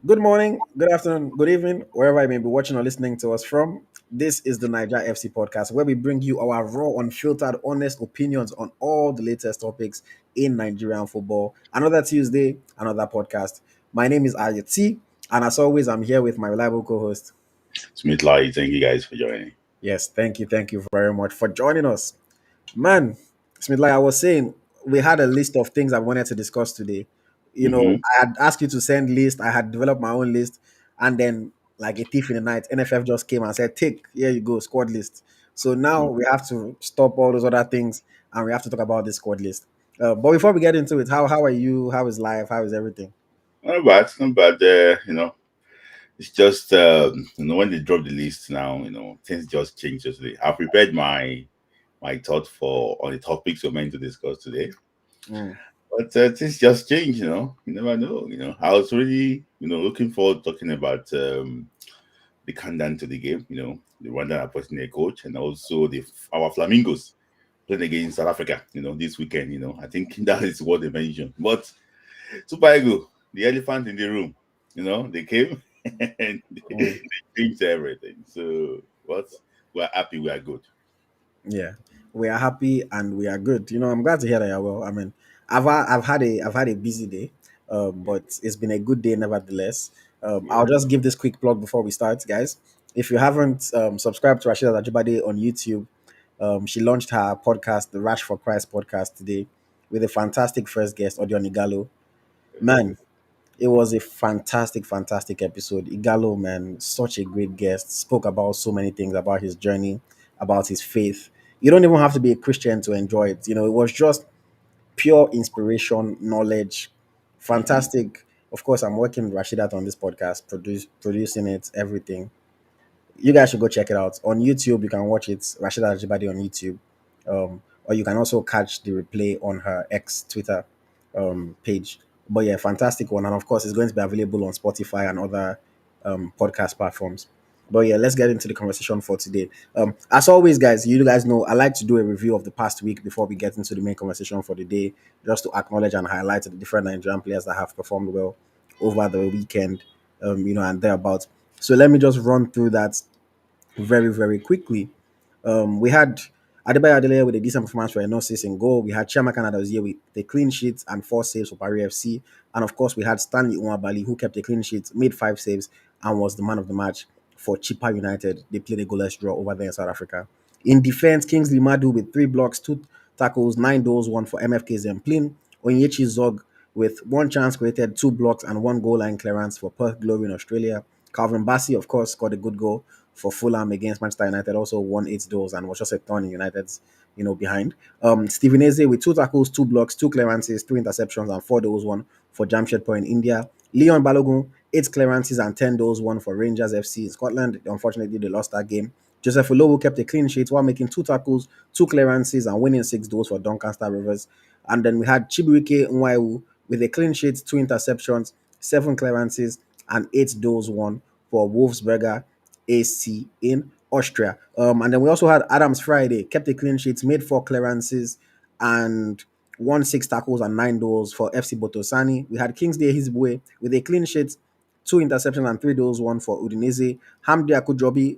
Good morning, good afternoon, good evening, wherever you may be watching or listening to us from. This is the Niger FC podcast, where we bring you our raw, unfiltered, honest opinions on all the latest topics in Nigerian football. Another Tuesday, another podcast. My name is Ayeti, and as always, I'm here with my reliable co-host. Smith Light, thank you guys for joining. Yes, thank you very much for joining us. Man, Smith, like I was saying, we had a list of things I wanted to discuss today. Mm-hmm. I had asked you to send list. I had developed my own list, and then like a thief in the night, NFF just came and said, "Take, here you go, squad list." So now we have to stop all those other things, and we have to talk about this squad list. But before we get into it, how are you? How is life? How is everything? Not bad, not bad. It's just when they drop the list now, things just change today. I prepared my thought for on the topics we're meant to discuss today, Mm, but things just change. You never know. I was really looking forward to talking about the countdown to the game. The Rwanda appointing a coach, and also the our flamingos playing against South Africa. This weekend. I think that is what they mentioned, but. Super Eagle, the elephant in the room. They came and mm. they changed everything. So what? We're happy. We are good. Yeah, we are happy and we are good. I'm glad to hear that you're well. I mean, I've had a busy day, but it's been a good day nevertheless. I'll Yeah. just give this quick plug before we start, guys. If you haven't subscribed to Rashida Ajibade on YouTube, she launched her podcast, the Rash for Christ podcast, today with a fantastic first guest, Odion Igalo. Man, it was a fantastic episode. Igalo, man, such a great guest. Spoke about so many things about his journey, about his faith. You don't even have to be a Christian to enjoy it. It was just pure inspiration, knowledge. Mhm. Fantastic. Of course, I'm working with Rashidat on this podcast, producing it, everything. You guys should go check it out on YouTube. You can watch it, Rashida Ajibade on YouTube, or you can also catch the replay on her ex Twitter page. But yeah, fantastic one, and of course, it's going to be available on Spotify and other podcast platforms. But yeah, let's get into the conversation for today. As always, guys, you guys know I like to do a review of the past week before we get into the main conversation for the day, just to acknowledge and highlight the different Nigerian players that have performed well over the weekend, and thereabouts. So let me just run through that very quickly. We had Adebayo Adeleye with a decent performance for Enosis in goal. We had Chiamaka that was here with a clean sheet and 4 saves for Paris FC. And of course, we had Stanley Nwabali, who kept a clean sheet, made 5 saves, and was the man of the match for Chippa United. They played a goalless draw over there in South Africa. In defense, Kingsley Madu with 3 blocks, 2 tackles, 9 goals, one for MFK Zemplin. Onyechi Zog with 1 chance created, 2 blocks, and 1 goal line clearance for Perth Glory in Australia. Calvin Bassey, of course, scored a good goal for Fulham against Manchester United, also won 8 goals and was just a thorn in United's, behind. Steven Eze with 2 tackles, 2 blocks, 2 clearances, 3 interceptions, and 4 goals, one for Jamshedpur in India. Leon Balogun, 8 clearances and 10 goals, one for Rangers FC in Scotland. Unfortunately, they lost that game. Joseph Olowu kept a clean sheet while making 2 tackles, 2 clearances, and winning 6 goals for Doncaster Rovers. And then we had Chibuike Nwaiwu with a clean sheet, 2 interceptions, 7 clearances, and 8 goals, one for Wolfsberger AC in Austria. And then we also had Adams Friday, kept a clean sheet, made 4 clearances, and won 6 tackles and 9 goals for FC Botosani. We had Kingsley Hizbue with a clean sheet, 2 interceptions and 3 goals, one for Udinese. Hamdi Akujobi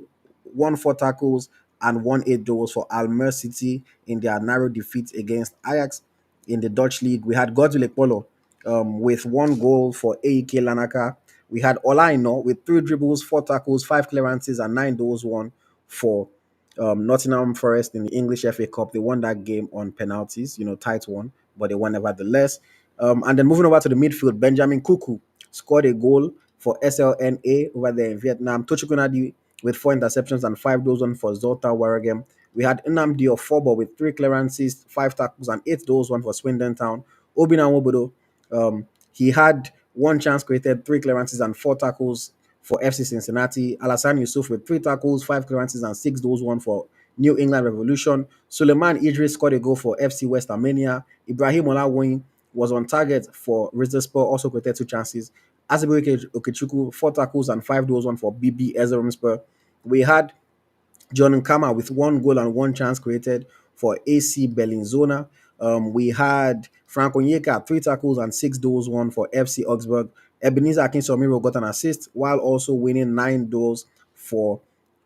won 4 tackles and won 8 goals for Almer City in their narrow defeat against Ajax in the Dutch league. We had Godzilla Polo with 1 goal for AEK Lanaka. We had Olaino with 3 dribbles, 4 tackles, 5 clearances, and 9 goals, one for Nottingham Forest in the English FA Cup. They won that game on penalties, tight one, but they won nevertheless. And then moving over to the midfield, Benjamin Kuku scored a goal for SLNA over there in Vietnam. Tochikunadi with 4 interceptions and 5 goals, one for Zolta Waregem. We had Nnamdi Ofobo with 3 clearances, 5 tackles, and 8 goals, one for Swindon Town. Obina Wobodo, he had 1 chance created, 3 clearances, and 4 tackles for FC Cincinnati. Alassane Yusuf with 3 tackles, 5 clearances, and 6 goals, one for New England Revolution. Suleiman Idris scored a goal for FC West Armenia. Ibrahim Olawoyin was on target for Rizespor, also created 2 chances. Asibuike Okechukwu, 4 tackles and 5 goals, one for BB Ezerumspor. We had John Nkama with 1 goal and 1 chance created for AC Bellinzona. We had Frank Onyeka, 3 tackles and 6 goals, one for FC Augsburg. Ebenezer Akinsomiro got an assist while also winning 9 goals for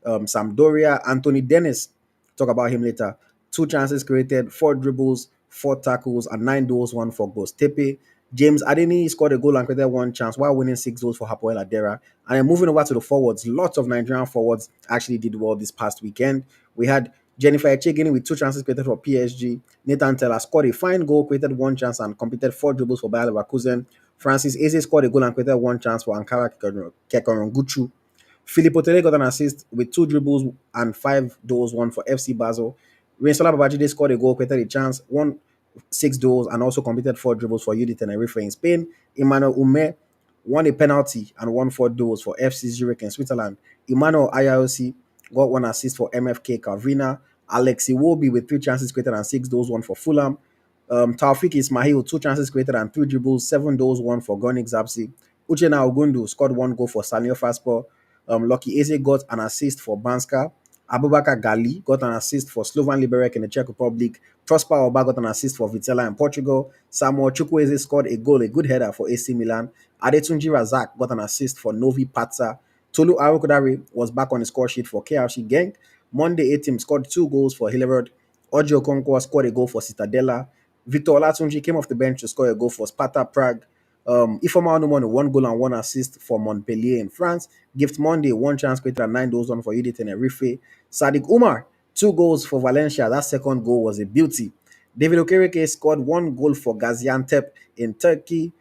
Sampdoria. Anthony Dennis, talk about him later. 2 chances created, 4 dribbles, 4 tackles, and 9 goals, one for goals. Tepe. James Adeni scored a goal and created 1 chance while winning 6 goals for Hapoel Adera. And then moving over to the forwards, lots of Nigerian forwards actually did well this past weekend. We had Jennifer Echegini with 2 chances created for PSG. Nathan Teller scored a fine goal, created 1 chance, and completed 4 dribbles for Bayer Leverkusen. Francis Eze scored a goal and created 1 chance for Ankara Kekoronguchu. Filippo Tele got an assist with 2 dribbles and 5 goals, one for FC Basel. Rinsola Babajide scored a goal, created a chance, won 6 goals, and also completed 4 dribbles for UD Tenerife in Spain. Emmanuel Ume won a penalty and won 4 goals for FC Zurich in Switzerland. Emmanuel IIOC got 1 assist for MFK Calvina. Alexi Wobi with 3 chances created and 6 goals, one for Fulham. Taufik Ismail, 2 chances created and 3 dribbles, 7 goals, one for Gonik Zapsi. Uchena Ogundu scored 1 goal for Sanio Faspo. Lucky Eze got an assist for Banska. Abubakar Gali got an assist for Slovan Liberec in the Czech Republic. Prosper Oba got an assist for Vitela in Portugal. Samuel Chukwueze scored a goal, a good header for AC Milan. Adetunji Razak got an assist for Novi Pazza. Tolu Arokodare was back on the score sheet for KRC Genk. Monday, A-Team scored 2 goals for Hillerod. Ojo Okonkwo scored a goal for Citadella. Victor Olatunji came off the bench to score a goal for Sparta Prague. Ifeoma Onumonu, 1 goal and 1 assist for Montpellier in France. Gift Monday, 1 chance created and 9 goals, one for UD Tenerife. Sadiq Umar, 2 goals for Valencia. That second goal was a beauty. David Okereke scored 1 goal for Gaziantep in Turkey.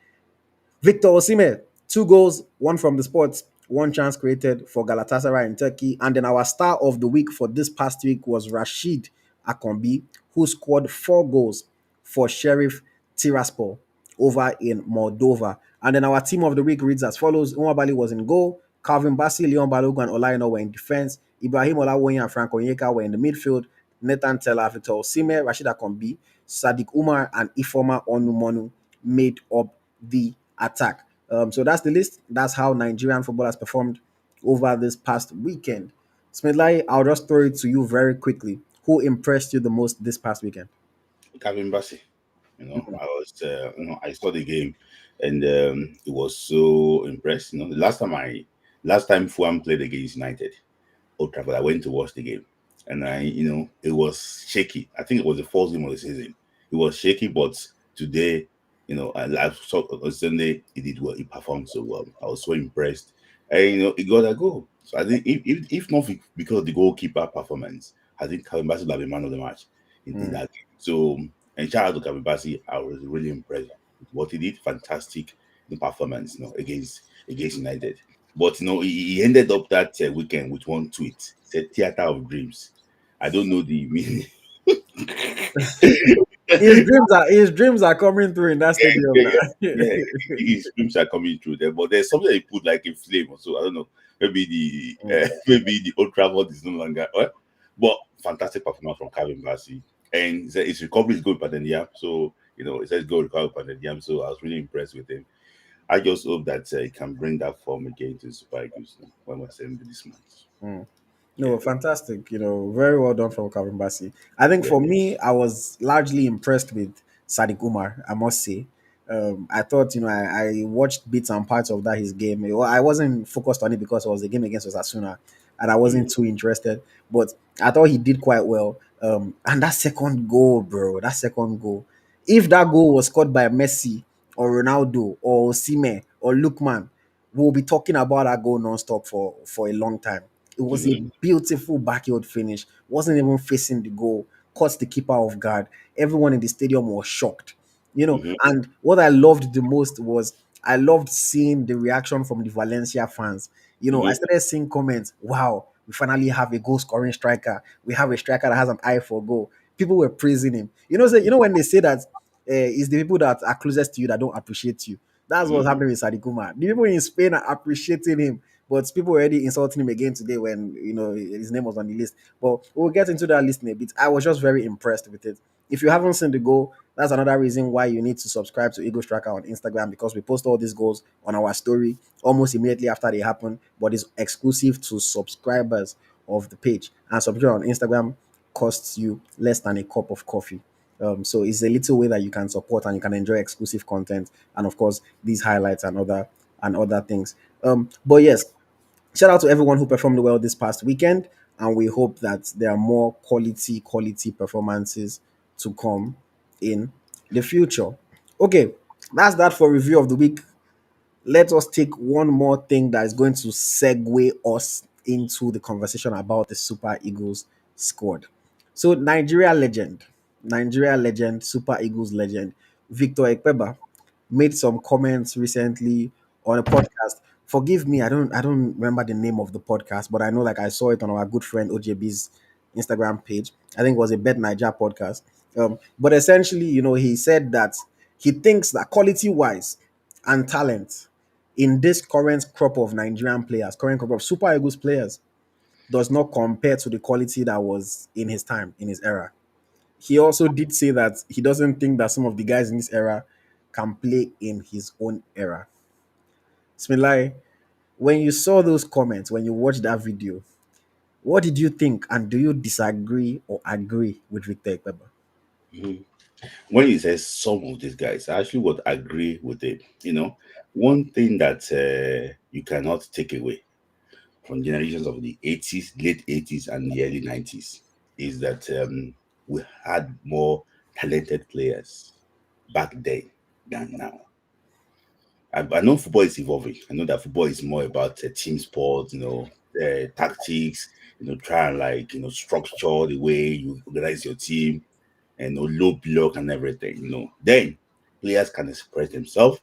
Victor Osimhen, 2 goals, one from the sports, 1 chance created for Galatasaray in Turkey. And then our star of the week for this past week was Rashid Akombi, who scored 4 goals for Sheriff Tiraspol over in Moldova. And then our team of the week reads as follows: Umar Bali was in goal, Calvin Bassi, Leon Balogun, and Olaino were in defense, Ibrahim Olawoyin and Frank Onyeka were in the midfield, Nathan Teller, Victor Osimhen, Rashid Akombi, Sadiq Umar, and Ifoma Onumonu made up the attack. So that's the list. That's how Nigerian footballers performed over this past weekend. Smedlai, I'll just throw it to you very quickly. Who impressed you the most this past weekend? Kevin Bassey. I was, I saw the game, and it was so impressed. Last time Fulham played against United, Old Trafford, I went to watch the game, and it was shaky. I think it was the first game of the season. It was shaky, but today, I saw on Sunday he did well. He performed so well. I was so impressed, and he got a goal. So I think if not because of the goalkeeper performance, I think Kevin Bassey would have been man of the match in that game. So, and shout out to Kevin Bassey. I was really impressed with what he did. Fantastic performance, against United. But he ended up that weekend with one tweet. He said theater of dreams. I don't know the meaning. His dreams are coming through in that stadium yeah, now. yeah, his dreams are coming true there. But there's something that he put like a flame or so. I don't know. Maybe the maybe the Old Trafford is no longer. But fantastic performance from Calvin Bassey. And he said his recovery is good, but then so he says go recover, but then so I was really impressed with him. I just hope that he can bring that form again to Super Eagles when we're sending this month. Mm. Yeah, No, fantastic. Very well done from Calvin Bassi. I think yeah. for me, I was largely impressed with Sadiq Umar, I must say. I thought, I watched bits and parts of that his game. I wasn't focused on it because it was a game against Osasuna and I wasn't Mm, too interested. But I thought he did quite well. And that second goal, bro, that second goal. If that goal was scored by Messi or Ronaldo or Sime or Lukman, we'll be talking about that goal non-stop for a long time. It was a mhm, beautiful backyard finish. Wasn't even facing the goal. Caught the keeper off guard. Everyone in the stadium was shocked. mhm, And what I loved the most was I loved seeing the reaction from the Valencia fans. I mhm, started seeing comments. Wow, we finally have a goal scoring striker. We have a striker that has an eye for goal. People were praising him. When they say that it's the people that are closest to you that don't appreciate you. That's what's mhm, happening with Sadiq Umar. The people in Spain are appreciating him, but people were already insulting him again today when his name was on the list. But we'll get into that list in a bit. I was just very impressed with it. If you haven't seen the goal, that's another reason why you need to subscribe to Eagle Striker on Instagram because we post all these goals on our story almost immediately after they happen, but it's exclusive to subscribers of the page. And subscription on Instagram costs you less than a cup of coffee. So it's a little way that you can support and you can enjoy exclusive content and of course these highlights and other and other things. But yes, shout out to everyone who performed well this past weekend, and we hope that there are more quality performances to come in the future. Okay, that's that for review of the week. Let us take one more thing that is going to segue us into the conversation about the Super Eagles squad. So, Nigeria legend, Super Eagles legend, Victor Ekpeba made some comments recently on a podcast. Forgive me, I don't remember the name of the podcast, but I know like I saw it on our good friend OJB's Instagram page. I think it was a Bet Niger podcast. But essentially, he said that he thinks that quality wise and talent in this current crop of Nigerian players, current crop of Super Eagles players, does not compare to the quality that was in his time, in his era. He also did say that he doesn't think that some of the guys in this era can play in his own era. Smilai, when you saw those comments, when you watched that video, what did you think? And do you disagree or agree with Victor Ekpeba? Mhm. When he says some of these guys, I actually would agree with it. One thing that you cannot take away from generations of the 80s, late 80s, and the early 90s is that we had more talented players back then than now. I know football is evolving. I know that football is more about team sport, tactics, try and like, structure the way you organize your team and low block and everything. Then players can express themselves.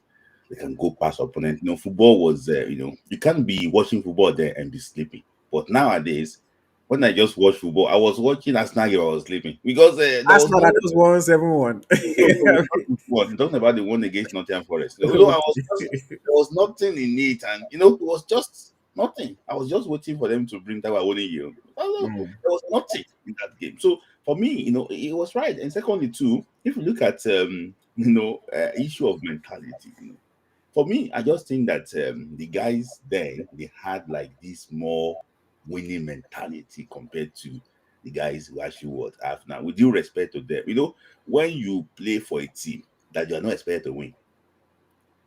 They can go past opponent. Football was, you can't be watching football there and be sleeping. But nowadays, when I just watch football, I was watching Arsenal game. I was sleeping because there was Arsenal no that just won 7-1. no, not this one. I'm talking about the one against Nottingham Forest. I was just there was nothing in it, and it was just nothing. I was just waiting for them to bring that winning you. Mm. There was nothing in that game. So for me, it was right. And secondly, too, if you look at issue of mentality, for me, I just think that the guys then they had like this more winning mentality compared to the guys who actually what have now. With due respect to them, when you play for a team that you are not expected to win,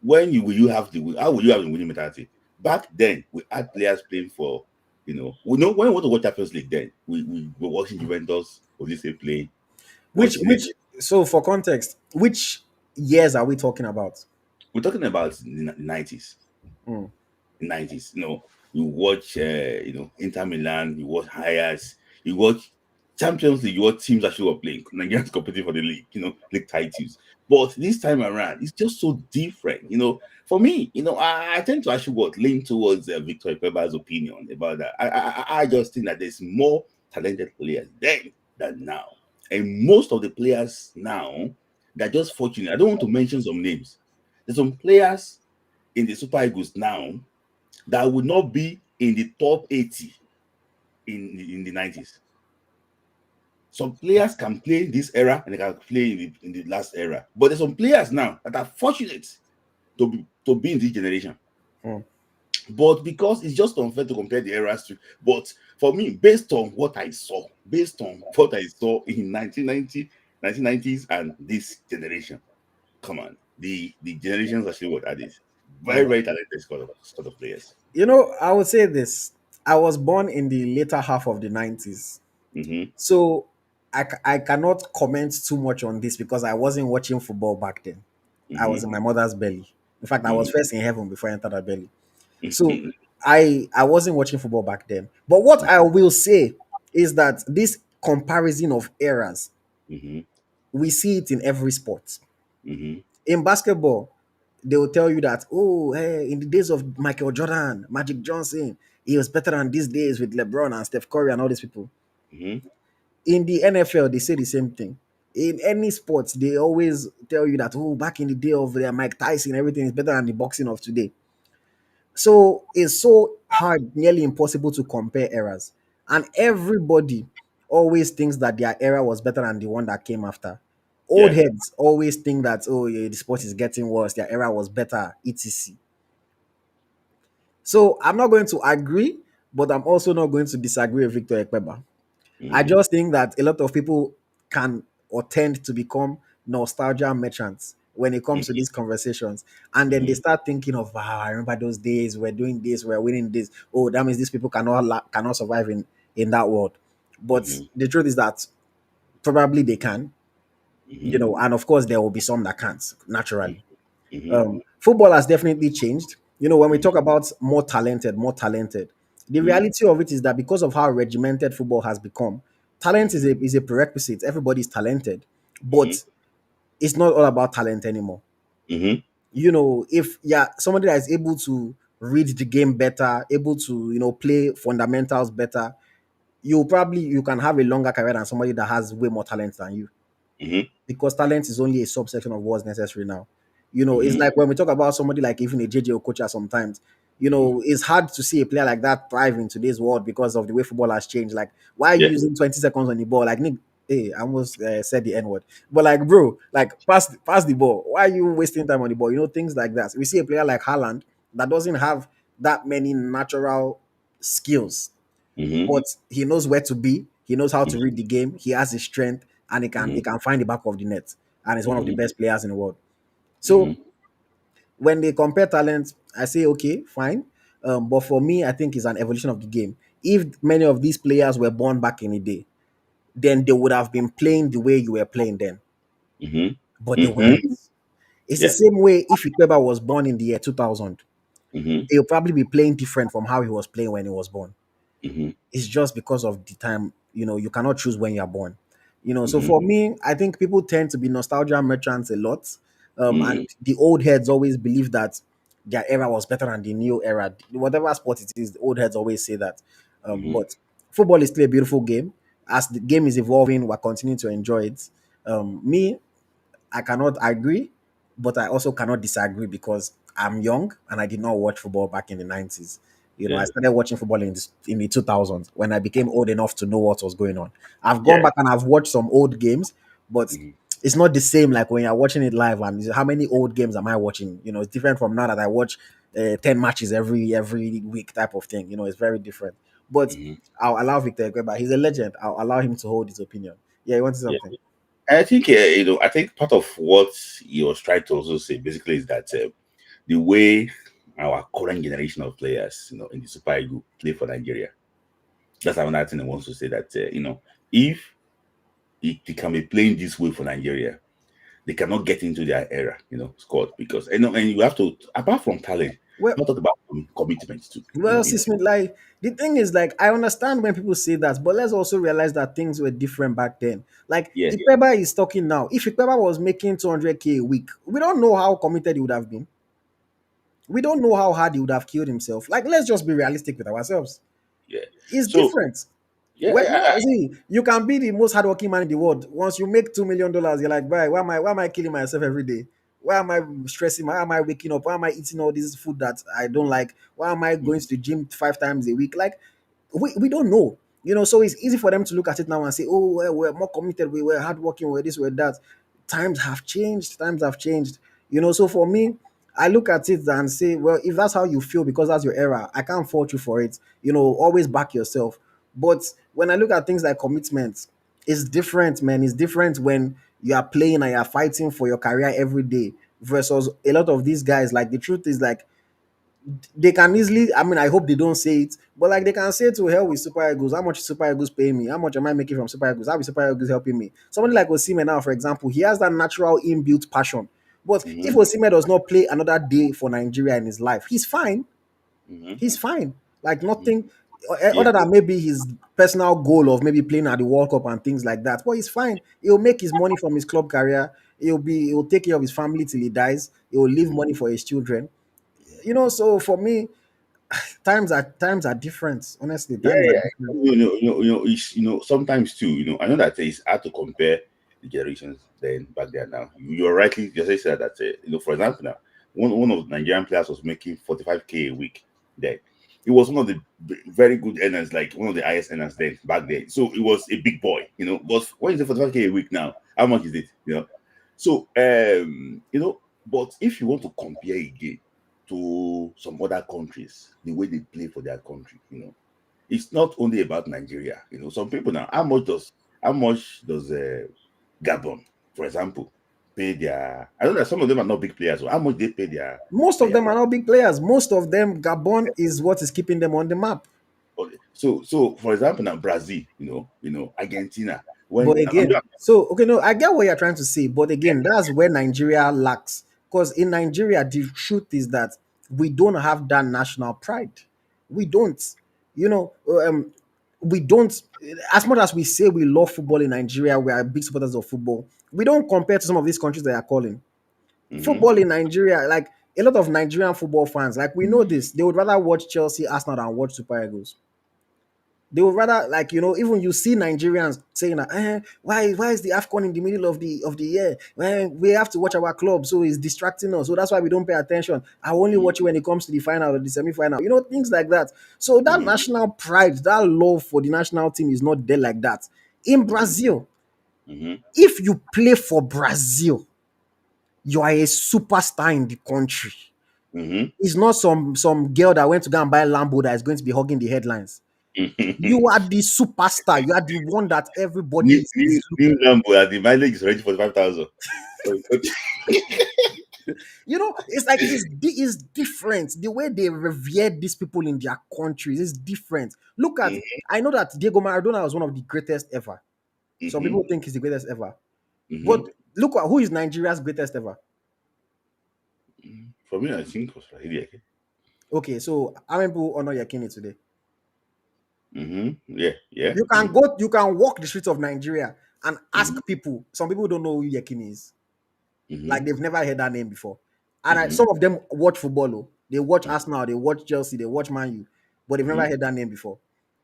when you have the how will you have the winning mentality? Back then, we had players playing for, we know when we want to watch Champions League. Then we were watching Juventus, Olise play, Which watching it. which so for context, which years are we talking about? We're talking about the 90s. Mm. 90s. You watch, Inter Milan, you watch Ajax, you watch Champions League, you watch teams that were playing, Nigerians competing for the league, league titles. But this time around, it's just so different. For me, I tend to actually lean towards Victor Peba's opinion about that. I just think that there's more talented players then than now, and most of the players now they're just fortunate. I don't want to mention some names. There's some players in the Super Eagles now that would not be in the top 80 in the 90s. Some players can play in this era and they can play in the last era. But there's some players now that are fortunate to be in this generation. Mm. But because it's just unfair to compare the eras to, but for me, based on what I saw in 1990, 1990s and this generation, come on, the generations actually what are these very, Mm. very talented sort of players. I would say this. I was born in the later half of the 90s. Mm-hmm. So I cannot comment too much on this because I wasn't watching football back then. I was Mm-hmm. in my mother's belly. In fact, I was first in heaven before I entered her belly. So Mm-hmm. I wasn't watching football back then. But what I will say is that this comparison of eras, Mm-hmm. we see it in every sport. Mm-hmm. In basketball, they will tell you that, oh, hey, in the days of Michael Jordan, Magic Johnson, he was better than these days with LeBron and Steph Curry and all these people. Mm-hmm. In the NFL, they say the same thing. In any sports, they always tell you that, oh, back in the day of Mike Tyson, everything is better than the boxing of today. So it's so hard, nearly impossible to compare eras. And everybody always thinks that their era was better than the one that came after. Old Yeah. heads always think that, oh, yeah, the sport is getting worse, their era was better, etc. So I'm not going to agree, but I'm also not going to disagree with Victor Ekpeba. I Mm-hmm. just think that a lot of people can or tend to become nostalgia merchants when it comes to Mhm. these conversations. And then they Mhm. start thinking of, wow, I remember those days, we're doing this, we're winning this. Oh, that means these people cannot survive in that world. But Mhm. the truth is that probably they can, Mhm. and of course there will be some that can't naturally. Mhm. Football has definitely changed. When we Mhm. talk about more talented, the Mhm. reality of it is that because of how regimented football has become, talent Mhm. is a prerequisite. Everybody's talented, Mhm. but it's not all about talent anymore. Mhm. If somebody that is able to read the game better, able to play fundamentals better, you can have a longer career than somebody that has way more talent than you, Mhm. because talent is only a subsection of what's necessary now. It's Mhm. like when we talk about somebody like even a JJ Okocha sometimes, Mhm. it's hard to see a player like that thrive in today's world because of the way football has changed. Like, why are you Yeah. using 20 seconds on the ball? Like, Nick, hey, I almost said the N word. But like, bro, like, pass the ball. Why are you wasting time on the ball? Things like that. We see a player like Haaland that doesn't have that many natural skills, Mhm. but he knows where to be. He knows how to Mhm. read the game. He has his strength, and he Mhm. can find the back of the net. And he's one of the Mhm. best players in the world. So Mhm. when they compare talent, I say okay, fine. But for me, I think it's an evolution of the game. If many of these players were born back in the day, then they would have been playing the way you were playing then. Mhm. But they wouldn't. Mhm. It's the Yeah. same way if Ikpeba was born in the year 2000, Mhm. he'll probably be playing different from how he was playing when he was born. Mhm. It's just because of the time. You cannot choose when you're born. So Mhm. for me, I think people tend to be nostalgia merchants a lot. And Mhm. the old heads always believe that their era was better than the new era. Whatever sport it is, the old heads always say that. Mhm. But football is still a beautiful game. As the game is evolving, we're continuing to enjoy it. Me, I cannot agree, but I also cannot disagree because I'm young and I did not watch football back in the 90s. I Yeah. started watching football in the 2000s when I became old enough to know what was going on. I've gone Yeah. back and I've watched some old games, but Mhm. it's not the same like when you're watching it live. And how many old games am I watching? It's different from now that I watch 10 matches every week type of thing. It's very different. But Mhm. I'll allow Victor Ekweba. He's a legend. I'll allow him to hold his opinion. Yeah, you wanted Yeah. something? I think I think part of what he was trying to also say basically is that the way our current generation of players, in the Super Eagles play for Nigeria. That's another thing I want to say that if they can be playing this way for Nigeria, they cannot get into their era, squad because and you have to apart from talent, Well, not talk about commitment too. Well, see, Smith, like the thing is, like I understand when people say that, but let's also realize that things were different back then. Like Yeah, Ipeba is talking now. If Ipeba was making 200K a week, we don't know how committed he would have been. We don't know how hard he would have killed himself. Like, let's just be realistic with ourselves. yeah. It's So different. yeah, Well, yeah, see, you can be the most hardworking man in the world. Once you make $2 million, you're like, why am I killing myself every day? Why am I stressing? Why am I waking up? Why am I eating all this food that I don't like? Why am I going to the gym 5 times a week? Like, we don't know. So it's easy for them to look at it now and say, oh, well, we're more committed, we were hardworking, we're this, we're that. Times have changed. Times have changed. So for me, I look at it and say, well, if that's how you feel because that's your era, I can't fault you for it. Always back yourself. But when I look at things like commitment, it's different, man. It's different when you are playing and you're fighting for your career every day versus a lot of these guys. Like, the truth is, like, they can easily, I mean, I hope they don't say it, but like they can say to hell with Super Eagles, how much is Super Eagles paying me? How much am I making from Super Eagles? How is Super Eagles helping me? Somebody like Osimhen now, for example, he has that natural inbuilt passion. But if mhm, Osimhen does not play another day for Nigeria in his life, he's fine. mhm, He's fine. Like, mhm, nothing yeah, other than maybe his personal goal of maybe playing at the World Cup and things like that. But he's fine. He'll make his money from his club career. He'll take care of his family till he dies. He'll leave mhm, money for his children. So for me, times are different. Honestly, yeah, times are yeah. different. Sometimes too. I know that it's hard to compare the generations then back there now. You're rightly just said that. For example, now one of the Nigerian players was making 45K a week. Then he was one of the very good earners, like one of the highest earners then back then. So it was a big boy. But when is it 45K a week now? How much is it? So but if you want to compare again to some other countries, the way they play for their country, it's not only about Nigeria. Some people now, how much does Gabon, for example, pay their? I know that some of them are not big players. So how much they pay their Most of players? them are not big players. Most of them, Gabon is what is keeping them on the map. Okay. So for example, now Brazil, Argentina. But When I'm again, so okay, no, I get what you're trying to say, but again, that's where Nigeria lacks. Because in Nigeria, the truth is that we don't have that national pride. We don't, you know, we don't. As much as we say we love football in Nigeria, we are big supporters of football. We don't compare to some of these countries that are calling mm-hmm, football in Nigeria. Like a lot of Nigerian football fans, like we know this, they would rather watch Chelsea, Arsenal than watch Super Eagles. They would rather, like, even you see Nigerians saying that, why is the AFCON in the middle of the year? We have to watch our club, so it's distracting us. So that's why we don't pay attention. I only mm-hmm, watch it when it comes to the final or the semi-final. Things like that. So that mm-hmm, national pride, that love for the national team is not there like that. In Brazil, mm-hmm, if you play for Brazil, you are a superstar in the country. mm-hmm, It's not some girl that went to go and buy Lambo that is going to be hogging the headlines. mm-hmm. You are the superstar. You are the one that everybody new, is new, looking. new Lambo and the mileage is already 45,000. It's like it's different. The way they revere these people in their countries is different. Look at, I know that Diego Maradona was one of the greatest ever. Some Mm-hmm, people think he's the greatest ever. mm-hmm. But look at who is Nigeria's greatest ever. For me, I think it was Swahili. Okay, so how many people honor Yakini today? Mm-hmm. Yeah, yeah. You can walk the streets of Nigeria and Mm-hmm, ask people. Some people don't know who Yakini is. mm-hmm, Like they've never heard that name before. And mm-hmm, some of them watch football. Oh. They watch Arsenal, they watch Chelsea, they watch Man U, but they've mm-hmm, never heard that name before.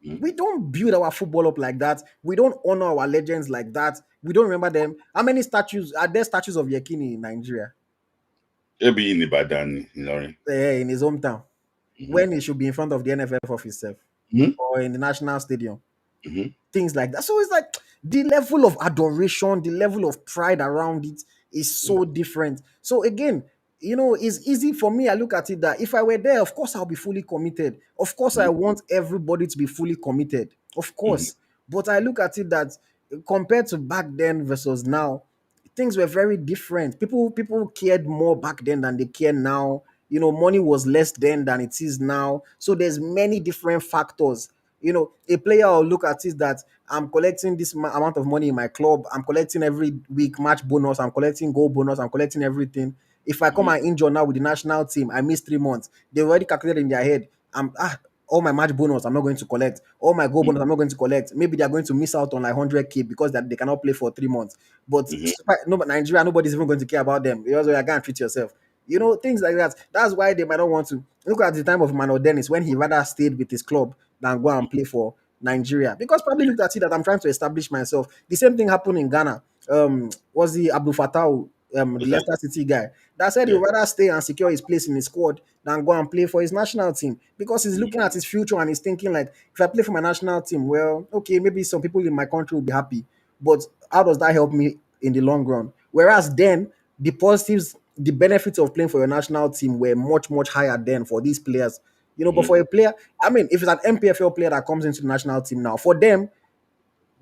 mm-hmm. We don't build our football up like that. We don't honor our legends like that. We don't remember them. How many statues are there? Statues of Yekini in Nigeria, Maybe in Ibadan, Ilorin. in his hometown, Mm-hmm, when he should be in front of the NFF office itself mm-hmm, or in the national stadium? mm-hmm, Things like that. So it's like the level of adoration, the level of pride around it is so different. So again, it's easy for me. I look at it that if I were there, of course I'll be fully committed. Of course, I want everybody to be fully committed. Of mm-hmm, course. But I look at it that compared to back then versus now, things were very different. People cared more back then than they care now. Money was less then than it is now. So there's many different factors. A player will look at it that I'm collecting this amount of money in my club. I'm collecting every week match bonus. I'm collecting goal bonus. I'm collecting everything. If I come mm-hmm, and injure now with the national team, I miss 3 months. They already calculated in their head. All my match bonus I'm not going to collect. All my goal bonus I'm not going to collect. Maybe they're going to miss out on like 100K because that they cannot play for 3 months. But mm-hmm, no, but Nigeria, nobody's even going to care about them. You also can't treat yourself. Things like that. That's why they might not want to look at the time of Manuel Dennis when he rather stayed with his club than go and play for Nigeria because probably looked at it that I'm trying to establish myself. The same thing happened in Ghana. Was the Abdul Fattah, the Exactly. Leicester City guy, that said he'd Yeah. rather stay and secure his place in his squad than go and play for his national team because he's looking at his future and he's thinking like, if I play for my national team, well, okay, maybe some people in my country will be happy, but how does that help me in the long run? Whereas then the positives, the benefits of playing for your national team were much, much higher then for these players. But Mm-hmm, for a player, I mean, if it's an MPFL player that comes into the national team now, for them,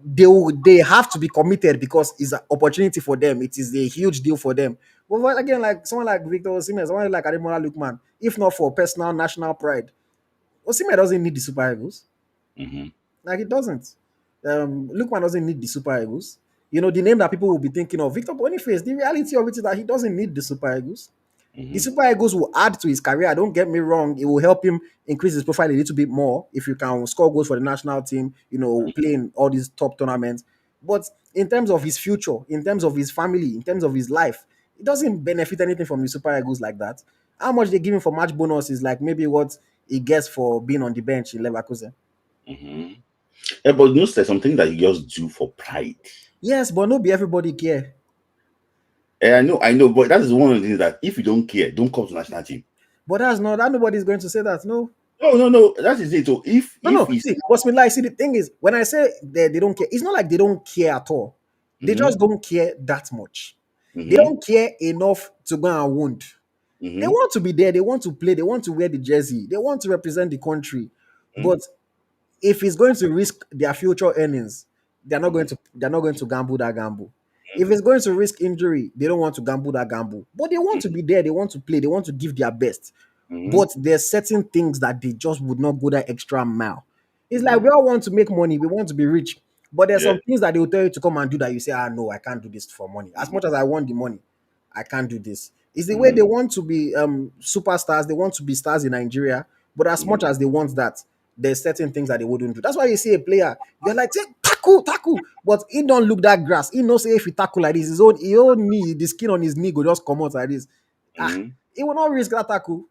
they have to be committed because it's an opportunity for them. It is a huge deal for them. But again, like someone like Victor Osimhen, someone like Ademola Lookman, if not for personal national pride, Osimhen doesn't need the Super Eagles. mm-hmm, Like it doesn't. Lookman doesn't need the Super Eagles. The name that people will be thinking of, Victor Boniface. The reality of it is that he doesn't need the Super Eagles. The mm-hmm, Super Eagles will add to his career. Don't get me wrong. It will help him increase his profile a little bit more if you can score goals for the national team, playing all these top tournaments. But in terms of his future, in terms of his family, in terms of his life, it doesn't benefit anything from the Super Eagles like that. How much they give him for match bonus is like maybe what he gets for being on the bench in Leverkusen. mm-hmm. Yeah, but there's something that you just do for pride. Yes, but no be everybody care. I know, but that is one of the things that if you don't care, don't come to national team. But that's not that nobody's going to say that. No. No, no, no. That is it. So No, if no. he's See, what's me like? See, the thing is, when I say they don't care, it's not like they don't care at all. They mm-hmm, just don't care that much. They mm-hmm, don't care enough to go and wound. They mm-hmm, want to be there. They want to play. They want to wear the jersey. They want to represent the country. But if it's going to risk their future earnings, they're not mm-hmm, going to. They're not going to gamble that gamble. If it's going to risk injury, they don't want to gamble that gamble. But they want to be there, they want to play, they want to give their best. Mm-hmm. But there's certain things that they just would not go that extra mile. It's like Mm-hmm. we all want to make money, we want to be rich. But there's Yeah. some things that they will tell you to come and do that you say, ah, no, I can't do this for money. As Mm-hmm. much as I want the money, I can't do this. It's the way Mm-hmm. they want to be superstars, they want to be stars in Nigeria. But as much as they want that, there's certain things that they wouldn't do. That's why you see a player, you're like, say, tackle, tackle. But he don't look that grass. He knows say if he tackle like this, his own knee, the skin on his knee will just come out like this. Ah, Mm-hmm. he will not risk that tackle.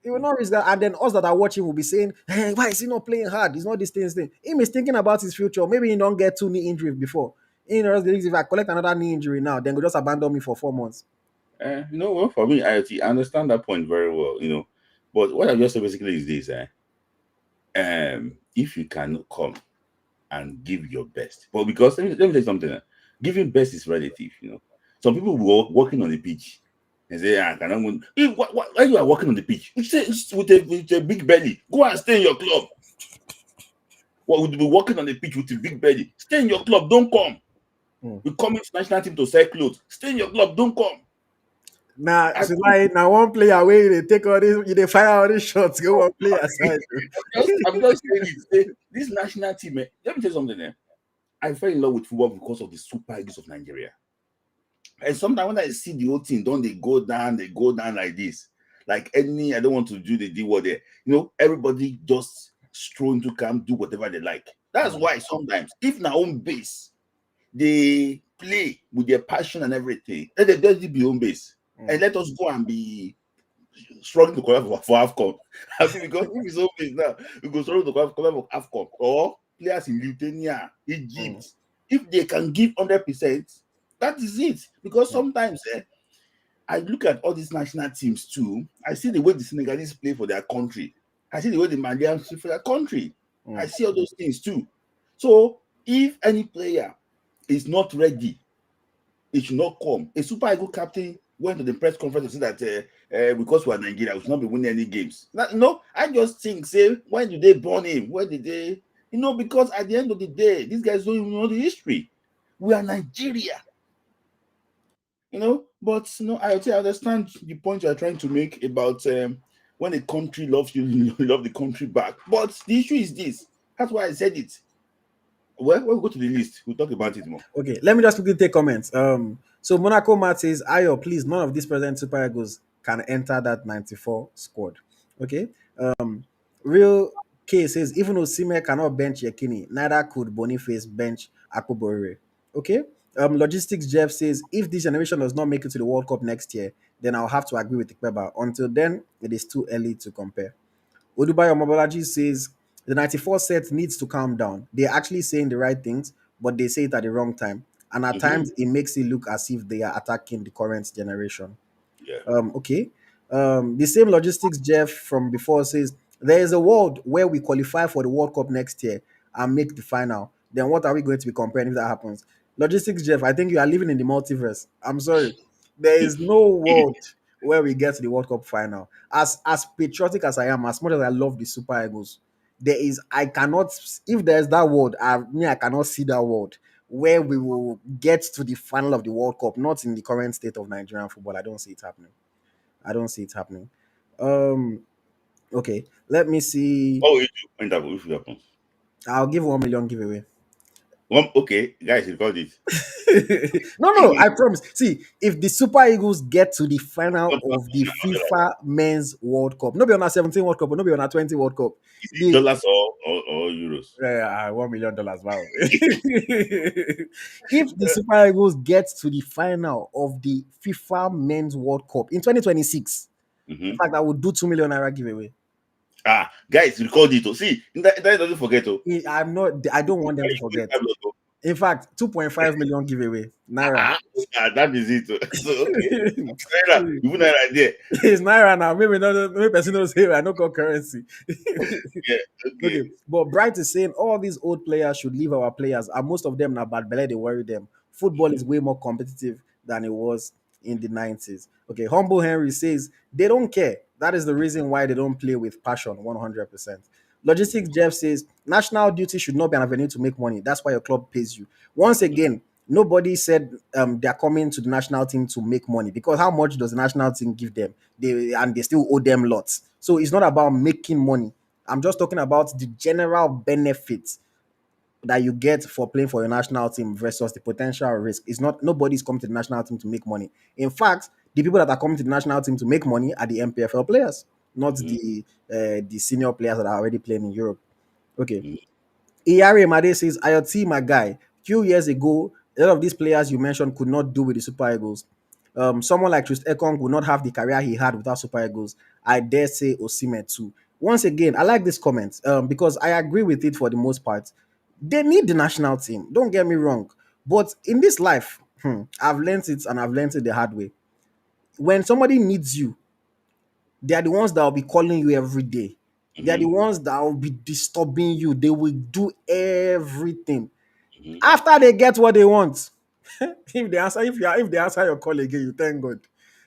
He will not risk that. And then us that are watching will be saying, hey, why is he not playing hard? He's not this thing. Him is thinking about his future. Maybe he don't get two knee injuries before. He knows if I collect another knee injury now, then go just abandon me for 4 months. Well, for me, I understand that point very well. But what I just said basically is this: if you cannot come and give your best, but because let me tell you something, giving best is relative. Some people will working on the pitch and say, "I cannot win." Why you are working on the pitch? You say with a big belly, go and stay in your club. What would be working on the pitch with a big belly? Stay in your club. Don't come. Hmm. We come into national team to sell clothes. Stay in your club. Don't come. Now, I, so like now one player away, they take all this, they fire all these shots, go one player aside. I'm just saying it. This national team, let me tell you something. I fell in love with football because of the Super Eagles of Nigeria. And sometimes when I see the whole team, don't they go down like this. Like I don't want to do the D word there. Everybody just stroll into camp, do whatever they like. That's Hmm. why sometimes, if na home base, they play with their passion and everything, let them just be home base. Hmm. And let us go and be struggling to qualify for AFCON. I mean, because if it's home base now, we go struggle to qualify for AFCON. Or players in Lithuania, Hmm. Egypt, if they can give 100%, that is it. Because Hmm. sometimes I look at all these national teams too. I see the way the Senegalese play for their country. I see the way the Malians play for their country. Hmm. I see all those things too. So if any player is not ready, it should not come. A Super Eagle captain went to the press conference to say that because we are Nigeria, we should not be winning any games. No, I just think, say, when did they born him? Where did they? Because at the end of the day, these guys don't even know the history. We are Nigeria. But I understand the point you are trying to make about when a country loves you, you love the country back. But the issue is this. That's why I said it. Well, we'll go to the list. We'll talk about it more. Okay, let me just quickly take comments. So Monaco Matt says, Ayo, please, none of these present Super Eagles can enter that 94 squad. Okay. Real K says, even though Sime cannot bench Yekini, neither could Boniface bench Akubore. Okay. Logistics Jeff says, if this generation does not make it to the World Cup next year, then I'll have to agree with Ikpeba. Until then, it is too early to compare. Odubayo Mobolaji says the 94 set needs to calm down. They're actually saying the right things, but they say it at the wrong time. And at Mhm. times, it makes it look as if they are attacking the current generation. Yeah. Okay. The same logistics Jeff from before says there is a world where we qualify for the World Cup next year and make the final. Then what are we going to be comparing if that happens? Logistics Jeff, I think you are living in the multiverse. I'm sorry. There is no world where we get to the World Cup final. As patriotic as I am, as much as I love the Super Eagles, I cannot, if there's that world, I cannot see that world where we will get to the final of the World Cup, not in the current state of Nigerian football. I don't see it happening. I don't see it happening. Um, okay, let me see. What will you do when that if it happens? I'll give 1 million giveaway. Okay, guys, you got it. No, no, I promise. See, if the Super Eagles get to the final What of the $1 million? FIFA Men's World Cup, no be on a 17 World Cup, but no be on a 20 World Cup. Is it The dollars or euros? $1 million. Wow. If the Super Eagles get to the final of the FIFA Men's World Cup in 2026, in Mm-hmm. fact, I would do 2 million naira giveaway. Guys, record it. See, that doesn't forget. I'm not. I don't want them to forget. In fact, 2.5 million giveaway naira. Ah, that is it. So okay, naira, you put naira there. It's naira now. Maybe not. Maybe person don't say I don't call currency. Yeah, okay. Okay, but Bright is saying all these old players should leave our players, and most of them now bad belly. They worry them. Football is way more competitive than it was in the 90s. Okay, Humble Henry says they don't care. That is the reason why they don't play with passion 100%. Logistics Jeff says national duty should not be an avenue to make money. That's why your club pays you. Once again, Nobody said they're coming to the national team to make money, because how much does the national team give them? They still owe them lots. So it's not about making money. I'm just talking about the general benefits that you get for playing for your national team versus the potential risk. It's not, nobody's coming to the national team to make money. In fact, the people that are coming to the national team to make money are the MPFL players, not Mhm. the senior players that are already playing in Europe. Okay. Mhm. Iyari Made says, IoT, my guy, few years ago, a lot of these players you mentioned could not do with the Super Eagles. Someone like Trist Ekong would not have the career he had without Super Eagles. I dare say Osimhen too. Once again, I like this comment because I agree with it for the most part. They need the national team. Don't get me wrong. But in this life, I've learned it, and I've learned it the hard way. When somebody needs you, they are the ones that will be calling you every day. They are the Mhm. ones that will be disturbing you. They will do everything. Mhm. After they get what they want, if they answer your call again, you thank God.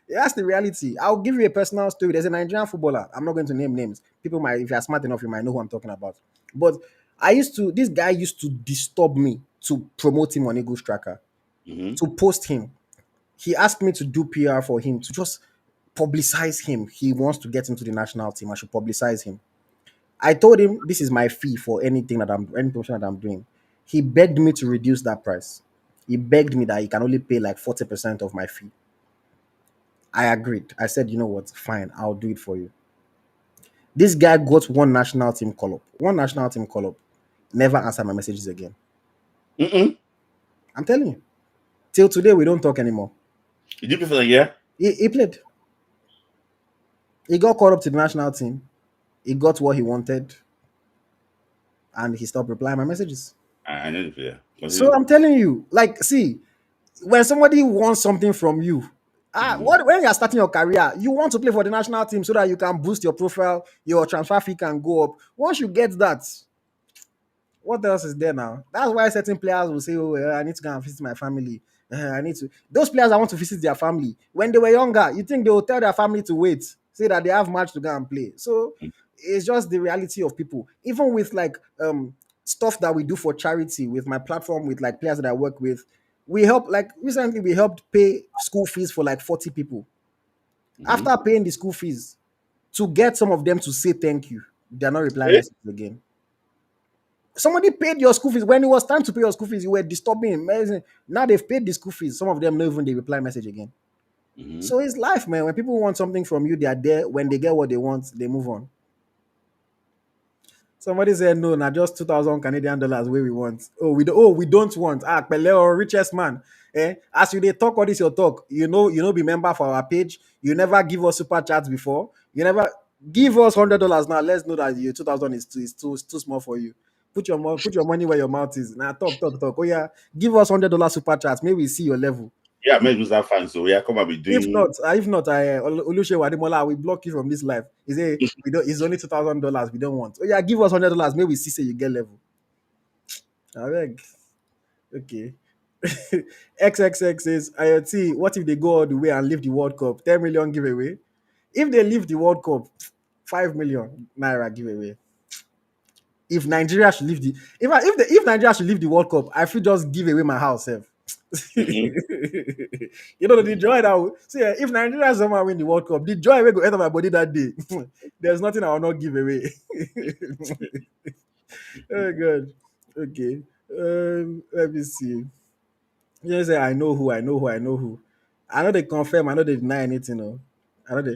That's the reality. I'll give you a personal story. There's a Nigerian footballer. I'm not going to name names. People might, if you're smart enough, you might know who I'm talking about. But this guy used to disturb me to promote him on Eagles Tracker, Mhm. to post him. He asked me to do PR for him, to just publicize him. He wants to get into the national team. I should publicize him. I told him this is my fee for any promotion that I'm doing. He begged me to reduce that price. He begged me that he can only pay like 40% of my fee. I agreed. I said, you know what, fine, I'll do it for you. This guy got one national team call up. One national team call up. Never answered my messages again. Mhm. I'm telling you. Till today, we don't talk anymore. Did you play for the year? He played. He got called up to the national team. He got what he wanted, and he stopped replying my messages. I know the player. So Continue. I'm telling you, like, see, when somebody wants something from you, Mhm. when you're starting your career, you want to play for the national team so that you can boost your profile, your transfer fee can go up. Once you get that, what else is there now? That's why certain players will say, "Oh, I need to go and visit my family. I need to." Those players that want to visit their family when they were younger, you think they will tell their family to wait, say that they have match to go and play. So it's just the reality of people. Even with like stuff that we do for charity with my platform, with like players that I work with, we help. Like recently, we helped pay school fees for like 40 people. Mhm. After paying the school fees, to get some of them to say thank you, they're not replying Eh? messages again. Somebody paid your school fees. When it was time to pay your school fees, you were disturbing him. Now they've paid the school fees. Some of them not even they reply message again. Mhm. So it's life, man. When people want something from you, they are there. When they get what they want, they move on. Somebody said no, not just 2,000 Canadian dollars where we want. We don't want. Pele or richest man. As you they talk all this your talk, be member for our page. You never give us super chats before. You never give us $100 now. Let's know that your 2,000 is too small for you. Put your money where your mouth is. Now talk. Oh yeah, give us $100 super chats. Maybe we see your level. Yeah, Ahmed Musa fan. So yeah, come and be If doing. not, Olusegun Ademola, we block you from this life. He say we don't. It's only $2,000. We don't want. Oh yeah, give us $100. Maybe we see say you get level. I beg. Okay. XXX says IoT. What if they go all the way and leave the World Cup? 10 million giveaway. If they leave the World Cup, 5 million naira giveaway. If Nigeria should leave the if Nigeria should leave the World Cup, I feel just give away my house. Sef. Mhm. The joy that see if Nigeria somehow win the World Cup, the joy will go enter my body that day. There's nothing I will not give away. Oh god. Okay. Let me see. You say I know who, I know who, I know who. I know they confirm, I know they deny anything. No. I know they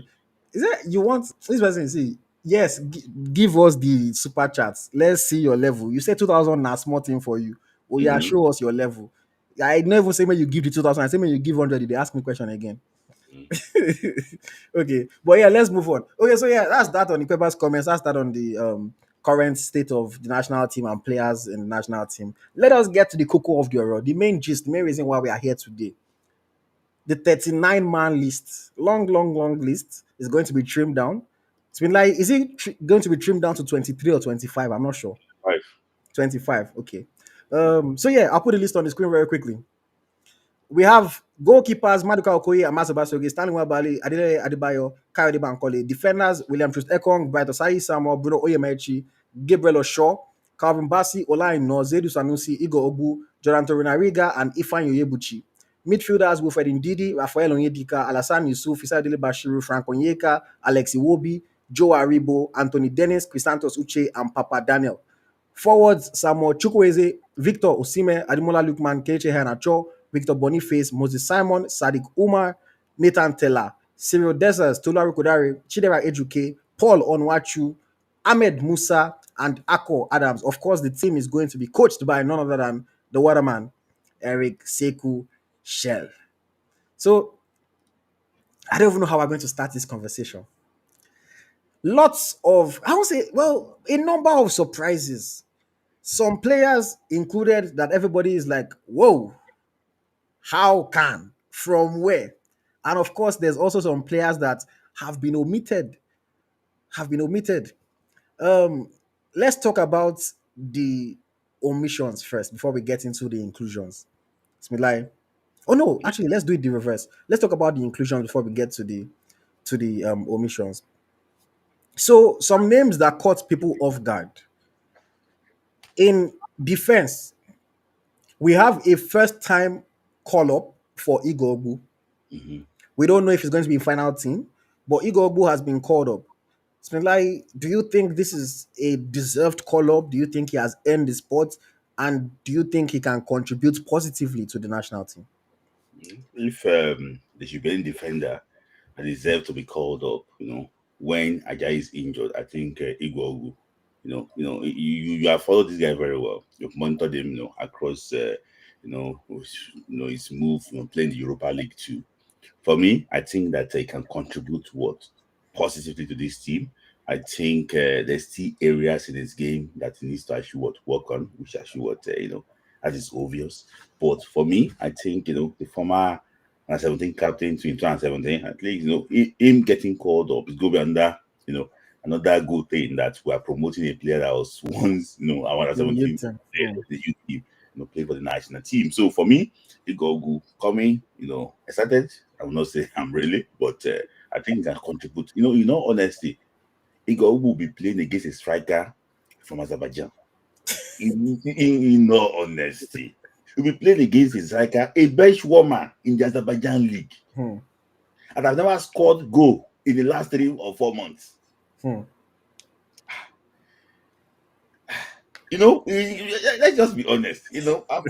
is it you want this person see? Yes, give us the super chats. Let's see your level. You say 2,000 na small thing for you. Oh yeah, Mhm. show us your level. I never say when you give the 2,000. I say when you give 100, they ask me question again. Mhm. Okay, but yeah, let's move on. Okay, so yeah, that's that on the Peppers comments. That's that on the current state of the national team and players in the national team. Let us get to the cocoa of the hour, the main gist, the main reason why we are here today. The 39-man list, long list, is going to be trimmed down. It's been like, is it going to be trimmed down to 23 or 25? I'm not sure. Five. 25. Okay. So yeah, I'll put the list on the screen very quickly. We have goalkeepers Maduka Okoye, Amasa Basoge, Stanley Wabali, Adele Adebayo, Kayode Bankole. Defenders William Trust Ekong, Bright Osai Samuel, Bruno Oyemechi, Gabriel Oshaw, Calvin Bassi, Olaino, Zedu Sanusi, Igor Ogu, Jordan Torunariga, and Ifan Yoyebuchi. Midfielders Wilfred Ndidi, Rafael Onyedika, Alassane Yusuf, Isadele Bashiru, Frank Onyeka, Alex Iwobi, Joe Aribo, Anthony Dennis, Chrysanthus Uche, and Papa Daniel. Forwards Samuel Chukwueze, Victor Osime, Ademola Lukman, Kelechi Iheanacho, Victor Boniface, Moses Simon, Sadiq Umar, Nathan Tella, Cyril Dessers, Tolaru Kodare, Chidera Ejuke, Paul Onwachu, Ahmed Musa, and Akko Adams. Of course, the team is going to be coached by none other than the waterman, Eric Seku Shell. So I don't even know how we're going to start this conversation. Lots of, I would say, well, a number of surprises. Some players included that everybody is like, whoa, how can? From where? And of course, there's also some players that have been omitted. Have been omitted. Um, let's talk about the omissions first before we get into the inclusions. Bismillah. Oh no, actually, let's do it the reverse. Let's talk about the inclusions before we get to the omissions. So some names that caught people off guard. In defense, we have a first time call up for Igor. Mm-hmm. We don't know if he's going to be in final team, but Igor has been called up. Smelai, do you think this is a deserved call up? Do you think he has earned the spot? And do you think he can contribute positively to the national team? If there should be any defender that deserve to be called up, when Ajayi is injured, I think Igor, you have followed this guy very well. You've monitored him, across, his move, playing the Europa League too. For me, I think that he can contribute what positively to this team. I think there's still areas in his game that he needs to actually work on, which actually that is obvious. But for me, I think the former under 17 captain to 2017, at least him getting called up is going to be under another good thing that we are promoting a player that was once our under The youth 17 team. player, the youth team, play for the national team. So for me, Igogu coming, excited. I will not say I'm really, but I think he can contribute. Honestly, Igogu will be playing against a striker from Azerbaijan. In all honesty, he'll be playing against a striker, a bench warmer in the Azerbaijan league, Hmm. and I've never scored goal in the last 3 or 4 months. Hmm. Let's just be honest.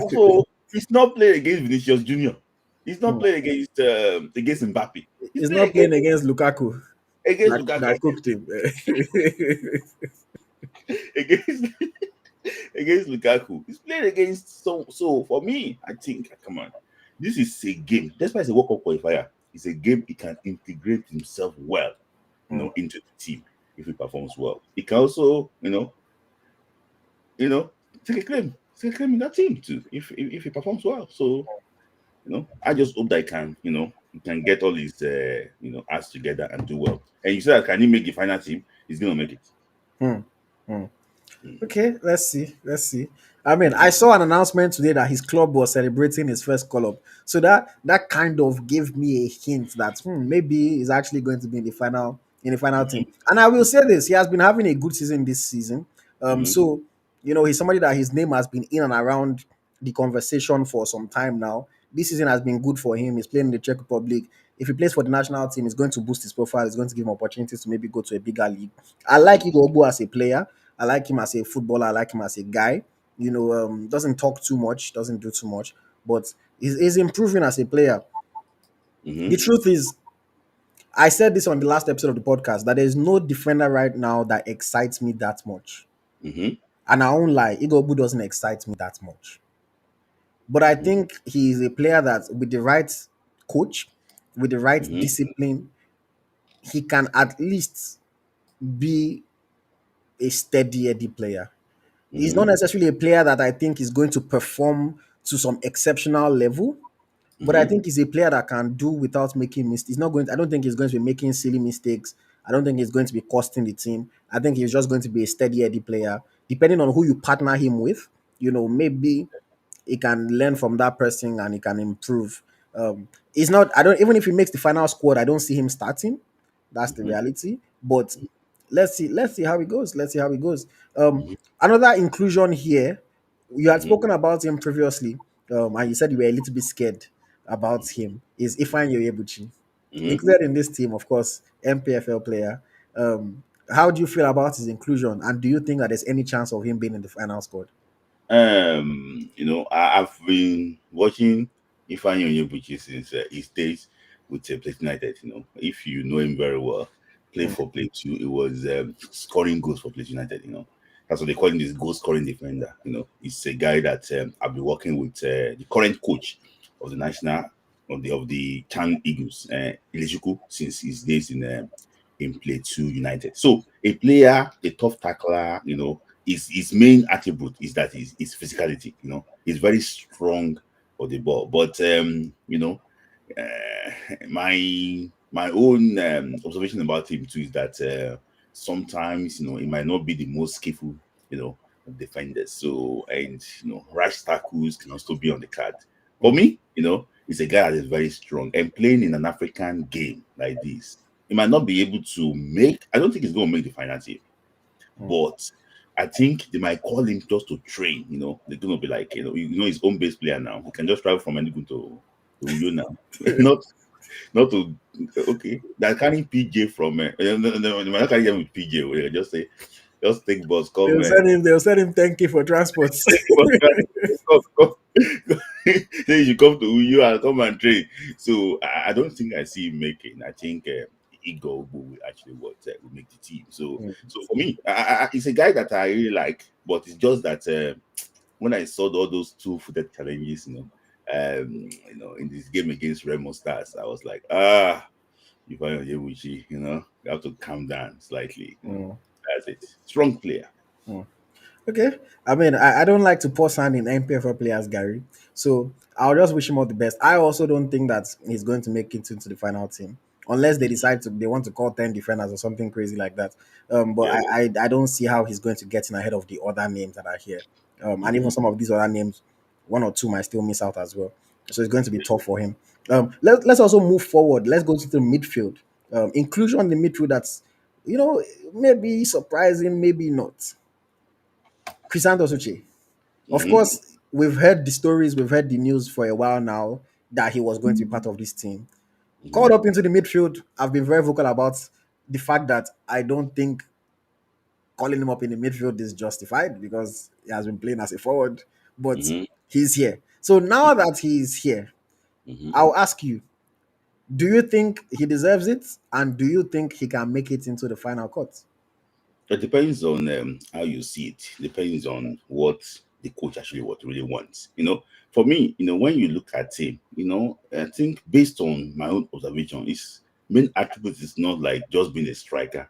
Also he's not playing against Vinicius Junior. He's not Hmm. playing against Mbappe. He's He's playing not against playing against Lukaku. against That, Lukaku, that cooked him. against against Lukaku. He's playing against so for me, I think come on. This is a game. That's why it's a World Cup qualifier. It's a game he can integrate himself well, Hmm. into the team if he performs well. He can also, you know, take a claim in that team too if he performs well. So I just hope that he can get all his acts together and do well. And you said, can he make the final team? He's gonna make it. Hmm. Hmm. Mhm. Okay, let's see. Let's see. I mean, I Mhm. saw an announcement today that his club was celebrating his first call up. So that kind of gave me a hint that maybe he's actually going to be in the final team. And I will say this: he has been having a good season this season. Mhm. So he's somebody that his name has been in and around the conversation for some time now. This season has been good for him. He's playing in the Czech Republic. If he plays for the national team, it's going to boost his profile. It's going to give him opportunities to maybe go to a bigger league. I like Igor Obu as a player. I like him as a footballer. I like him as a guy. Doesn't talk too much, doesn't do too much, but he's improving as a player. The Mhm. truth is, I said this on the last episode of the podcast that there's no defender right now that excites me that much. Mhm. And I won't lie, Igor doesn't excite me that much. But I Mhm. think he is a player that, with the right coach, with the right Mhm. discipline, he can at least be a steady Eddie player. He's not Mhm. necessarily a player that I think is going to perform to some exceptional level, but I Mhm. think he's a player that can do without making mistakes. He's not going. I don't think he's going to be making silly mistakes. I don't think he's going to be costing the team. I think he's just going to be a steady Eddie player. Depending on who you partner him with, maybe he can learn from that person and he can improve. He's not. I don't even if he makes the final squad, I don't see him starting. That's the Mhm. reality. But let's see how it goes. Let's see how it goes. Mhm. Another inclusion here. You had Mm-hmm. spoken about him previously, and you said you were a little bit scared about him. Is Ifeanyi Oyebuchi Mm-hmm. included in this team? Of course, MPFL player. How do you feel about his inclusion, and do you think that there's any chance of him being in the final squad? I've been watching Ifeanyi Onyebuchi since his days with Plate United. If you know him very well, play Mm, for Plate 2, it was scoring goals for Plate United. That's what they call him, this goal scoring defender. He's a guy that I've been working with the current coach of the national of the Chan Eagles, Ileshuku, since his days in Plate 2 United. So a player, a tough tackler, his main attribute is that his physicality. He's very strong for the ball. But my own observation about him too is that sometimes he might not be the most skillful of defenders. So and rash tackles can also be on the card. For mm, me, he's a guy that is very strong and playing in an African game like this. He might not be able to make. I don't think he's going to make the final team, mm. but I think they might call him just to train. They're gonna be like, his own base player now. He can just travel from Enugu to Uyo now. not to okay. They're carrying PJ from they might not carry him with PJ. They just say just take bus, come They'll send him 10K for transport. come, come, say you should come to Uyo and come and train. So I don't think I see him making. I think Igor will actually will make the team. So Mm, so for me, it's a guy that I really like, but it's just that when I saw all those two-footed challenges, in this game against Remo Stars, I was like, you find Yewuchi, you have to calm down slightly. mm, That's it. Strong player. mm. Okay. I mean, I don't like to pour sand in NPFL players, Gary. So I'll just wish him all the best. I also don't think that he's going to make it into the final team. Unless they decide they want to call 10 defenders or something crazy like that. But Yeah. I don't see how he's going to get in ahead of the other names that are here. And even Mhm. some of these other names, one or two might still miss out as well. So it's going to be tough for him. Let's also move forward. Let's go to the midfield. Inclusion in the midfield that's, maybe surprising, maybe not. Crisanto Suchi. Of Mhm. course, we've heard the stories, we've heard the news for a while now that he was going to be part of this team. Called Mhm. up into the midfield, I've been very vocal about the fact that I don't think calling him up in the midfield is justified because he has been playing as a forward, but Mhm. he's here. So now that he's here, Mhm. I'll ask you, do you think he deserves it? And do you think he can make it into the final cut? It depends on how you see it. Depends on what the coach actually what really wants. For me, when you look at him, I think based on my own observation, his main attribute is not like just being a striker.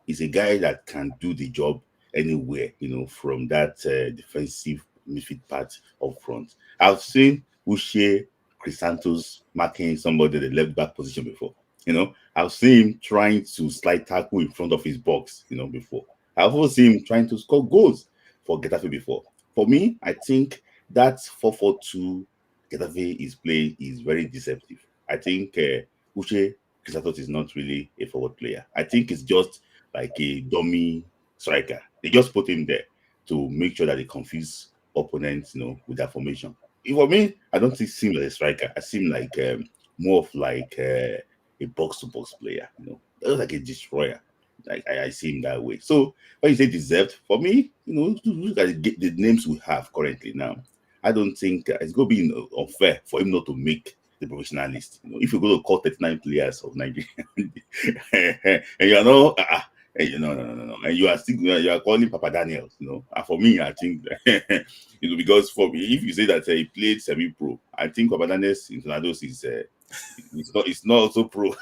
He's a guy that can do the job anywhere. From that defensive midfield part up front. I've seen Uche Crisantos marking somebody in the left back position before. I've seen him trying to slide tackle in front of his box, before. I've also seen him trying to score goals for Getafe before. For me, I think that 4-4-2 Getafe is playing is very deceptive. I think Uche Crisatos is not really a forward player. I think it's just like a dummy striker. They just put him there to make sure that they confuse opponents, with that formation. For me, I don't see him as a striker. I see him like more of like a box to box player, just like a destroyer. Like I see him that way. So when you say deserved, for me, look at the names we have currently now. I don't think it's going to be unfair for him not to make the professional list. If you go to call 39 players of Nigeria and you are not, no, no, no, no, no, and you are still you are calling Papa Daniels, And for me, I think because for me, if you say that he played semi-pro, I think Papa Daniels in Tornadoes is it's not also pro.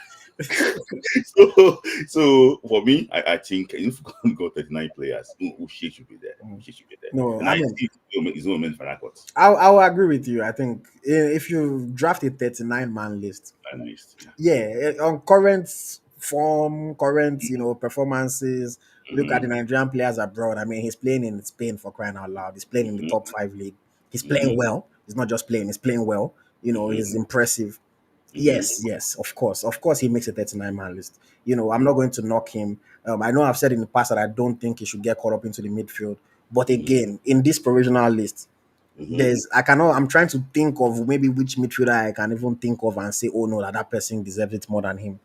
so for me, I think if you go 39 players, Uche should be there. Uche should be there. No, And I I mean, see it's going to meant for that court I'll agree with you. I think if you draft a 39-man list, at least. Yeah. yeah, on current form, current performances, look at the Mm-hmm. Nigerian players abroad. I mean, he's playing in Spain for crying out loud. He's playing in the top Mm-hmm. five league. He's playing Mm-hmm. well. He's not just playing. He's playing well. He's Mm-hmm. impressive. Mm-hmm. Yes, yes, of course, he makes a 39-man list. I'm not going to knock him. I know I've said in the past that I don't think he should get caught up into the midfield, But Mhm. again, in this provisional list, Mhm. I'm trying to think of maybe which midfielder I can even think of and say, oh no, that person deserves it more than him.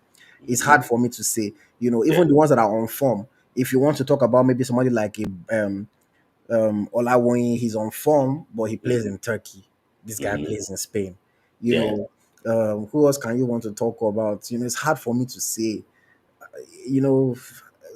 It's Mhm. hard for me to say. You know, Yeah. even the ones that are on form. If you want to talk about maybe somebody like a Olawoyin, he's on form, but he plays Mhm. in Turkey. This guy Mhm. plays in Spain. You Yeah. know, who else can you want to talk about? You know, it's hard for me to say. You know,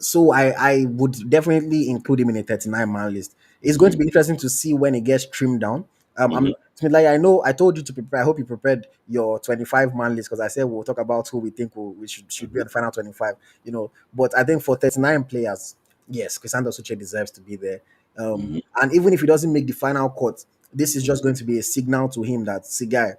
so I would definitely include him in a 39-man list. It's going to Mhm. be interesting to see when it gets trimmed down. Mhm. Like I know I told you to prepare. I hope you prepared your 25-man list because I said we'll talk about who we think we should be Mhm. on the final 25. You know, but I think for 39 players, yes, Cristiano Suche deserves to be there. Mhm. And even if he doesn't make the final cut, this is Mhm. just going to be a signal to him that, see, guy,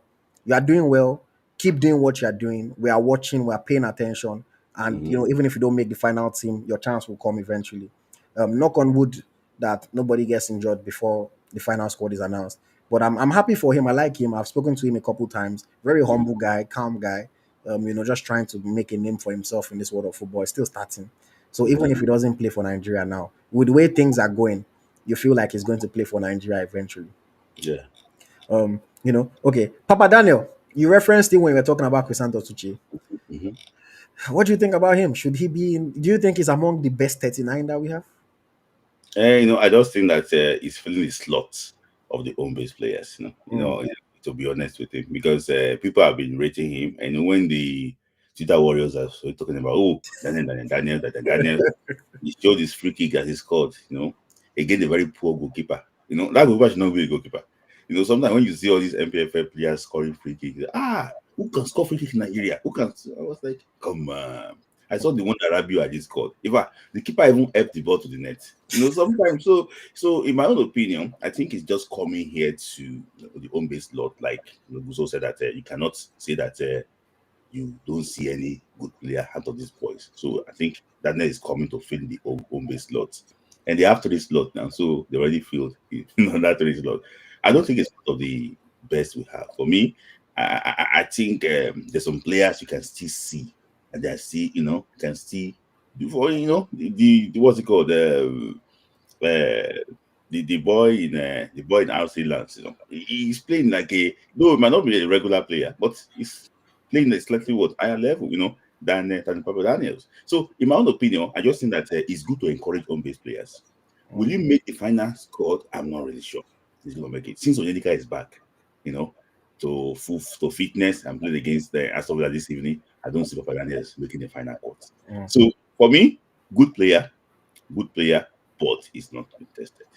you are doing well. Keep doing what you are doing. We are watching. We are paying attention. And Mhm. even if you don't make the final team, your chance will come eventually. Knock on wood that nobody gets injured before the final squad is announced. But I'm happy for him. I like him. I've spoken to him a couple times. Very Mhm. humble guy, calm guy. Just trying to make a name for himself in this world of football. Still starting. So even Mhm. if he doesn't play for Nigeria now, with the way things are going, you feel like he's going to play for Nigeria eventually. Yeah. Okay. Papa Daniel, you referenced him when you were talking about Crisanto Tucci. Mhm. What do you think about him? Should he be in? Do you think he's among the best 39 that we have? I just think that he's filling the slots of the home based players. Mm. To be honest with him, because people have been rating him, and when the Twitter warriors are so talking about, oh, Daniel, he showed his free kick that he scored. Again, a very poor goalkeeper. That goalkeeper should not be a goalkeeper. Sometimes when you see all these MPFL players scoring free kicks, who can score free kick in Nigeria? Who can? I was like, come on. I saw the one that Rabiu had just scored. In fact, the keeper even helped the ball to the net. Sometimes. So in my own opinion, I think it's just coming here to the home based lot. Like Guso said that you cannot say that you don't see any good player out of these boys. So I think Daniel is coming to fill the home based slots. And they have three slots now, so they already filled that three slot. I don't think it's one of the best we have. For me, I think there's some players you can still see, and they're still, can still before the what's it called the boy in RC Lance, he's playing like though it might not be a regular player, but he's playing a slightly higher level, than Papa Daniels. So in my own opinion, I just think that it's good to encourage home based players. Will Mm. he make the final squad? I'm not really sure. He's gonna make it since Onyedika is back, to fitness and playing against the Aston Villa this evening. I don't see Papa Daniels making the final cut. Mm. So for me, good player, but he's not been tested.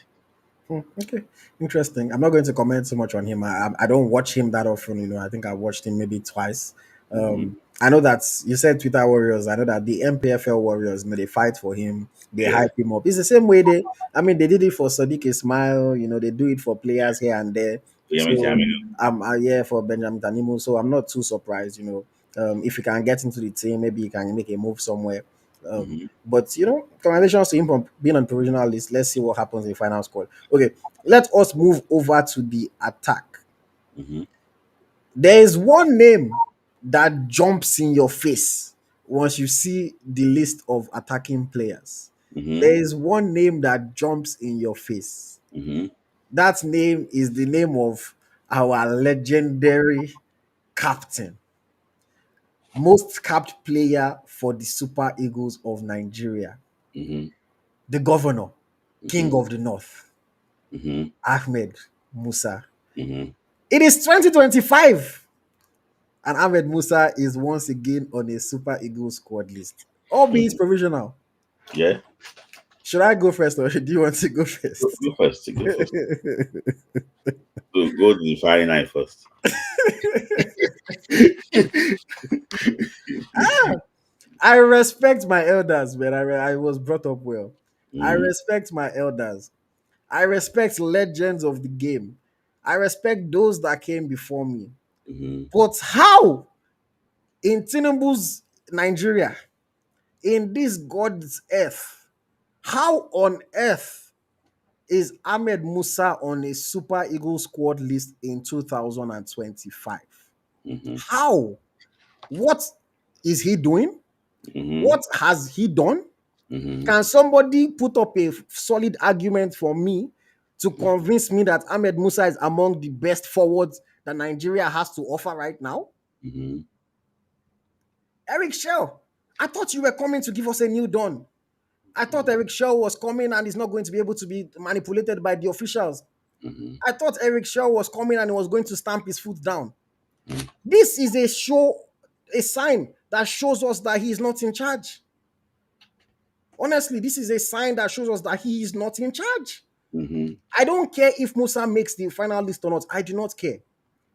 Hmm, okay, interesting. I'm not going to comment so much on him. I don't watch him that often. I think I watched him maybe twice. Mhm. I know that you said Twitter Warriors. I know that the MPFL Warriors, they fight for him. They Yeah. hype him up. It's the same way they did it for Sadiq Ismail. They do it for players here and there. So Oyèmẹsì I'm here for Benjamin Tanimu. So I'm not too surprised. If he can get into the team, maybe he can make a move somewhere. Mhm. But congratulations to him for being on provisional list. Let's see what happens in the final squad. Okay, let us move over to the attack. Mhm. There is one name that jumps in your face once you see the list of attacking players. Mhm. There is one name that jumps in your face. Mhm. That name is the name of our legendary captain, most capped player for the Super Eagles of Nigeria, Mhm. the governor, king Mhm. of the north, Mhm. Ahmed Musa. Mhm. It is 2025, and Ahmed Musa is once again on a Super Eagles squad list, albeit Mhm. provisional. Yeah. Should I go first, or do you want to go Go, first? go first. Go first. Go to the fire line first. I respect my elders, man. I was brought up well. I Mhm. respect my elders. I respect legends of the game. I respect those that came before me. Mhm. But how in Tinubu's Nigeria, in this God's earth, how on earth is Ahmed Musa on a Super Eagles squad list in 2025? Mhm. How? What is he doing? Mhm. What has he done? Mm-hmm. Can somebody put up a solid argument for me to convince me that Ahmed Musa is among the best forwards that Nigeria has to offer right now? Mm-hmm. Eric Shell, I thought you were coming to give us a new dawn. I thought Eric Shell was coming and is not going to be able to be manipulated by the officials. Mm-hmm. I thought Eric Shell was coming and he was going to stamp his foot down. This is a sign that shows us that he is not in charge. Honestly, this is a sign that shows us that he is not in charge. Mm-hmm. I don't care if Musa makes the final list or not. I do not care.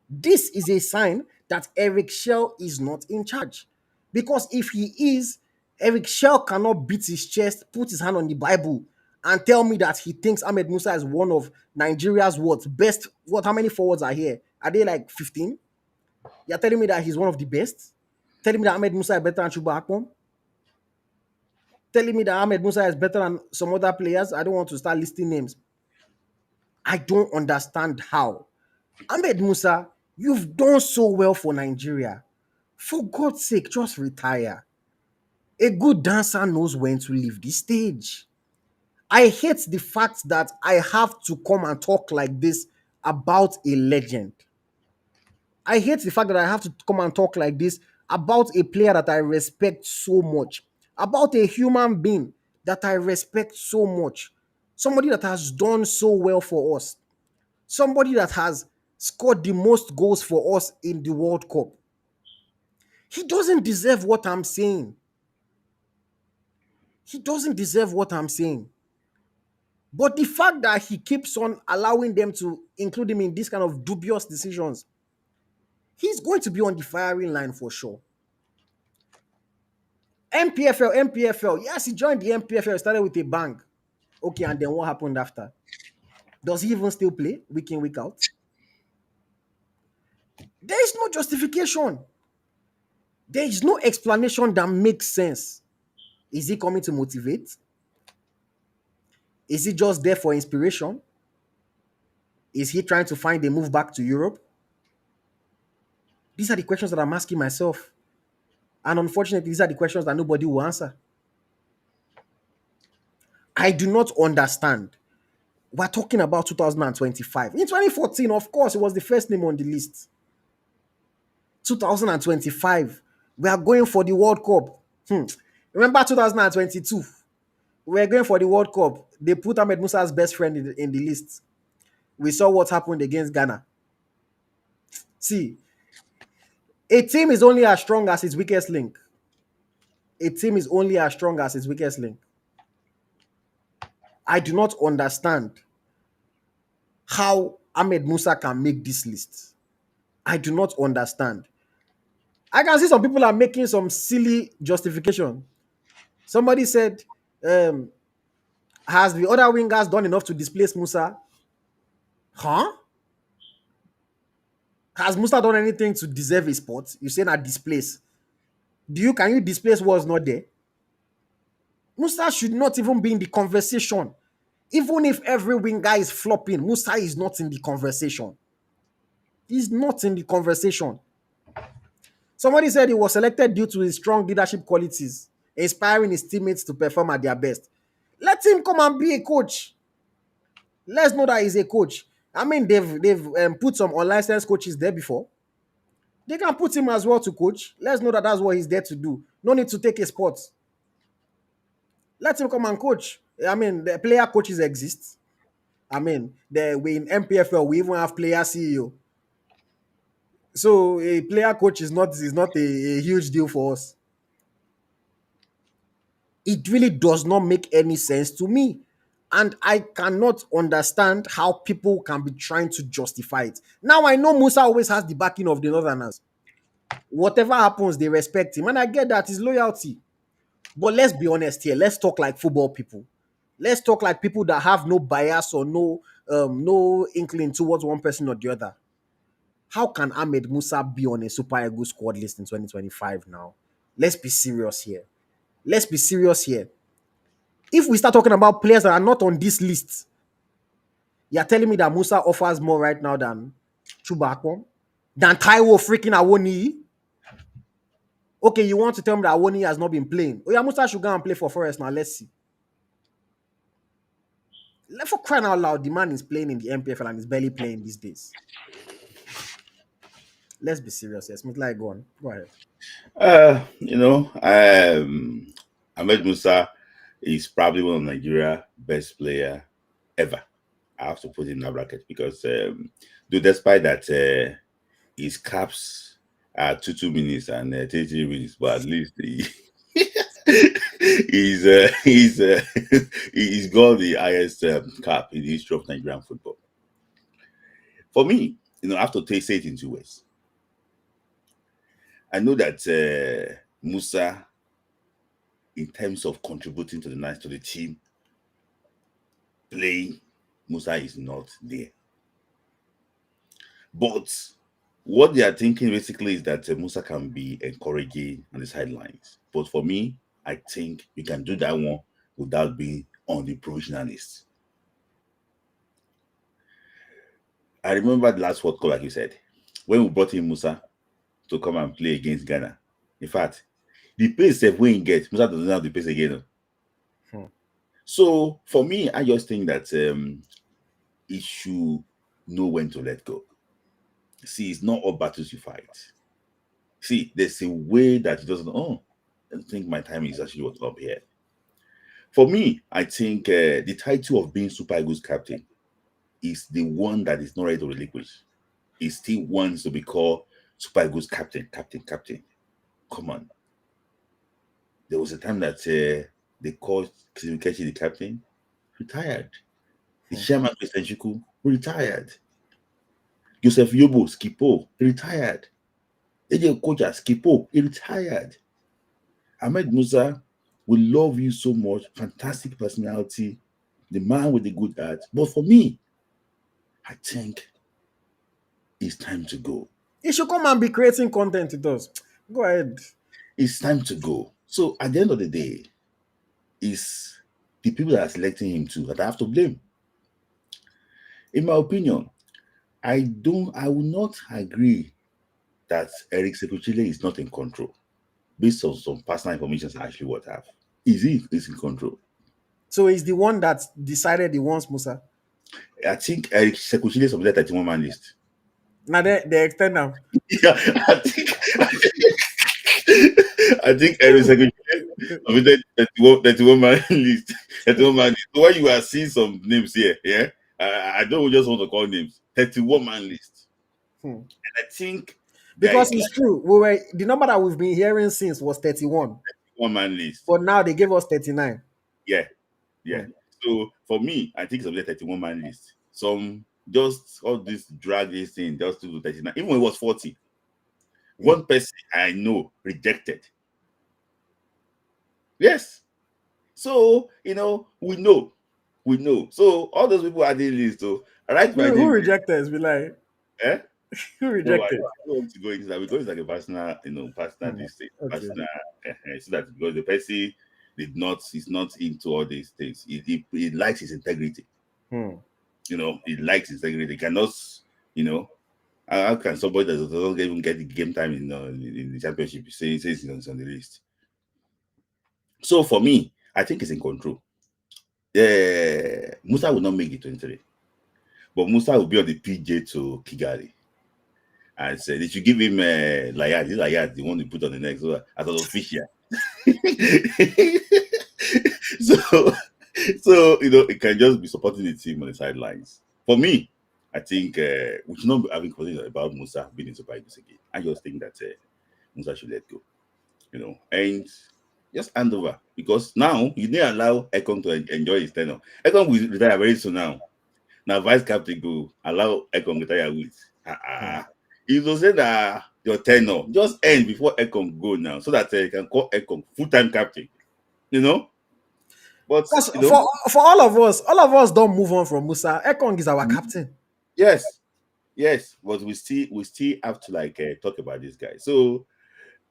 This is a sign that Eric Shell is not in charge. Because if he is, Eric Shell cannot beat his chest, put his hand on the Bible, and tell me that he thinks Ahmed Musa is one of Nigeria's best. How many forwards are here? Are they like 15? You're telling me that he's one of the best? Telling me that Ahmed Musa is better than Chuba Akpom? Telling me that Ahmed Musa is better than some other players? I don't want to start listing names. I don't understand how. Ahmed Musa, you've done so well for Nigeria. For God's sake, just retire. A good dancer knows when to leave the stage. I hate the fact that I have to come and talk like this about a legend. I hate the fact that I have to come and talk like this about a player that I respect so much, about a human being that I respect so much, somebody that has done so well for us, somebody that has scored the most goals for us in the World Cup. He doesn't deserve what I'm saying. He doesn't deserve what I'm saying. But the fact that he keeps on allowing them to include him in these kind of dubious decisions, he's going to be on the firing line for sure. MPFL. Yes, he joined the MPFL, started with a bang. Okay, and then what happened after? Does he even still play week in, week out? There is no justification. There is no explanation that makes sense. Is he coming to motivate? Is he just there for inspiration? Is he trying to find a move back to Europe? These are the questions that I'm asking myself. And unfortunately, these are the questions that nobody will answer. I do not understand. We're talking about 2025. In 2014, of course, it was the first name on the list. 2025, we are going for the World Cup. Remember 2022? We were going for the World Cup. They put Ahmed Musa's best friend in the list. We saw what happened against Ghana. See, a team is only as strong as its weakest link. A team is only as strong as its weakest link. I do not understand how Ahmed Musa can make this list. I do not understand. I can see some people are making some silly justification. Somebody said, has the other wingers done enough to displace Musa? Huh? Has Musa done anything to deserve a spot? You say not displace. Can you displace what's not there? Musa should not even be in the conversation. Even if every winger is flopping, Musa is not in the conversation. He's not in the conversation. Somebody said he was selected due to his strong leadership qualities, inspiring his teammates to perform at their best. Let him come and be a coach. Let's know that he's a coach. I mean, they've put some unlicensed coaches there before. They can put him as well to coach. Let's know that that's what he's there to do. No need to take a spot. Let him come and coach. I mean, the player coaches exist. I mean, we in MPFL we even have player CEO. So a player coach is not a huge deal for us. It really does not make any sense to me. And I cannot understand how people can be trying to justify it. Now I know Musa always has the backing of the Northerners. Whatever happens, they respect him. And I get that, his loyalty. But let's be honest here. Let's talk like football people. Let's talk like people that have no bias or no inkling towards one person or the other. How can Ahmed Musa be on a Super Eagles squad list in 2025 now? Let's be serious here. Let's be serious here. If we start talking about players that are not on this list, you're telling me that Musa offers more right now than Chuba Akpom, than Taiwo freaking Awoniyi? Okay, you want to tell me that Awoni has not been playing? Oh yeah, Musa should go and play for Forest now. Let's see. For crying out loud, the man is playing in the MPFL and is barely playing these days. Let's be serious. Yes, Smith, like, go on. Go ahead. Ahmed Musa is probably one of Nigeria's best player ever. I have to put him in that bracket because, though despite that, his caps are 2 minutes and 3 minutes, but at least he's he's got the highest cap in the history of Nigerian football. For me, I have to say it in 2 ways. I know that Musa, in terms of contributing to the team, playing, Musa is not there. But what they are thinking basically is that Musa can be encouraging on the sidelines. But for me, I think you can do that one without being on the provisional list. I remember the last World Cup, like you said, when we brought in Musa to come and play against Ghana. In fact, the pace that when he gets, Musa doesn't have the pace again. Hmm. So for me, I just think that he should know when to let go. See, it's not all battles you fight. See, there's a way that he doesn't. Oh, I think my time is actually what's up here. For me, I think the title of being Super Eagles captain is the one that is not ready to relinquish. He still wants to be called Super Eagles captain, captain, captain. Come on. There was a time that they called Kizimikechi the captain, retired. The chairman, Christian Chiku, retired. Joseph Yobo, Skipo, retired. AJ Kocha, Skipo, he retired. Ahmed Musa, we love you so much. Fantastic personality, the man with the good heart. But for me, I think it's time to go. He should come and be creating content with us. Go ahead. It's time to go. So at the end of the day, it's the people that are selecting him too that I have to blame. In my opinion, I will not agree that Eric Sekuchile is not in control based on some personal information I actually what have. Is in control. So he's the one that decided he wants Musa. I think Eric Sekuchile is on the 31 man list. Now they extend them. Yeah, I think Eric Sekuchile on the 31 man list. 31 man list. So when you are seeing some names here, yeah, I don't just want to call names. 31 man list. And I think there Because is it's like true. We were the number that we've been hearing since was 31. 1 man list. But now they gave us 39. Yeah, yeah. Hmm. So for me, I think it's on the 31 man list. Some just all this drag this thing just to 39. Even when it was 40. One person I know rejected. Yes. So we know. We know. So all those people are the list. So I write my Who name. rejected us? Be like, Eh? who No, I rejected? don't want to go into that because it's like a personal, personal Hmm. this thing, Okay. personal. So that because the person is not into all these things. He likes his integrity. Hmm. He likes his integrity. He cannot, you know, how can somebody that doesn't even get the game time in the championship says he's on the list? So for me, I think he's in control. Yeah, Musa will not make it 23, but Musa will be on the PJ to Kigali. And said they should give him Layad. This Layad, the one they put on the neck, so as an official. so, it can just be supporting the team on the sidelines. For me, I think we should not be having conversations about Musa being in Super Eagles again. I just think that Musa should let go, and just hand over because now you need to allow Ekong to enjoy his tenure. Ekong will retire very soon now. Now, vice captain go allow Ekong retire with. If you say that your tenure just end before Ekong go now, so that you can call Ekong full-time captain. But Because for all of us don't move on from Musa. Ekong is our captain. yes, yes, but we still have to like talk about this guy. So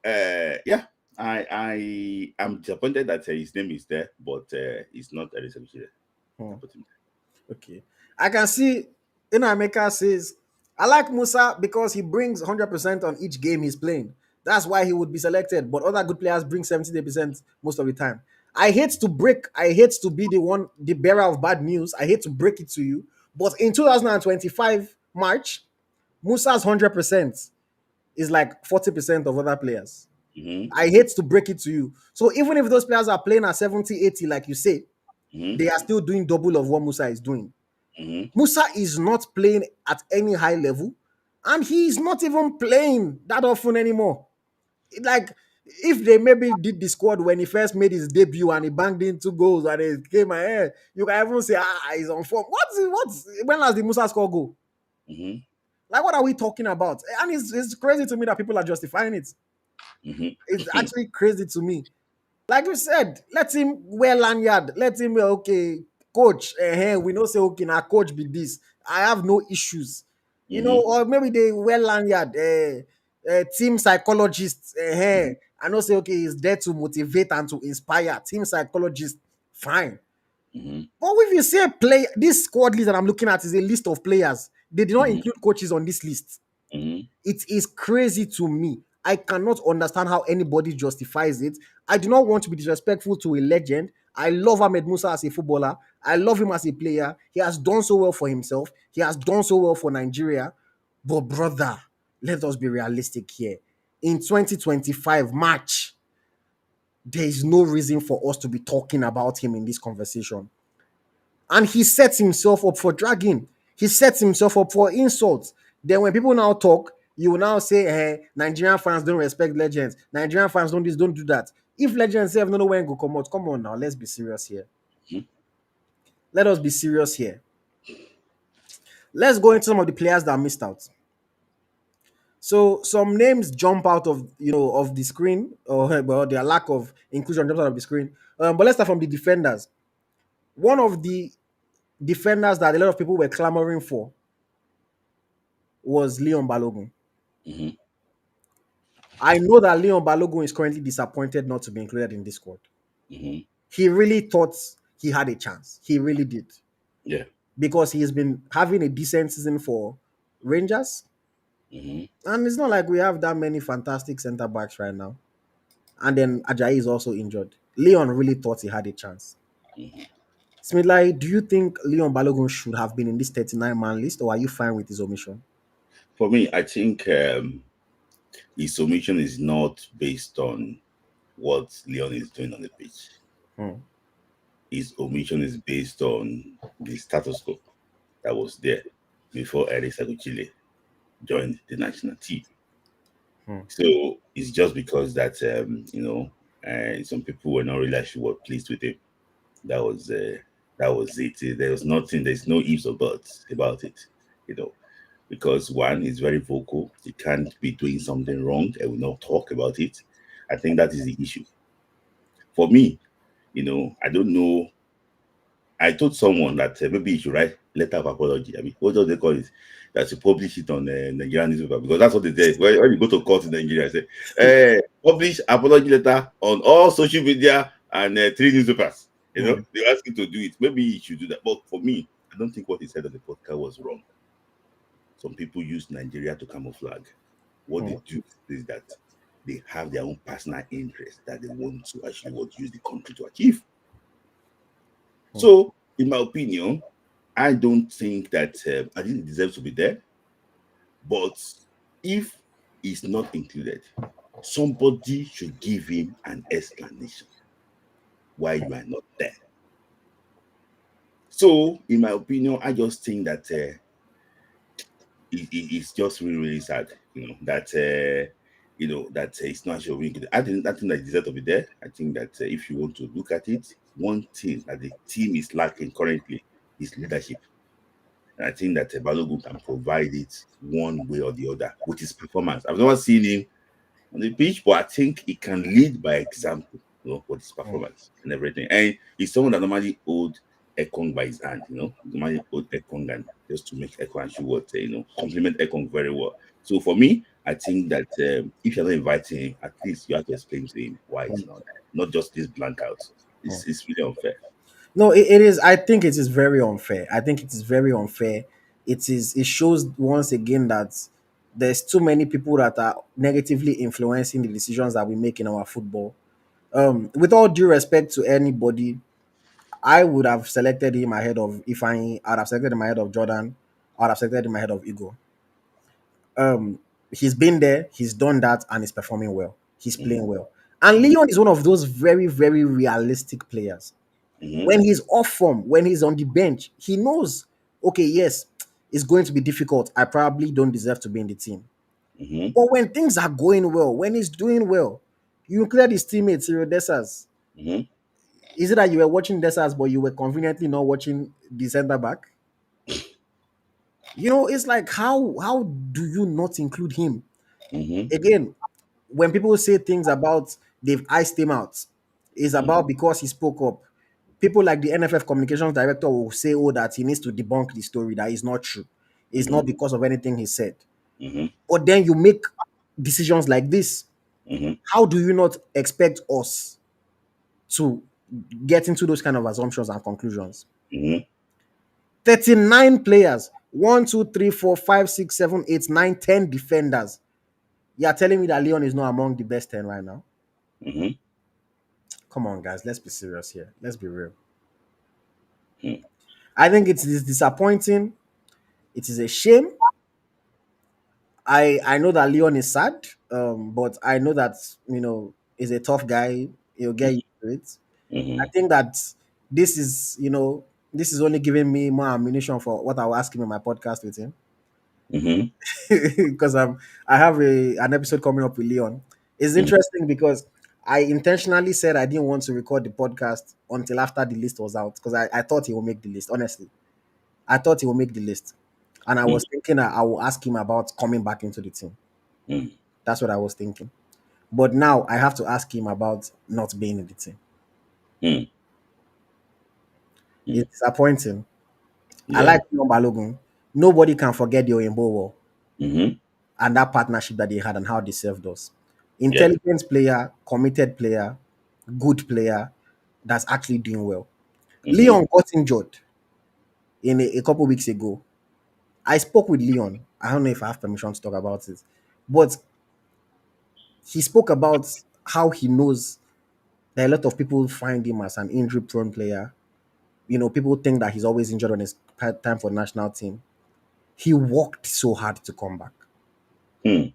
yeah, I am disappointed that his name is there, but it's not Elizabeth. Hmm. Okay. I can see Emeka says, I like Musa because he brings 100% on each game he's playing. That's why he would be selected. But other good players bring 70% most of the time. I hate to be the one, the bearer of bad news. I hate to break it to you. But in 2025 March, Musa's 100% is like 40% of other players. Mm-hmm. I hate to break it to you. So even if those players are playing at 70, 80, like you say, Mm-hmm. they are still doing double of what Musa is doing. Mm-hmm. Musa is not playing at any high level, and he's not even playing that often anymore. Like, if they maybe did the squad when he first made his debut and he banged in 2 goals and it came ahead, you can even say, he's on form. What's when last the Musa score goal? Mm-hmm. Like, what are we talking about? And it's crazy to me that people are justifying it. It's Mm-hmm. actually crazy to me. Like you said, let him wear lanyard. Let him okay, coach. We know say okay, now coach be this. I have no issues, Mm-hmm. or maybe they wear lanyard. Team psychologist. I know say okay, he's there to motivate and to inspire. Team psychologist, fine. Mm-hmm. But if you say play, this squad list that I'm looking at is a list of players. They did not Mm-hmm. include coaches on this list. Mm-hmm. It is crazy to me. I cannot understand how anybody justifies it. I do not want to be disrespectful to a legend. I love Ahmed Musa as a footballer. I love him as a player. He has done so well for himself. He has done so well for Nigeria. But brother, let us be realistic here. In 2025 March, there is no reason for us to be talking about him in this conversation. And he sets himself up for dragging. He sets himself up for insults. Then when people now talk, you will now say, hey, Nigerian fans don't respect legends. Nigerian fans don't this, don't do that. If legends have no know when go come out, come on now, let's be serious here. Let us be serious here. Let's go into some of the players that missed out. So some names jump out of of the screen, or well, their lack of inclusion jumps out of the screen. But let's start from the defenders. One of the defenders that a lot of people were clamoring for was Leon Balogun. Mm-hmm. I know that Leon Balogun is currently disappointed not to be included in this squad. Mm-hmm. He really thought he had a chance. He really did. Yeah. Because he has been having a decent season for Rangers. Mm-hmm. And it's not like we have that many fantastic centre backs right now. And then Ajayi is also injured. Leon really thought he had a chance. Mm-hmm. Smidlai, do you think Leon Balogun should have been in this 39-man list, or are you fine with his omission? For me, I think his submission is not based on what Leon is doing on the pitch. Hmm. His omission is based on the status quo that was there before Eric Saguchile joined the national team. Hmm. So it's just because that some people were not really actually pleased with him. That was that was it. There was nothing. There's no ifs or buts about it. You know, because one is very vocal. He can't be doing something wrong and will not talk about it. I think that is the issue. For me, I don't know. I told someone that maybe you should write letter of apology. I mean, what do they call it? That you publish it on Nigerian newspaper because that's what they did. When you go to court in Nigeria, I say, publish apology letter on all social media and 3 newspapers. Hmm. They ask you to do it. Maybe you should do that. But for me, I don't think what he said on the podcast was wrong. Some people use Nigeria to camouflage. What Hmm. they do is that they have their own personal interest that they want to use the country to achieve. Hmm. So, in my opinion, I don't think that I think it deserves to be there. But if he's not included, somebody should give him an explanation why you are not there. So, in my opinion, I just think that it's just really, really sad, that it's not showing. I think that it deserves to be there. I think that if you want to look at it, one thing that the team is lacking currently is leadership. And I think that Balogun can provide it one way or the other with his performance. I've never seen him on the pitch, but I think he can lead by example, with his Hmm. performance and everything. And he's someone that normally hold Ekong by his hand, normally hold Ekong and just to make Ekong and Shuwot, compliment Ekong very well. So for me, I think that if you're not inviting him, at least you have to explain to him why Hmm. he's not there, not just this blank out. Hmm. It's really unfair. No, it is. I think it is very unfair. I think it is very unfair. It is. It shows once again that There's too many people that are negatively influencing the decisions that we make in our football. With all due respect to anybody, I would have selected him ahead of Ifeanyi. I'd have selected him ahead of Jordan. I'd have selected him ahead of Igo. He's been there, he's done that, and he's performing well. He's playing well. And Mm-hmm. Leon is one of those very, very realistic players. Mm-hmm. When he's off form, when he's on the bench, he knows, okay, yes, it's going to be difficult. I probably don't deserve to be in the team. Mm-hmm. But when things are going well, when he's doing well, you cleared his teammates, Cyril Dessers. Mm-hmm. Is it that you were watching Dessers, but you were conveniently not watching the center back? It's like how do you not include him? Mm-hmm. Again, when people say things about they've iced him out, it's Mm-hmm. about because he spoke up. People like the NFF communications director will say, oh, that he needs to debunk the story, that is not true. It's Mm-hmm. not because of anything he said. Mm-hmm. But then you make decisions like this. Mm-hmm. How do you not expect us to get into those kind of assumptions and conclusions? Mm-hmm. 39 players, 1, 2, 3, 4, 5, 6, 7, 8, 9, 10 defenders. You're telling me that Leon is not among the best 10 right now? Mm-hmm. Come on, guys, let's be serious here. Let's be real. Mm-hmm. I think it is disappointing. It is a shame. I know that Leon is sad, but I know that he's a tough guy. He'll get used to it. I Mm-hmm. think that this is this is only giving me more ammunition for what I will ask him in my podcast with him. Mm-hmm. Because I have an episode coming up with Leon. It's Mm-hmm. interesting because I intentionally said I didn't want to record the podcast until after the list was out because I thought he will make the list. Honestly, I thought he will make the list, and I was thinking that I will ask him about coming back into the team. Mm-hmm. That's what I was thinking. But now I have to ask him about not being in the team. Mm-hmm. It's disappointing. I Yeah. like Leon Balogun. Nobody can forget the Oyinbo War Mm-hmm. and that partnership that they had and how they served us. Yeah. Intelligent player, committed player, good player that's actually doing well. Mm-hmm. Leon got injured in a couple weeks ago. I spoke with Leon. I don't know if I have permission to talk about it, but he spoke about how he knows that a lot of people find him as an injury prone player. People think that he's always injured when it's time for the national team. He worked so hard to come back. Mm-hmm.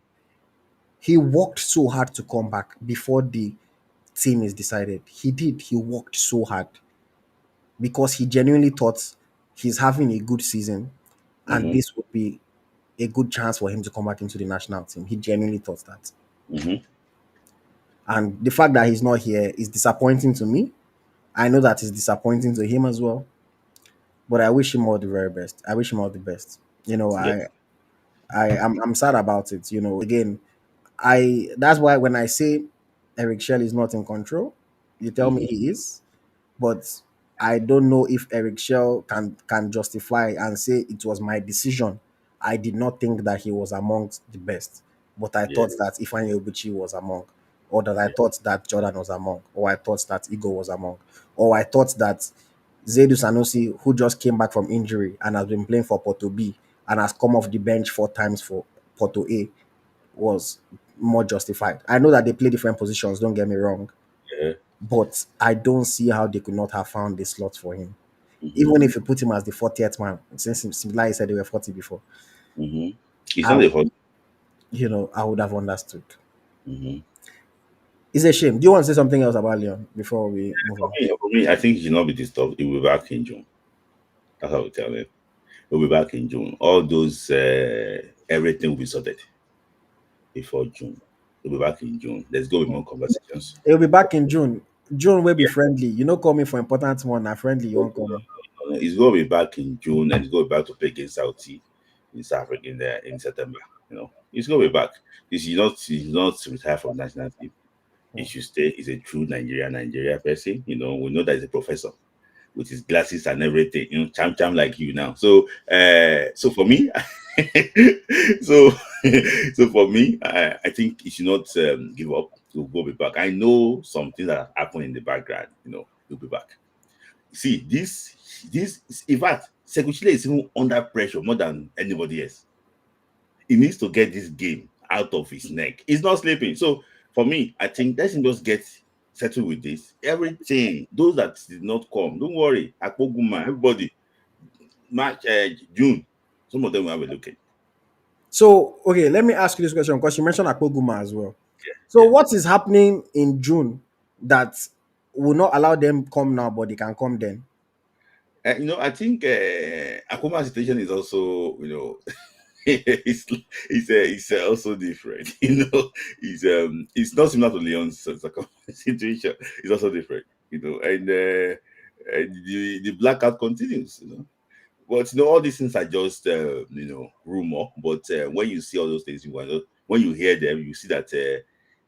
He worked so hard to come back before the team is decided. He did. He worked so hard because he genuinely thought he's having a good season and Mm-hmm. this would be a good chance for him to come back into the national team. He genuinely thought that. Mm-hmm. And the fact that he's not here is disappointing to me. I know that it's disappointing to him as well, but I wish him all the very best. I wish him all the best. You know, Yeah. I'm sad about it. Again, I that's why when I say Eric Shell is not in control, you tell me Mm-hmm. he is. But I don't know if Eric Shell can justify and say it was my decision. I did not think that he was amongst the best, but I Yeah. thought that Ifeanyi Obuchi was among, or that I Yeah. thought that Jordan was among, or I thought that Igor was among, or I thought that Zaidu Sanusi, who just came back from injury and has been playing for Porto B and has come off the bench 4 times for Porto A, was more justified. I know that they play different positions, don't get me wrong, Yeah. but I don't see how they could not have found a slot for him. Mm-hmm. Even if you put him as the 40th man, since Similai said they were 40 before, Mm-hmm. It's I not a hot. I would have understood. Mm-hmm. It's a shame. Do you want to say something else about Leon before we move on? For me, I think he should not be disturbed. He will be back in June. That's how we tell him. He'll be back in June. All those everything will be sorted before June. He'll be back in June. Let's go with more conversations. He'll be back in June. June will be friendly. Call me for important one. Now friendly, you won't call me. He's going to be back in June and he's going to be back to play against Saudi in South Africa in September. He's going to be back. He's not retired from national team. He should stay. He's a true Nigeria person. We know that he's a professor with his glasses and everything. Cham like you now. So for me, so so for me, I think he should not give up. He'll go be back. I know something that happened in the background. He'll be back. See, this in fact, Sekuchile is even under pressure more than anybody else. He needs to get this game out of his neck. He's not sleeping. So for me, I think let's just get settled with this. Everything, those that did not come, don't worry. Akpoguma, everybody, March, June, some of them will have a look at. So, okay, let me ask you this question because you mentioned Akpoguma as well. So, Yeah. what is happening in June that will not allow them come now, but they can come then? I think Akuma's situation is also, it's also different. It's not similar to Leon's situation. It's also different. And the blackout continues. But all these things are just rumor. But when you see all those things, when you hear them, you see that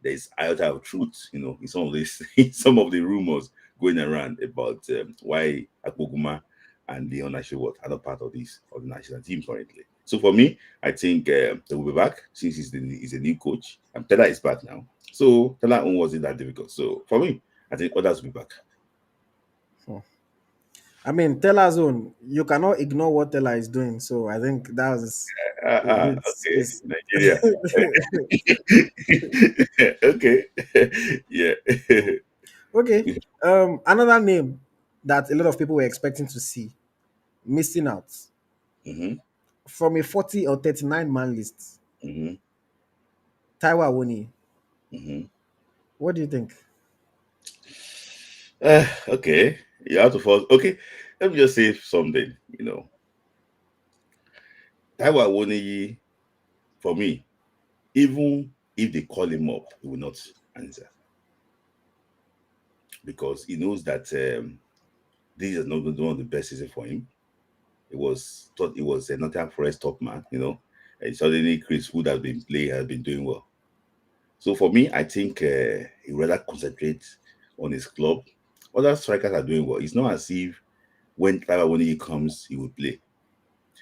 there's iota of truth. In some of this, in some of the rumors going around about why Akpoguma and Leon actually are not part of this of the national team currently. So for me, I think they will be back since he's a new coach. And Tella is back now. So Tella own wasn't that difficult. So for me, I think others will be back. Hmm. I mean, Teller zone, you cannot ignore what Teller is doing. So, I think that's Okay, it's Nigeria. Okay. Yeah. okay. Another name that a lot of people were expecting to see missing out Mm-hmm. from a 40 or 39 man list. Mm-hmm. Taiwa Woni. Mm-hmm. What do you think? Okay. You have to force. Okay. Let me just say something. Taiwa Awoniyi, for me, even if they call him up, he will not answer because he knows that this is not going to be one of the best season for him. It was thought it was a Nottingham Forest top man. And suddenly Chris Wood has been doing well. So for me, I think he rather concentrate on his club. Other strikers are doing well. It's not as if when he comes, he will play.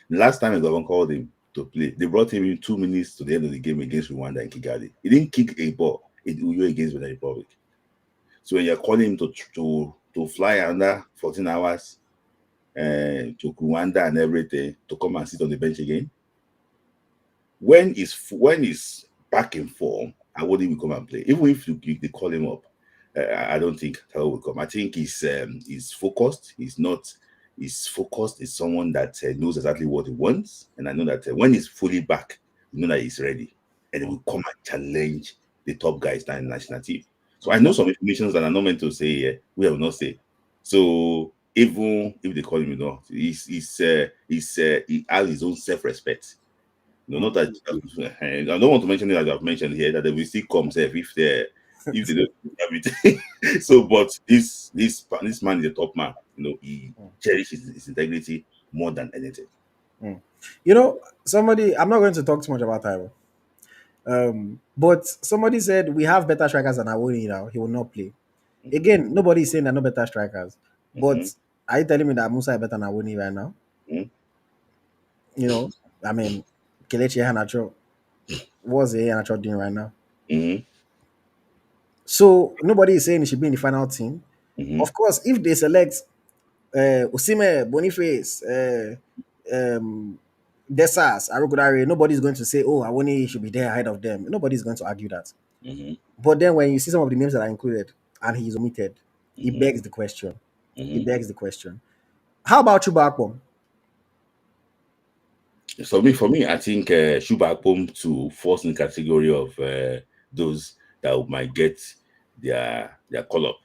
Last time Gabon called him to play, they brought him in 2 minutes to the end of the game against Rwanda and Kigali. He didn't kick a ball in Uyo against the Republic. So when you're calling him to fly under 14 hours to Rwanda and everything to come and sit on the bench again, when he's back in form, I wouldn't even come and play. Even if they call him up, I don't think Tao will come. I think he's focused. He's not. He's focused. Is someone that knows exactly what he wants, and I know that when he's fully back, you know that he's ready, and he will come and challenge the top guys down in the national team. So I know some information that are not meant to say here. We have not say. So even if they call him, he has his own self-respect. Not that I don't want to mention it as I've mentioned here that they will still come safe if they don't have it. So, but this man is a top man. He cherishes his integrity more than anything. Mm. Somebody, I'm not going to talk too much about Taiwo. But somebody said we have better strikers than Awoni now. He will not play. Again, nobody is saying they're no better strikers. But Mm-hmm. are you telling me that Musa is better than Awoni right now? Mm-hmm. You know, I mean, Kelechi Iheanacho, what's Iheanacho doing right now? Mm-hmm. So nobody is saying he should be in the final team. Mm-hmm. Of course, if they select Osime, Boniface, Desas, Arogodare, nobody's going to say, oh, Awoni should be there ahead of them. Nobody's going to argue that. Mm-hmm. But then when you see some of the names that are included and he's omitted, it Mm-hmm. begs the question. It Mm-hmm. begs the question. How about Chubakbom? So for me, I think Shuba Akpom to falls in the category of those that might get their call up,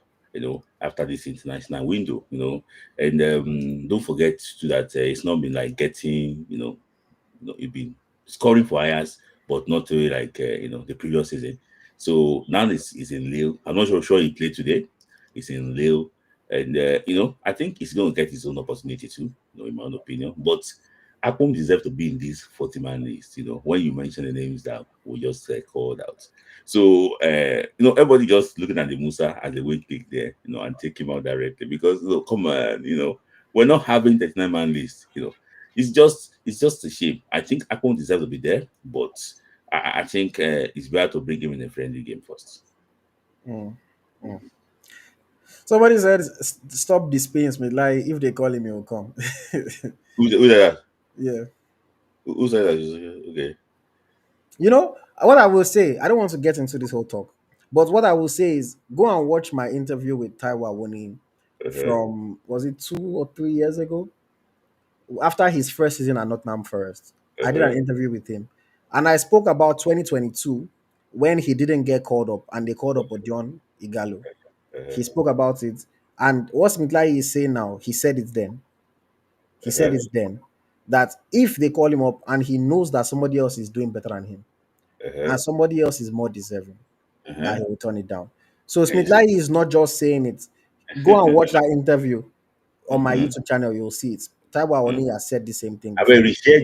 after this international window, and don't forget to that it's not been like getting, you've been scoring for Ajax, but not really like the previous season. So now it's in Lille. I'm not sure he played today. It's in Lille, and I think he's going to get his own opportunity too. In my own opinion, but Akpom deserves to be in this 40-man list. When you mention the names that we just called out. So everybody just looking at the Musa as a weak pick there, and take him out directly because come on, we're not having 39-man list. It's just a shame. I think Akpom deserves to be there, but I think it's better to bring him in a friendly game first. Mm, mm. Somebody said, stop dispaying me. Like, if they call him, he will come. Who said that? Yeah. Who said that? Okay. What I will say, I don't want to get into this whole talk, but what I will say is go and watch my interview with Taiwo Awoniyi Uh-huh. from, was it 2 or 3 years ago? After his first season at Nottingham Forest, I did an Uh-huh. interview with him, and I spoke about 2022 when he didn't get called up and they called up Odion Igalo. Uh-huh. He spoke about it, and what Smitlai is saying now, he said it then. He said Uh-huh. it then that if they call him up and he knows that somebody else is doing better than him Uh-huh. and somebody else is more deserving, that Uh-huh. he will turn it down. So And you see. Smitlai is not just saying it. Go and watch that interview on my Mm-hmm. YouTube channel. You'll see it. Taiwo Mm. Awoniyi has said the same thing I mean, before. we share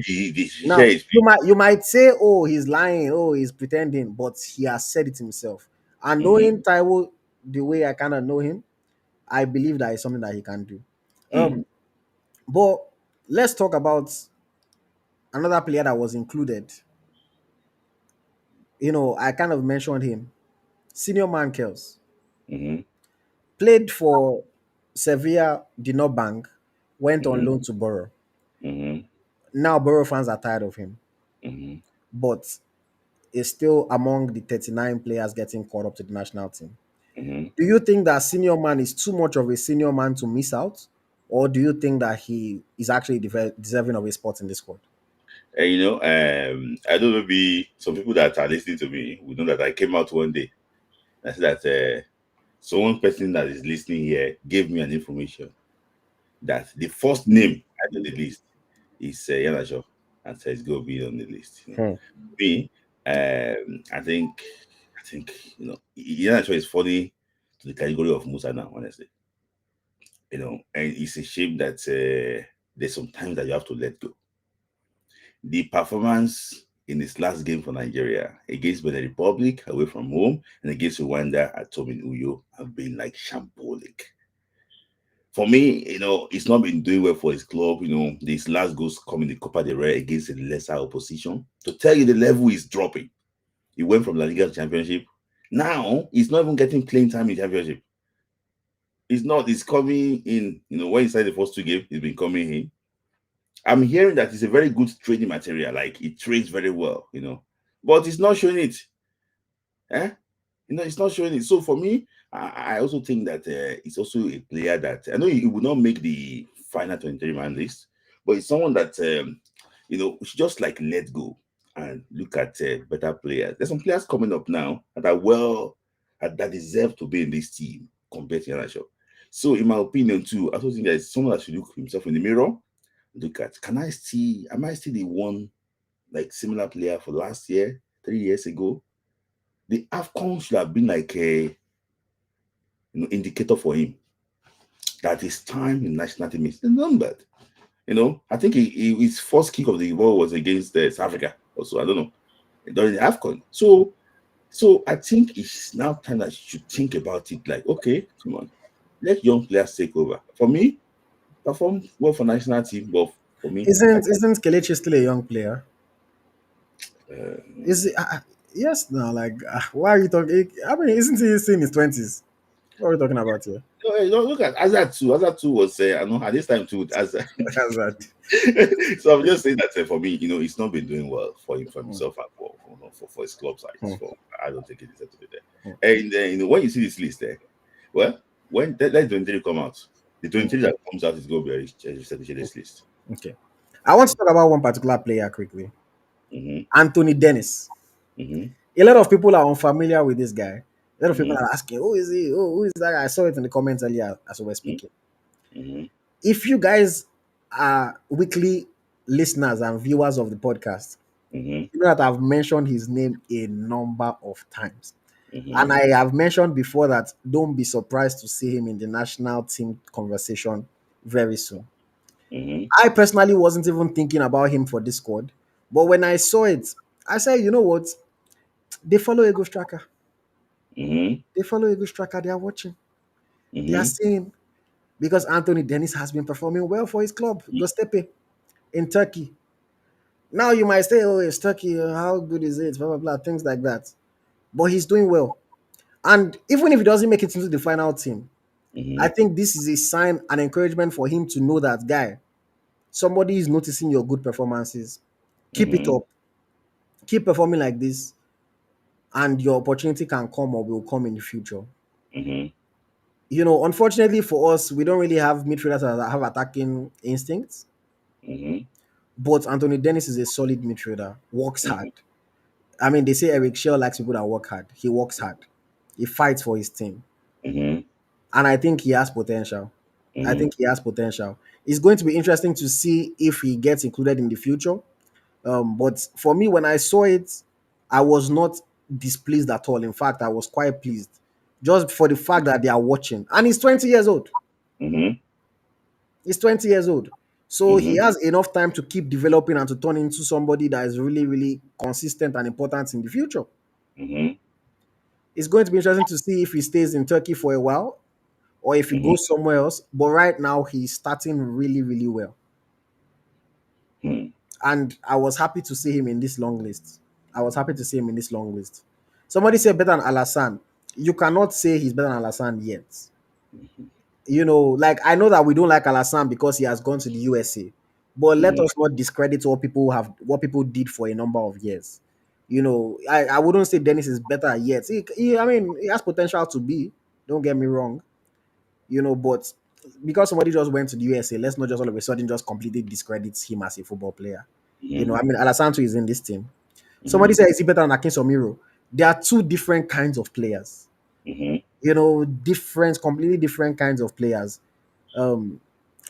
Now his you might say, "Oh, he's lying. Oh, he's pretending," but he has said it himself. And mm-hmm. knowing Taiwo the way I kind of know him, I believe that is something that he can do. Mm. Um, but let's talk about another player that was included. I kind of mentioned him. Senior man Kels Mm-hmm. played for Sevilla, did not bank, went on Mm-hmm. loan to Borough. Mm-hmm. Now Borough fans are tired of him, Mm-hmm. but is still among the 39 players getting called up to the national team. Mm-hmm. Do you think that senior man is too much of a senior man to miss out? Or do you think that he is actually deserving of a spot in this squad? And I don't know, maybe some people that are listening to me will know that I came out one day. I said that so one person that is listening here gave me an information that the first name I on the list is Yanacho, and says go be on the list. Hmm. Me, I think Yanacho is funny to the category of Musa now, honestly. And it's a shame that there's some times that you have to let go. The performance in his last game for Nigeria against Benin Republic away from home and against Rwanda at Tomin Uyo have been like shambolic. For me, it's not been doing well for his club. These last goals come in the Copa del Rey against a lesser opposition. To tell you the level is dropping. He went from La Liga to Championship. Now he's not even getting playing time in Championship. He's not. He's coming in. When he started the first two games, he's been coming in. I'm hearing that it's a very good training material. Like it trains very well. But it's not showing it. Eh? It's not showing it. So for me, I also think that it's also a player that I know he would not make the final 23-man list, but it's someone that we should just like let go and look at better players. There's some players coming up now that are that deserve to be in this team compared to Yanasho. So in my opinion too, I also think there's someone that should look himself in the mirror, look at am I still the one like similar player for last year, 3 years ago? The AFCON should have been like a indicator for him that his time in national team is numbered. I think his first kick of the ball was against South Africa. Also, I don't know during the AFCON. So I think it's now time that you should think about it. Like, okay, come on, let young players take over. For me, perform well for national team, but for me, Isn't Kelechi still a young player? uh, Is it? Yes. No. Like, why are you talking? I mean, isn't he still in his 20s? What are we talking about here? look at Azad too. Azad too was I know at this time too. Azad. That's that. So I'm just saying that for me, it's not been doing well for him, for Hmm. himself, and for his club side. Hmm. So I don't think he deserves to be Hmm. there. And when you see this list there, well, when let 23 come out, the Hmm. 23 that comes out is going to be a this list. Okay. I want to talk about one particular player quickly. Mm-hmm, Anthony Dennis. mm-hmm, A lot of people are unfamiliar with this guy. A lot of people mm-hmm, are asking, "Who is he? Oh, who is that guy?" I saw it in the comments earlier as we were speaking. mm-hmm, If you guys are weekly listeners and viewers of the podcast, mm-hmm, you know that I've mentioned his name a number of times. mm-hmm, And I have mentioned before that don't be surprised to see him in the national team conversation very soon. mm-hmm, I personally wasn't even thinking about him for this squad, but when I saw it, I said, you know what? They follow Ego Striker. mm-hmm, They follow Ego Striker. They are watching. They are mm-hmm, seeing because Anthony Dennis has been performing well for his club, Gostepe, in Turkey. Now you might say, oh, it's Turkey. How good is it? Blah, blah, blah, things like that. But he's doing well. And even if he doesn't make it into the final team, I mm-hmm, think this is a sign and encouragement for him to know that, guy, somebody is noticing your good performances. Keep it mm-hmm, up. Keep performing like this, and your opportunity can come or will come in the future. Mm-hmm. Unfortunately for us, we don't really have midfielders that have attacking instincts. Mm-hmm. But Anthony Dennis is a solid midfielder, works hard. Mm-hmm. I mean, they say Eric Shell likes people that work hard. He works hard. He fights for his team. Mm-hmm. And I think he has potential. I Mm-hmm. think he has potential. It's going to be interesting to see if he gets included in the future. But for me, when I saw it, I was not displeased at all. In fact, I was quite pleased just for the fact that they are watching. And he's 20 years old. Mm-hmm. He's 20 years old. So he Mm-hmm. has enough time to keep developing and to turn into somebody that is really, really consistent and important in the future. Mm-hmm. It's going to be interesting to see if he stays in Turkey for a while or if he Mm-hmm. goes somewhere else. But right now, he's starting really, really well. Mm-hmm. And I was happy to see him in this long list. I was happy to see him in this long list. Somebody said better than Alassane. You cannot say he's better than Alassane yet. Like I know that we don't like Alassane because he has gone to the USA, but let Mm-hmm. us not discredit what people did for a number of years. I wouldn't say Dennis is better yet. I mean, he has potential to be. Don't get me wrong, but because somebody just went to the USA, let's not just all of a sudden just completely discredit him as a football player. I mean, Alassane is in this team. Somebody Mm-hmm. said, is he better than Akin Somiro? There are two different kinds of players. Mm-hmm. Completely different kinds of players. Um,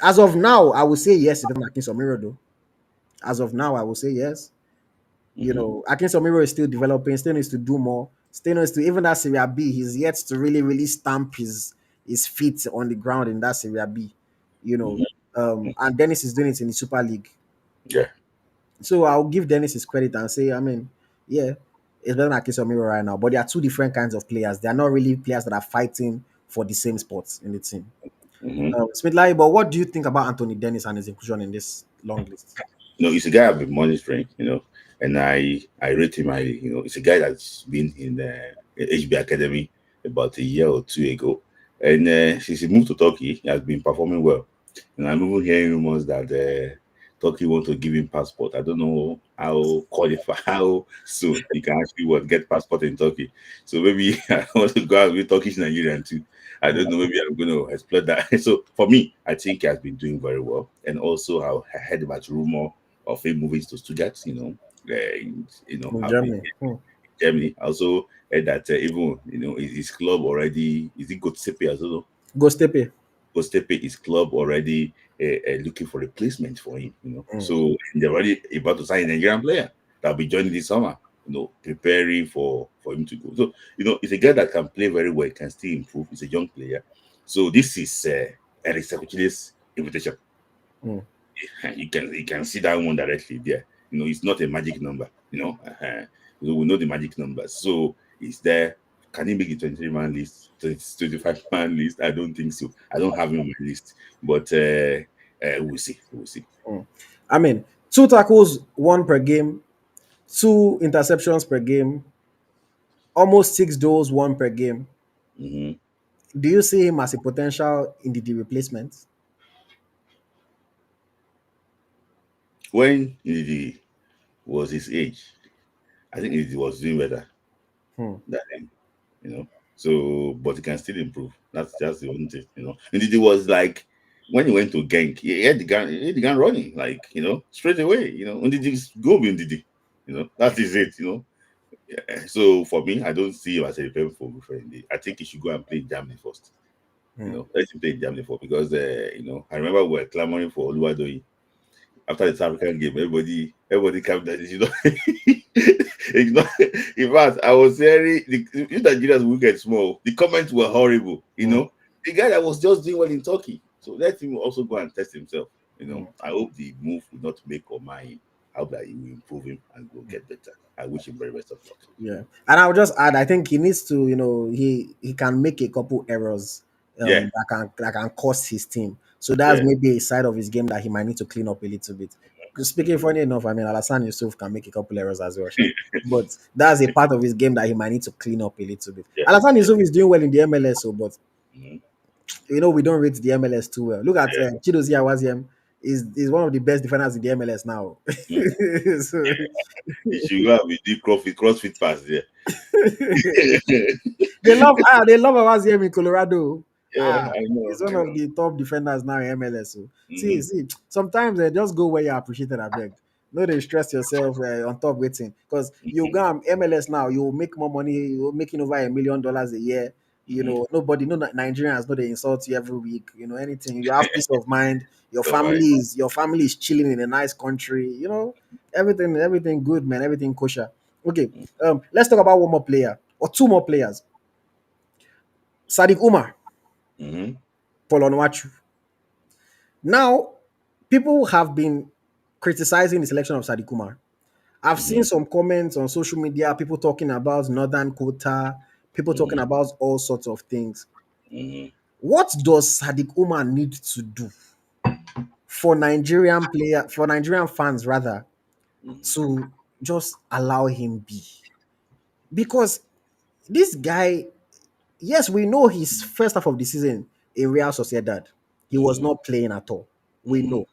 as of now, I would say yes, it's better than Akin Somiro, though. As of now, I would say yes. Mm-hmm. Akin Somiro is still developing, still needs to do more. Still needs to, even that Serie B, he's yet to really, really stamp his feet on the ground in that Serie B. You know, Mm-hmm. and Dennis is doing it in the Super League. Yeah. So I'll give Dennis his credit and say, I mean, yeah, it's better than Akisomiro right now. But there are two different kinds of players. They are not really players that are fighting for the same spots in the team. Mm-hmm. Smith Lai, but what do you think about Anthony Dennis and his inclusion in this long list? He's a guy I've been monitoring, and I rate him highly. It's a guy that's been in the HB Academy about a year or two ago, and since he moved to Turkey, he has been performing well. And I'm even hearing rumors that Turkey want to give him passport. I don't know how qualify how soon he can actually get passport in Turkey. So maybe I want to go out with Turkish Nigerian too. I don't know. Maybe I'm going to explore that. So for me, I think he has been doing very well. And also, I heard about rumor of him moving to Stuttgart. In Have been Germany. in Germany. I also heard that even his club already is it Gotepe as well. Gostepe. Gotepe, his club already looking for replacement for him. So they're already about to sign a Nigerian player that'll be joining this summer. Preparing for him to go. So it's a guy that can play very well, can still improve. He's a young player. So this is Eric Sekuchile's invitation. Mm. You can see that one directly there. It's not a magic number. We know the magic number. So it's there. Can he make the 23-man list, 25-man list? I don't think so. I don't have him on my list, but we'll see. We'll see. Mm. I mean, two tackles, one per game, two interceptions per game, almost 6 goals, one per game. Mhm. Do you see him as a potential in the replacement? When he was his age, I think he was doing better Hmm. than him. So, but he can still improve. That's just the only thing. And it was like when he went to Genk, he had the gun running, like straight away. And just go be Ndidi. That is it. Yeah. So for me, I don't see him as a repair for friend. I think he should go and play in Germany first. Hmm. Let him play in Germany first because I remember we were clamoring for Oluwadoyi after the South African game. Everybody calmed down. It's not, in fact, I was hearing the Nigerians will get small. The comments were horrible. Hmm. The guy that was just doing well in Turkey. So let him also go and test himself. Hmm. I hope the move will not make or mine. I hope that he will improve him and will get better. I wish him very best of luck. Yeah, and I'll just add, I think he needs to, he can make a couple errors Yeah, that can cost his team. So that's yeah. maybe a side of his game that he might need to clean up a little bit. 'Cause speaking Mhm. funny enough, I mean, Alassane Yusuf can make a couple errors as well, sha. But that's a part of his game that he might need to clean up a little bit. Yeah, Alassane yeah. Yusuf is doing well in the MLS, so but Mhm. we don't rate the MLS too well. Look at Yeah. Chidozie Awaziem. is one of the best defenders in the MLS now. Mm. So You should go and do CrossFit pass there. they love Awaziem in Colorado. Yeah, I know, He's one I of know. the top defenders now in MLS. So Hmm. sometimes just go where you're appreciated. I beg. No, they stress yourself on top waiting because you go on MLS now, you will make more money. You're making over $1 million a year. You Hmm. know, nobody, no Nigerians, no, they insult you every week. You know, anything. You have peace of mind. So I, Your family is chilling in a nice country. You know, everything good, man. Everything kosher. Okay, let's talk about one more player or two more players. Sadiq Umar, mm-hmm, Paul Onuachu. Now, people have been criticizing the selection of Sadiq Umar. I've mm-hmm, seen some comments on social media, people talking about Northern Quota, people talking mm-hmm, about all sorts of things. mm-hmm, What does Sadiq Umar need to do for Nigerian fans rather, mm-hmm, to just allow him be? Because this guy, yes, we know his first half of the season in Real Sociedad, he was mm-hmm, not playing at all. We mm-hmm, know.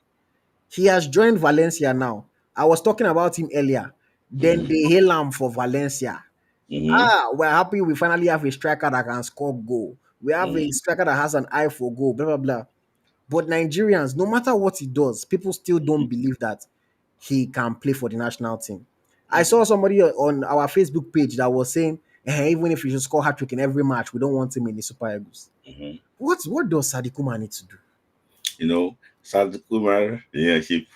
He has joined Valencia now. I was talking about him earlier. Then mm-hmm, they hail him for Valencia. mm-hmm, We're happy we finally have a striker that can score goal. We have a mm-hmm, striker that has an eye for goal, blah, blah, blah. But Nigerians, no matter what he does, people still don't believe that he can play for the national team. I mm-hmm, saw somebody on our Facebook page that was saying, even if he should score hat trick in every match, we don't want him in the Super Eagles. mm-hmm. What does Sadiq Umar need to do? You know, South Kumar relationship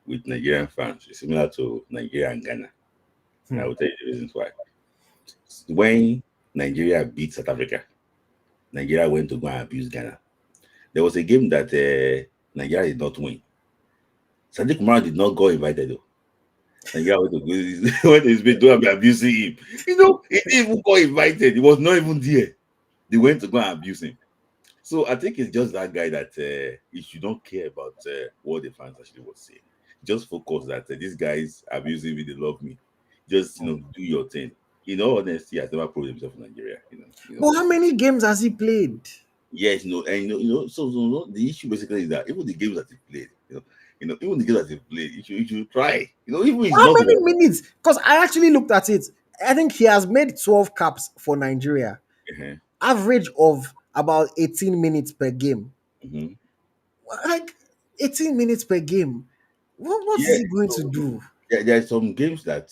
with Nigerian fans is similar to Nigeria and Ghana. And I Hmm. will tell you the reasons why. When Nigeria beat South Africa, Nigeria went to go and abuse Ghana. There was a game that Nigeria did not win. Sadiq Kumar did not go invited though. Nigeria went to go when he's been doing abusing him. He didn't even go invited. He was not even there. They went to go and abuse him. So I think it's just that guy that he should not care about what the fans actually was saying. Just focus that these guys abusing me, they love me. Just do your thing. In all honesty, has never proved himself in Nigeria. But how many games has he played? Yes, and so the issue basically is that even the games that he played, even the games that he played, you should try. Even he's How not many about. minutes? Because I actually looked at it. I think he has made 12 caps for Nigeria, Uh-huh, average of about 18 minutes per game. mhm. Like 18 minutes per game. What is Yeah, he going to do? there are some games that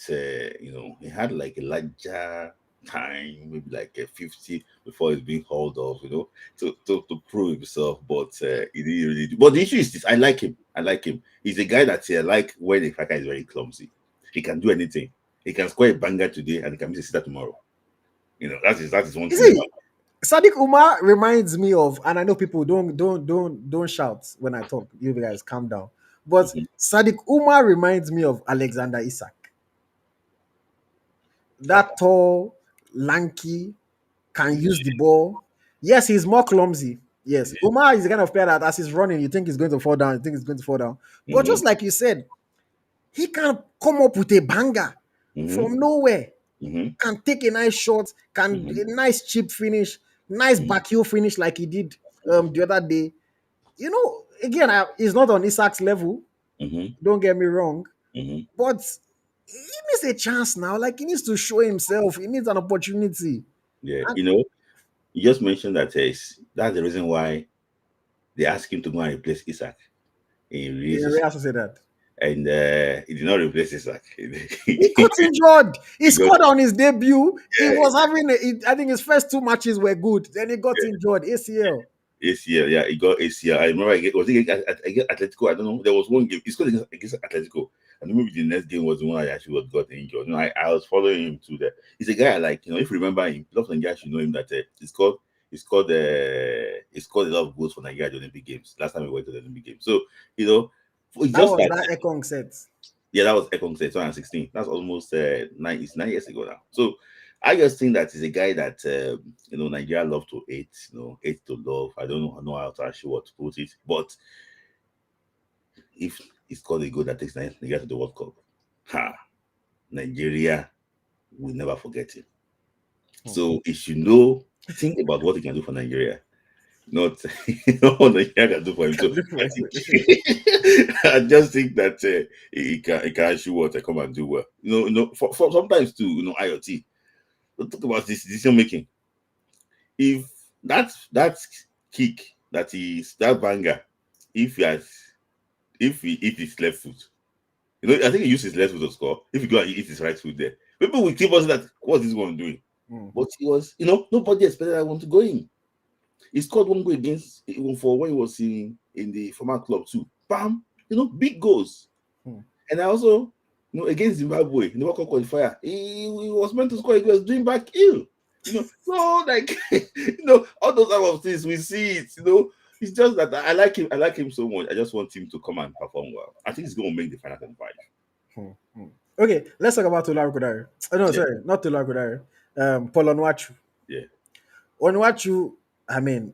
he had like a larger time, maybe like a 50 before he's being hauled off, to prove himself. But he didn't really do. But the issue is this: I like him. I like him. He's a guy that like when the cracker is very clumsy. He can do anything. He can score a banger today and he can miss a sitter tomorrow. That is one You thing see, about. Sadiq Umar reminds me of, and I know people don't shout when I talk. You guys calm down. But Mhm, Sadiq Umar reminds me of Alexander Isak. That tall, lanky, can use the ball. Yes, he's more clumsy. Yes, Umar is the kind of player that as he's running, you think he's going to fall down. You think he's going to fall down. But mhm, just like you said, he can come up with a banger mhm, from nowhere. mhm, Can take a nice shot. Can mhm, a nice chip finish, nice mhm, back heel finish like he did the other day. Again, he's not on Isak's level. mhm, Don't get me wrong, mhm. but he needs a chance now. Like he needs to show himself. He needs an opportunity. Yeah, And you just mentioned that that's the reason why they asked him to go and replace Isaac in yeah, Real, Real Sociedad. and he did not replace Isaac. He got injured. He He got scored on his debut. He yeah, was I think his first two matches were good. Then he got injured. ACL. ACL. Yeah, he got ACL. I remember was it against Atletico? I don't know. There was one game he scored against Atletico, and maybe the next game was the one I actually got injured. I was following him to there. He's a guy I like. If you remember him, lots of guys should know him that he scored a lot of goals for Nigeria at the Olympic Games. Last time we went to the Olympic Games. So you know, it's That just was that. that Ekong set. Yeah, that was Ekong 2016. That's almost 9 years ago now. So I just think that is a guy that Nigeria love to hate, hate to love. I don't know how to actually what to put it, but if it's called a goal that takes Nigeria to the World Cup, ha, Nigeria will never forget him. Hmm. So if think about what he can do for Nigeria, not what Nigeria can do for him. So I think I just think that he can actually what come and do well. For sometimes too, IoT. Don't talk about this decision making. If that kick that is that banger, if he has if he hit his left foot, I think he used his left foot to score. If he go and hit his right foot there, people will keep us that what's this one doing? Hmm. But he was, nobody expected that one to go in. He scored one goal against even for when he was in the former club too. Bam, big goals. Hmm. And I also, against Zimbabwe in the World Cup qualifier, he was meant to score. He was doing back ill. So like, all those type of things we see it. It's just that I like him. I like him so much. I just want him to come and perform well. I think he's going to make the final 25. Hmm. Hmm. Okay, let's talk about Tolaru Kodare. Oh, no, Yeah, sorry, not Tolaru Kodare. Paul Onwachu. yeah. Onwachu, I mean,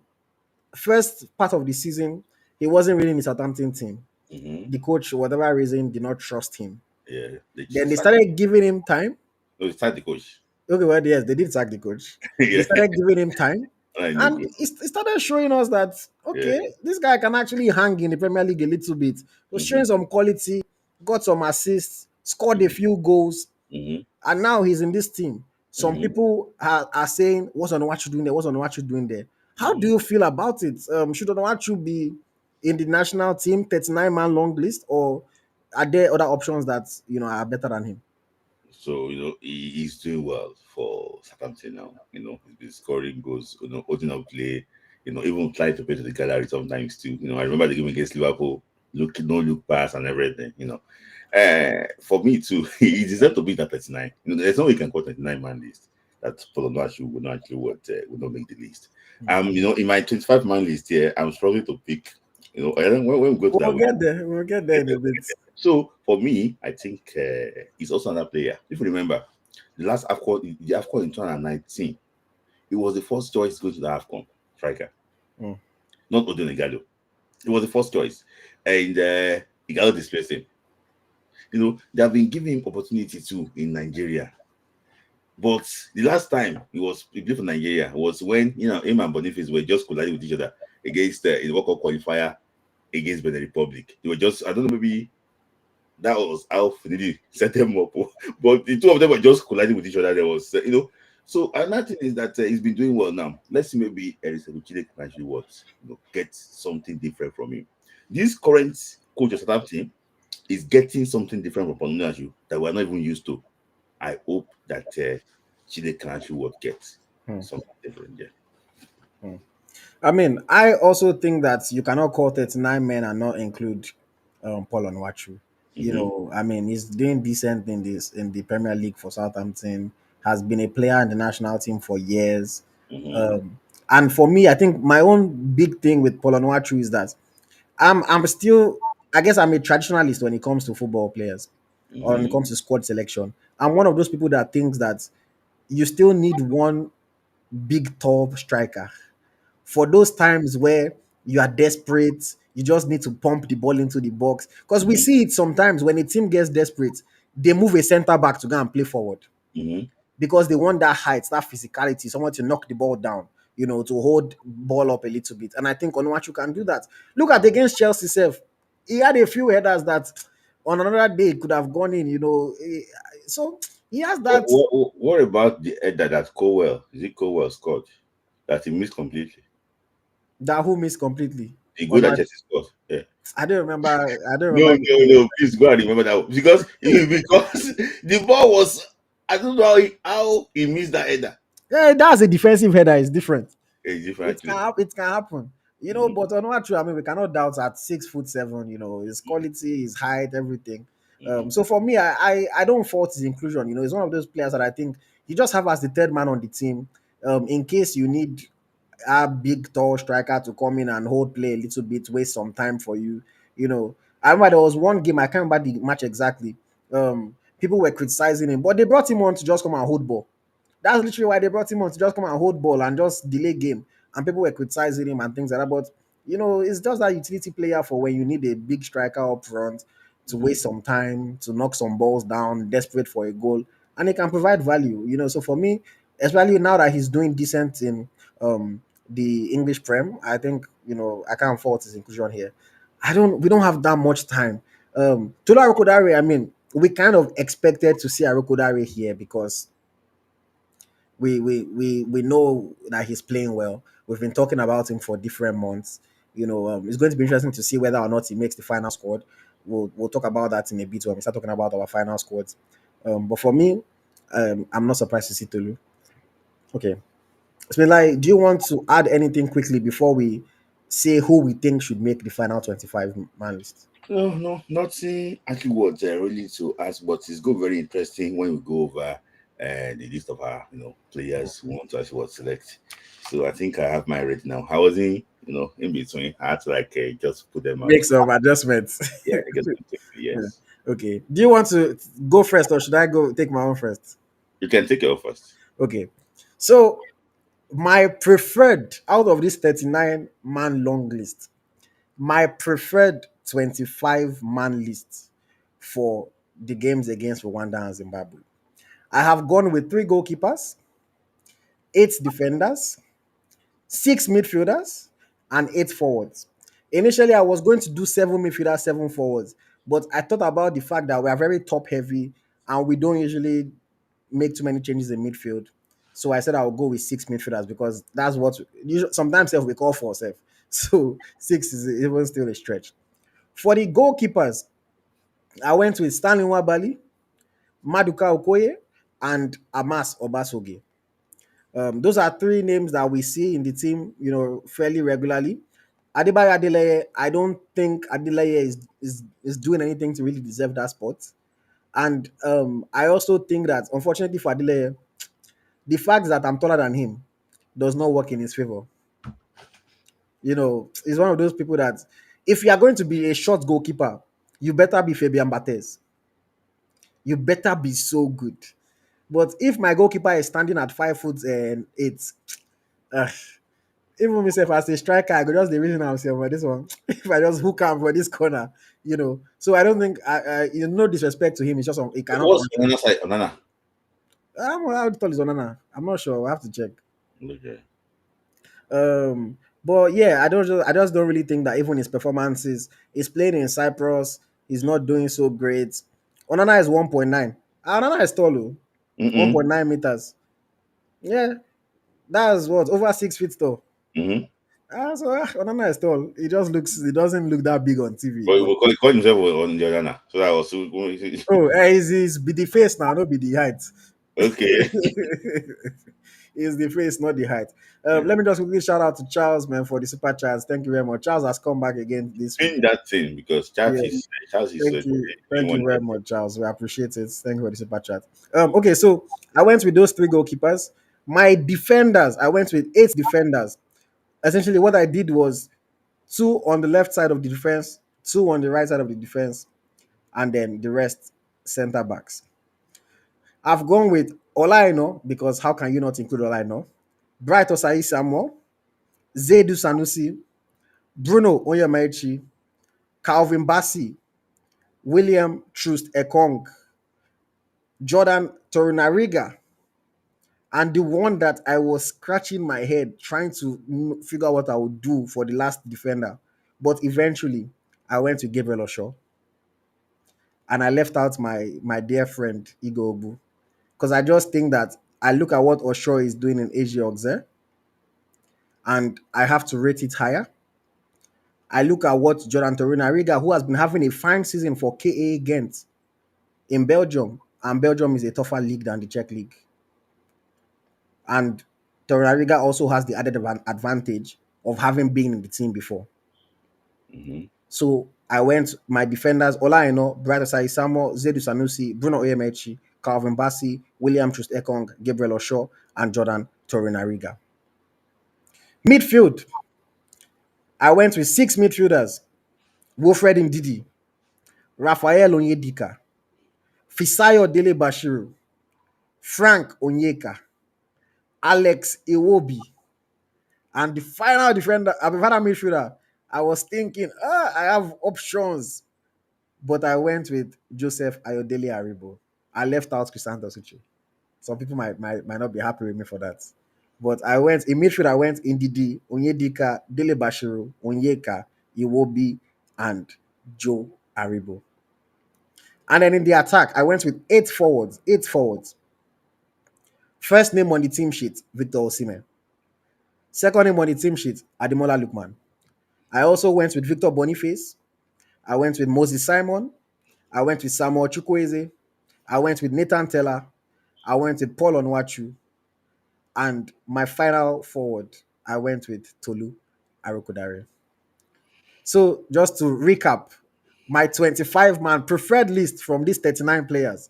first part of the season, he wasn't really in the Southampton team. Mm-hmm. The coach, for whatever reason, did not trust him. Yeah. Then they started giving him time. No, it's the coach. Okay, well, yes, they did sack the coach. They Yeah, started giving him time. I know And good. it started showing us that, Yeah. okay, this guy can actually hang in the Premier League a little bit. Was Mm-hmm. showing some quality, got some assists, scored a Mm-hmm. few goals, Mm-hmm. and now he's in this team. Some Mm-hmm. people are saying, what's on what you doing there? What's on what you doing there? How do Mm-hmm. you feel about it? Should Onuachu be in the national team 39-man long list, or are there other options that are better than him? So he's doing well for Southampton now. He's been scoring goals. Holding up play. Even trying to play to the gallery sometimes too. I remember the game against Liverpool. Look pass and everything. For me too, he deserves to be that 39. There's no way you can call 39-man list. That Polonachu would not actually would not make the list. In my 25-man list here, I'm struggling to pick. I don't when we go to that We'll one. get there. We'll get there in a bit. So for me, I think he's also another player. If you remember, the AFCON in 2019, he was the first choice going to the AFCON striker, Mm. not Odin Igalo. He was the first choice, and Igalo displaced him. They have been giving him opportunity too in Nigeria. But the last time he played for Nigeria was when him and Boniface were just colliding with each other against the World Cup qualifier against Benin Republic. They were just, I don't know, maybe that was how Finidi set them up. But the two of them were just colliding with each other. There was, So another thing is that he's been doing well now. Let's see, maybe Erisa Chile can actually get something different from him. This current coach of Southampton is getting something different from Ponunaju that we're not even used to. I hope that Chile can actually get Hmm. something different. Yeah. Hmm. I mean, I also think that you cannot call 39 men and not include Paul Onwachu. Mm-hmm. I mean, he's doing decent in the Premier League for Southampton, has been a player in the national team for years. Mm-hmm. And for me, I think my own big thing with Paul Onwachu is that I'm still, I guess I'm a traditionalist when it comes to football players, or when it Mm-hmm. comes to squad selection. I'm one of those people that thinks that you still need one big tall striker for those times where you are desperate, you just need to pump the ball into the box. Because we Mm-hmm. see it sometimes when a team gets desperate, they move a center back to go and play forward Mm-hmm. because they want that height, that physicality, someone to knock the ball down, to hold ball up a little bit. And I think Onuachu can do that. Look at against Chelsea self. He had a few headers that on another day could have gone in. So he has What, that what, what about the header that Cowell? Is it Cowell scored that he missed completely? that who missed completely. The goal that Onuachu, Chelsea scored. Yeah. I don't remember. I don't No, remember the no, goal. no. Please go and remember that because because the ball was. I don't know how he missed that header. Yeah, that's a defensive header. It's different. It's It different can actually. it can happen. Mm-hmm. But on what I mean, we cannot doubt at 6'7". His quality, his height, everything. Mm-hmm. So for me, I don't fault his inclusion. He's one of those players that I think you just have as the third man on the team. In case you need a big tall striker to come in and hold play a little bit, waste some time for you. I remember there was one game, I can't remember the match exactly. People were criticizing him, but they brought him on to just come and hold ball. That's literally why they brought him on to just come and hold ball and just delay game. And people were criticizing him and things like that. But it's just that utility player for when you need a big striker up front to Mm-hmm. waste some time, to knock some balls down, desperate for a goal, and he can provide value. So for me, especially now that he's doing decent in the English Prem, I think I can't fault his inclusion here. We don't have that much time. Tula Arokodare, I mean, we kind of expected to see Arokodare here because we know that he's playing well. We've been talking about him for different months. It's going to be interesting to see whether or not he makes the final squad. We'll talk about that in a bit when we start talking about our final squads. But for me, I'm not surprised to see Tolu. Okay, like, do you want to add anything quickly before we say who we think should make the final 25 man list? No, no, nothing actually what really to ask, but it's go very interesting when we go over the list of our players who want to actually what select. So I think I have my ready now. I wasn't in between. I had to like just put them out. Make some adjustments. Yeah, I guess Yeah. yes. Okay. Do you want to go first or should I go take my own first? You can take it off first. Okay. So my preferred out of this 39 man long list, my preferred 25 man list for the games against Rwanda and Zimbabwe. I have gone with 3 goalkeepers, 8 defenders, 6 midfielders, and 8 forwards. Initially, I was going to do 7 midfielders, 7 forwards, but I thought about the fact that we are very top heavy and we don't usually make too many changes in midfield. So I said I will go with 6 midfielders because that's what sometimes we call for ourselves. So six is even still a stretch. For the goalkeepers, I went with Stanley Wabali, Maduka Okoye, and Amas Obasoge. Those are 3 names that we see in the team, fairly regularly. Adebayo Adeleye, I don't think Adeleye is doing anything to really deserve that spot. And I also think that, unfortunately for Adeleye, the fact that I'm taller than him does not work in his favor. He's one of those people that if you are going to be a short goalkeeper, you better be Fabian Barthez. You better be so good. But if my goalkeeper is standing at 5 foot and 8, uh, even myself as a striker, I could just the reason I'm saying for this one. If I just hook him for this corner. So I don't think no disrespect to him. It's just he cannot What's on control. another side? Onana. How tall is Onana? I'm not sure. I have to check. Okay. But yeah, I just don't really think that even his performances, he's playing in Cyprus, he's not doing so great. Onana is 1.9. Onana is tall, oh, Mm-mm. 1.9 meters. Yeah, that's what over 6 feet tall. Mm-hmm. Onana is tall. He doesn't look that big on TV. But But we call himself on the Onana. So that was he's be the face now, not be the height. okay. It's the face, not the height. Yeah. Let me just quickly shout out to Charles, man, for the super chats. Thank you very much. Charles has come back again this week. Doing that thing because Yeah, Charles is doing thank you one very that much, Charles. We appreciate it. Thank you for the super chat. Okay, so I went with those 3 goalkeepers. My defenders, I went with 8 defenders. Essentially, what I did was 2 on the left side of the defense, 2 on the right side of the defense, and then the rest center backs. I've gone with Olaino because how can you not include Olaino? Bright Osai Samuel, Zaidu Sanusi, Bruno Onyemaechi, Calvin Bassi, William Trust Ekong, Jordan Torunariga, and the one that I was scratching my head trying to figure out what I would do for the last defender. But eventually, I went to Gabriel Osho and I left out my dear friend Igo Obu because I just think that I look at what Osho is doing in AG Auxerre and I have to rate it higher. I look at what Jordan Torunariga, who has been having a fine season for KA Ghent in Belgium, and Belgium is a tougher league than the Czech league. And Torunariga also has the added advantage of having been in the team before. mm-hmm. So I went my defenders: Olaino, Bright Osai Samuel, Zedu Sanusi, Bruno Oyemechi, Calvin Bassi, William Trust Ekong, Gabriel Osho, and Jordan Torunariga. Midfield, I went with 6 midfielders: Wilfred Ndidi, Raphael Onyedika, Fisayo Dele Bashiru, Frank Onyeka, Alex Iwobi, and the final defender, the final midfielder. I was thinking, I have options, but I went with Joseph Ayodele Aribo. I left out Crisanto Suchi. Some people might not be happy with me for that. But I went in midfield, I went Ndidi, Onyedika, Dele Bashiru, Onyeka, Iwobi, and Joe Aribo. And then in the attack, I went with eight forwards. Eight forwards. First name on the team sheet, Victor Osimhen. Second name on the team sheet, Ademola Lookman. I also went with Victor Boniface. I went with Moses Simon. I went with Samuel Chukwueze. I went with Nathan Teller. I went with Paul Onwachu. And my final forward, I went with Tolu Arokodare. So just to recap, my 25-man preferred list from these 39 players.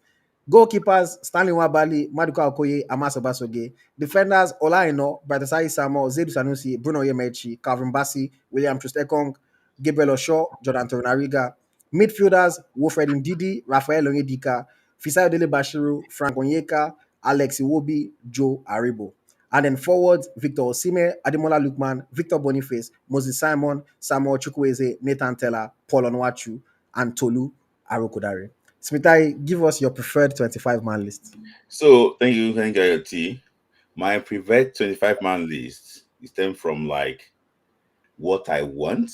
Goalkeepers, Stanley Wabali, Maduka Okoye, Amas Obasoge. Defenders, Ola Eno, Bratasai Samuel, Zedu Sanusi, Bruno Yemechi, Calvin Bassi, William Trustekong, Gabriel Oshaw, Jordan Torunariga. Midfielders, Wilfred Ndidi, Rafael Onyedika, Fisayo Dele Bashiru, Frank Onyeka, Alex Iwobi, Joe Aribo. And then forwards, Victor Osime, Ademola Lookman, Victor Boniface, Moses Simon, Samuel Chukwueze, Nathan Teller, Paul Onwachu, and Tolu Arokodare. Smitai, give us your preferred 25-man list. So thank you, IoT. My preferred 25-man list is stem from like what I want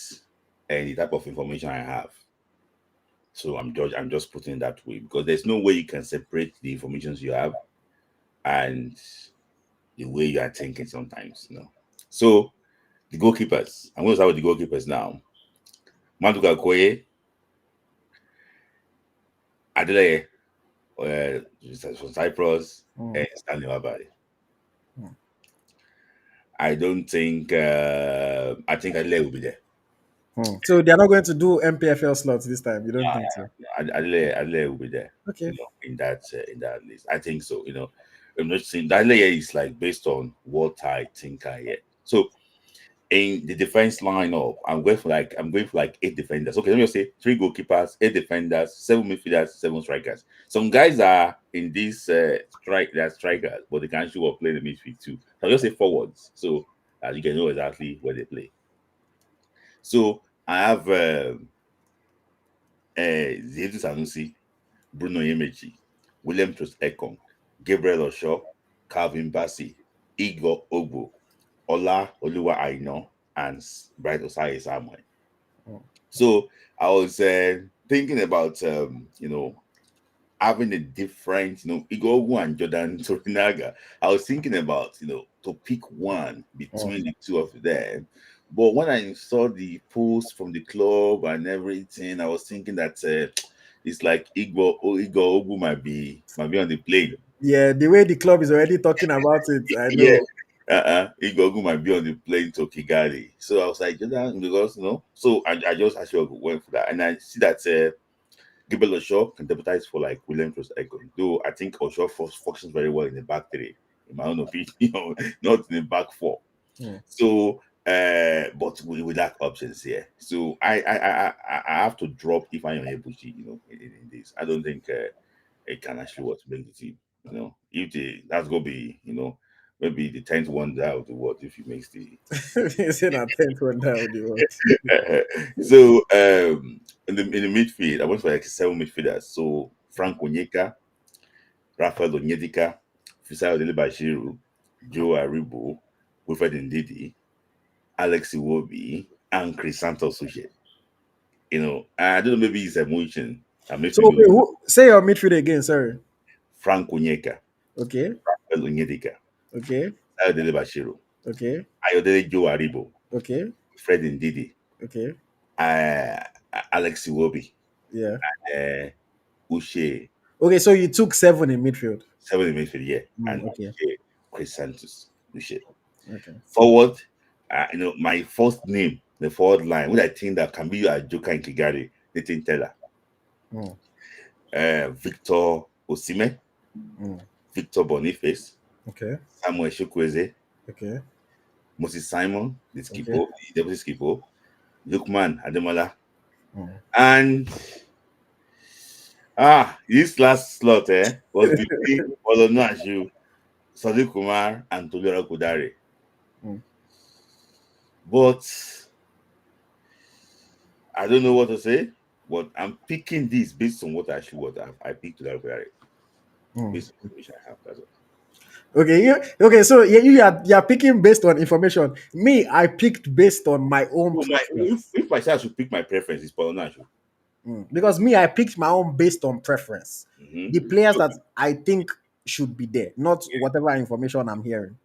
and the type of information I have. So I'm just putting it that way because there's no way you can separate the information you have and the way you are thinking sometimes, you know. So the goalkeepers. I'm going to start with the goalkeepers now. Maduka Koye, Adelaide from Cyprus, Mm, and Stanley Wabari. mm, I think Adelaide will be there. So they are not going to do MPFL slots this time. You don't think so? Adelaide will be there. Okay. In that list, I think so. I'm not saying that layer is like based on what I think I get. So in the defense lineup, I'm going for like eight defenders. Okay, let me just say three goalkeepers, eight defenders, seven midfielders, seven strikers. Some guys are in this they're strikers, but they can actually play the midfield too. So I'll just say forwards, so you can know exactly where they play. So I have Zedu Sanusi, Bruno Yemechi, William Trust Ekong, Gabriel Oshaw, Calvin Bassi, Igor Ogbo, Ola Oluwa Aino, and Bright Osai Samuel. Mm, So I was thinking about having a different, Igor Ogbo and Jordan Torinaga. I was thinking about to pick one mm. between the two of them. But when I saw the post from the club and everything, I was thinking that it's like Igor Ogbo might be on the plane. Yeah, the way the club is already talking about it, I Yeah. know. Igogu might be on the plane to Kigali. So I was like, Jordan, because so I just actually went for that. And I see that Gibel Oshaw can deputize for like William Trust Ekong. Though I think Oshaw functions very well in the back three, in my own opinion, not in the back four. Mm. So but we lack options here. So I have to drop if I am able to, in this. I don't think it can actually what to make the team. If that's gonna be, maybe the 10th wonder of the world if he makes the. It's in a tent one now, the what? So in the midfield, I went for like seven midfielders. So Frank Onyeka, Rafael Onyedika, Fisayo Dele Bashiru, Joe Aribo, Wilfred Ndidi, Alex Iwobi, and Chris Santos Suchet. I don't know, maybe it's emotion that makes So me wait, do say your midfield again, sorry. Frank Onyeka, Okay, Rafael Onyedika, okay, Fisayo Dele Bashiru, okay, Ayodele Joe Aribo, okay, Fred Ndidi, okay. uh, Alex Iwobi, Yeah. uh, Uche, Okay, so you took seven in midfield. seven in midfield, yeah, and Okay, Uche, Chris Santos, Uche. okay. Forward, my first name, the forward line, which I think that can be a joker in Kigali, Nathan Teller, Mm, Victor Osime, mm. Victor Boniface, Okay, Samuel Chukwueze, okay, Moses Simon, the okay. skipper, the deputy skipper, Lukman Ademola, Mm. and this last slot was between Olonaju, Sadiq Kumar, and Tolera Kudare. Mm. But I don't know what to say, but I'm picking this based on what I picked Tolera Kudare Mm. based on the information I have. That's all. Okay. So you are picking based on information. Me, I picked based on my own So my preference. if my child should pick my preference, it's Polonashu. Because me, I picked my own based on preference. The players So, that I think should be there, not whatever information I'm hearing.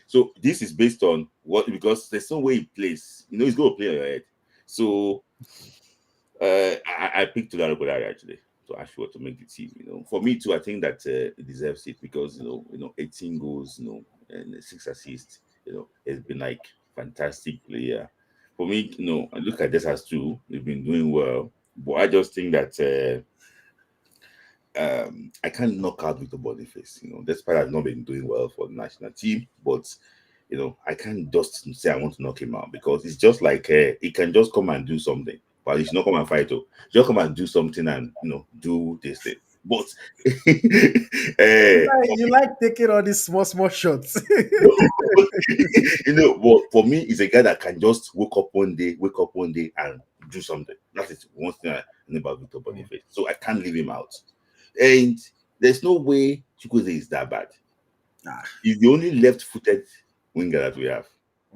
so this is based on what, because there's no way he plays. You know, he's going to play on your head. So I picked Tulare Kodari actually to Ashworth to make the team. You know, for me too, I think that he deserves it because 18 goals, and 6 assists. You know, it's been like fantastic player. For me, I look at this as two. They've been doing well, but I just think that I can't knock out Victor Boniface. Despite I've not been doing well for the national team, but I can't just say I want to knock him out because it's just like he can just come and do something, but he should not come and fight. Just come and do something and do this thing. But for You like taking all these small shots. me, but for me, it's a guy that can just wake up one day and do something. That is one thing I know about Victor Boniface. So I can't leave him out. And there's no way Chukwueze is that bad. Ah, He's the only left-footed winger that we have.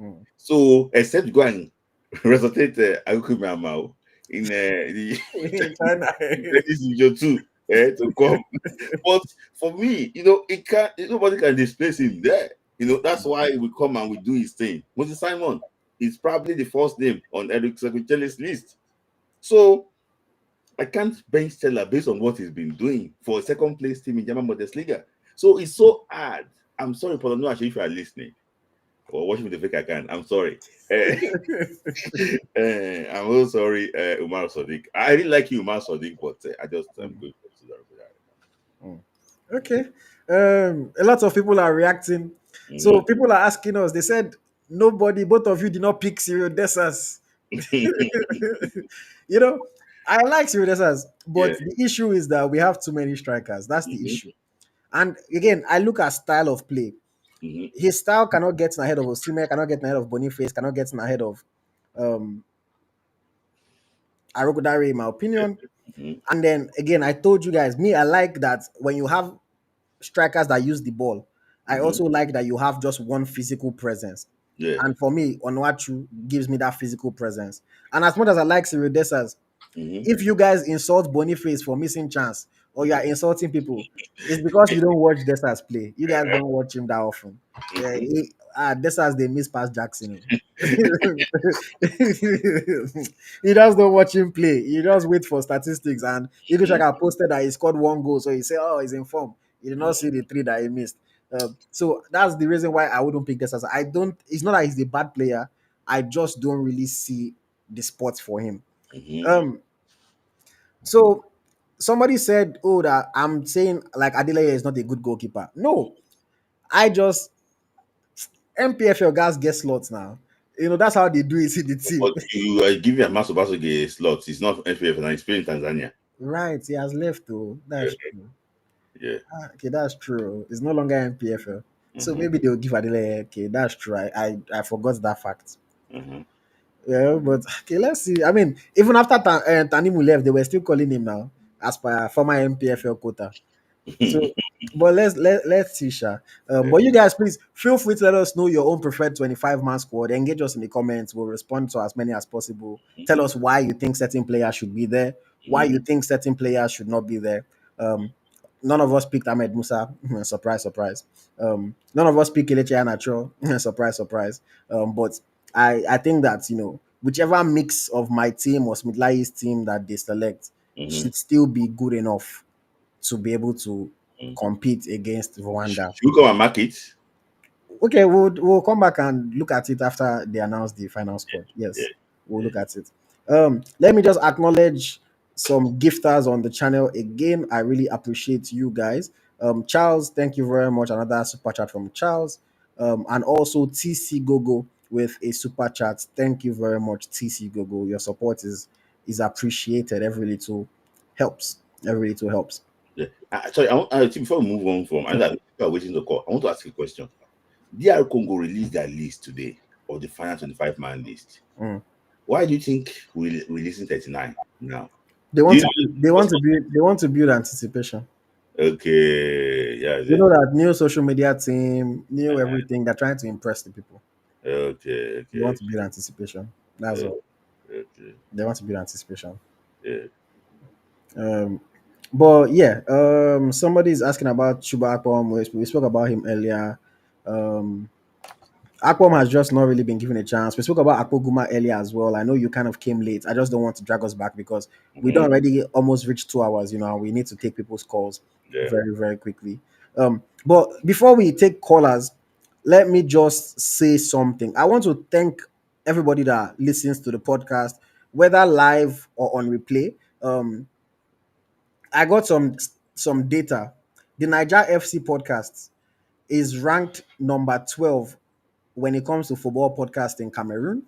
mm. So except go and resuscitate Akuku Miamao in the In China. this division two to come. But for me, it can't. Nobody can displace him there. That's why we come and we do his thing. Moses Simon is probably the first name on Eric Secretary's list. So I can't bench Stella based on what he's been doing for a second place team in German Bundesliga. So it's so hard. I'm sorry, Paulo Noash, if you are listening or watching with the fake account. I'm sorry. I'm also sorry, Umar Sadiq. I really like you, Umar Sadiq, but I just am good for that. Mm. Okay. A lot of people are reacting. So Mhm. people are asking us. They said nobody, both of you did not pick Cyril Dessas. you know, I like Cyril Dessas, Yeah. but the issue is that we have too many strikers. That's the Mhm. issue. And again, I look at style of play. Mhm. His style cannot get ahead of Osimhen, cannot get ahead of Boniface, cannot get ahead of um Arogodare, in my opinion. Mhm. And then again, I told you guys, me, I like that when you have strikers that use the ball. I Mhm. also like that you have just one physical presence. Yeah. And for me, Onuachu gives me that physical presence. And as much as I like Cyril Dessers, Mhm. if you guys insult Boniface for missing chance or you are Mhm. insulting people, it's because you don't watch Dessers play. You guys don't watch him that often. Yeah, Mhm. Dessers, they miss past Jackson. You just don't watch him play. You just wait for statistics. And Eagle Mhm. Shaka posted that he scored one goal. So you say, oh, he's in form. You did not see the three that he missed. So that's the reason why I wouldn't pick Dessers. I don't, it's not that he's a bad player. I just don't really see the spot for him. Mhm. Um, so somebody said, "Oh, that I'm saying like Adeleye is not a good goalkeeper." No, I just MPFL guys get slots now. That's how they do it in the team. But you are giving a massive a slot. It's not FPF and it's playing Tanzania. Right, he has left. Oh, Yeah. that's true. Yeah. Okay, that's true. It's no longer MPFL, so Mhm. maybe they'll give Adeleye. Okay, that's true. I forgot that fact. Mhm. Yeah, but okay, let's see. I mean, even after Tanimu left, they were still calling him now as per former MPFL quota. So, but let's see, Sha. Yeah. But you guys, please feel free to let us know your own preferred 25-man squad. Engage us in the comments. We'll respond to as many as possible. Tell us why you think certain players should be there, why Mhm. you think certain players should not be there. Um, none of us picked Ahmed Musa. Surprise, surprise. None of us picked Kelechi Iheanacho. Surprise, surprise. But I think that whichever mix of my team or Smith team that they select Mhm. should still be good enough to be able to compete against Rwanda. Should we come and mark it? Okay, we'll come back and look at it after they announce the final squad. Yeah. Yes, we'll Yeah. look at it. Let me just acknowledge some gifters on the channel again. I really appreciate you guys. Charles, thank you very much. Another super chat from Charles. And also TC Gogo with a super chat. Thank you very much, TC Gogo. Your support is appreciated. Every little helps. Every little helps. Yeah. Sorry, before we move on from, I know that people are waiting to call. I want to ask you a question. DR Congo released their list today of the final 25-man list. Mm. Why do you think we're releasing 39 now? They Do want you to know build, they want to build anticipation. Okay. Yeah. You know that new social media team, new everything. They're trying to impress the people. Okay. They want Okay. to build anticipation. That's all. Okay. They want to build anticipation. Yeah. Um, but yeah, somebody is asking about Chuba Akpom. We spoke about him earlier. Um, Akpom has just not really been given a chance. We spoke about Akpoguma earlier as well. I know you kind of came late. I just don't want to drag us back because we don't Mm-hmm. already almost reach 2 hours, and we need to take people's calls Yeah. very, very quickly. But before we take callers, let me just say something. I want to thank everybody that listens to the podcast, whether live or on replay. I got some data. The Niger FC podcast is ranked number 12 when it comes to football podcast in Cameroon,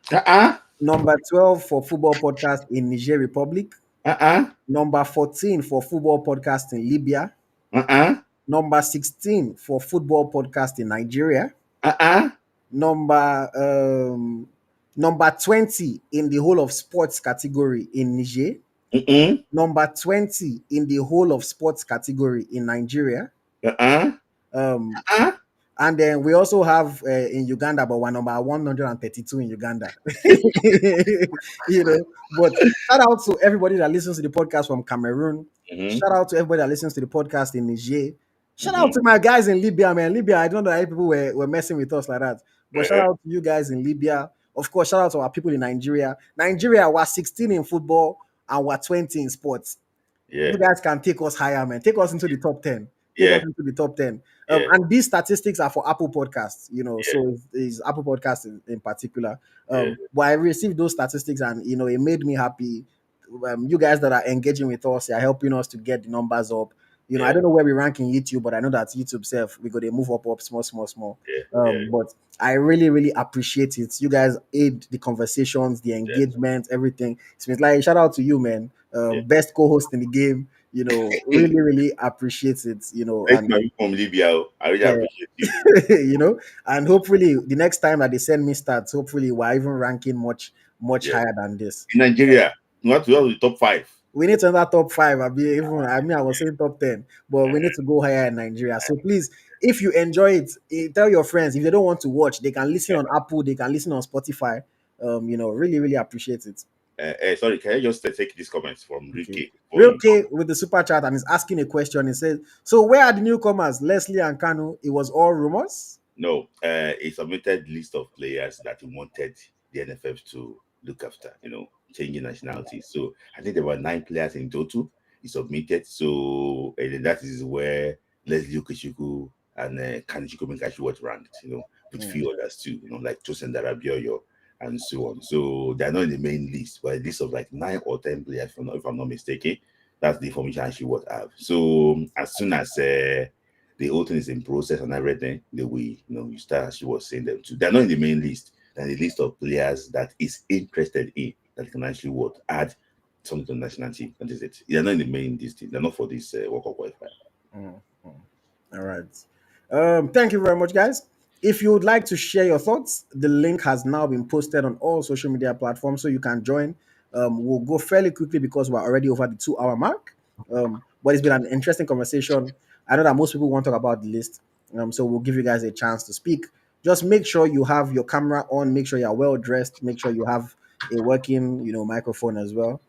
Uh-uh. number 12 for football podcast in Niger Republic, Uh-uh. number 14 for football podcast in Libya, Uh-uh. number 16 for football podcast in Nigeria, Uh-uh. number number 20 in the whole of sports category in Niger, Mm-mm. number 20 in the whole of sports category in Nigeria. Uh-uh. Um, Uh-uh. And then we also have in Uganda, but we're number 132 in Uganda. But shout out to everybody that listens to the podcast from Cameroon. Mm-hmm. Shout out to everybody that listens to the podcast in Niger. Shout out Mm-hmm. to my guys in Libya, man. Libya, I don't know how people were messing with us like that. But shout Uh-huh. out to you guys in Libya. Of course, shout out to our people in Nigeria. Nigeria was 16 in football and we're 20 in sports. Yeah. You guys can take us higher, man. Take us into the top 10. Take us Yeah. into the top 10. Yeah. And these statistics are for Apple Podcasts, Yeah. so it's Apple Podcasts in particular. Yeah. But I received those statistics and, it made me happy. You guys that are engaging with us, are helping us to get the numbers up. I Yeah. don't know where we rank in YouTube, but I know that YouTube self, we got to move up, small, small, small. Yeah. Yeah. But I really, really appreciate it. You guys aid the conversations, the Yeah. engagement, everything. So it's like, shout out to you, man. Yeah. Best co-host in the game. Really, really appreciate it. Thanks, And man, from Libya. Oh. I really yeah, appreciate you. and hopefully the next time that they send me stats, hopefully we're even ranking much, much Yeah. higher than this. In Nigeria, we have the top five. We need to enter top five. I was saying top 10, but we need to go higher in Nigeria. So please, if you enjoy it, tell your friends. If they don't want to watch, they can listen Yeah. on Apple, they can listen on Spotify. Really, really appreciate it. Sorry, can I just take this comment from Okay. Ricky? Real K with the super chat and is asking a question. He says, so where are the newcomers? Leslie and Kanu, it was all rumors? No, he submitted list of players that he wanted the NFF to look after, changing nationality. So I think there were 9 players in total he submitted. So that is where Leslie Okechukwu and Kanichiko Minkashi was ranked, with few others too, like Tosin Darabioyo and so on. So they're not in the main list, but a list of like 9 or 10 players, if I'm not mistaken. That's the information she would have. So as soon as the whole thing is in process and everything, the way you start, as she was saying them too. They're not in the main list. They're the list of players that is interested in that can actually add something to the national team. That is it. They're not in the main list. They're not for this World Cup qualifier. Mm, mm. All right. Thank you very much, guys. If you would like to share your thoughts, the link has now been posted on all social media platforms, so you can join. We'll go fairly quickly because we're already over the 2 hour mark. But it's been an interesting conversation. I know that most people want to talk about the list, so we'll give you guys a chance to speak. Just make sure you have your camera on. Make sure you're well dressed. Make sure you have a working, microphone as well,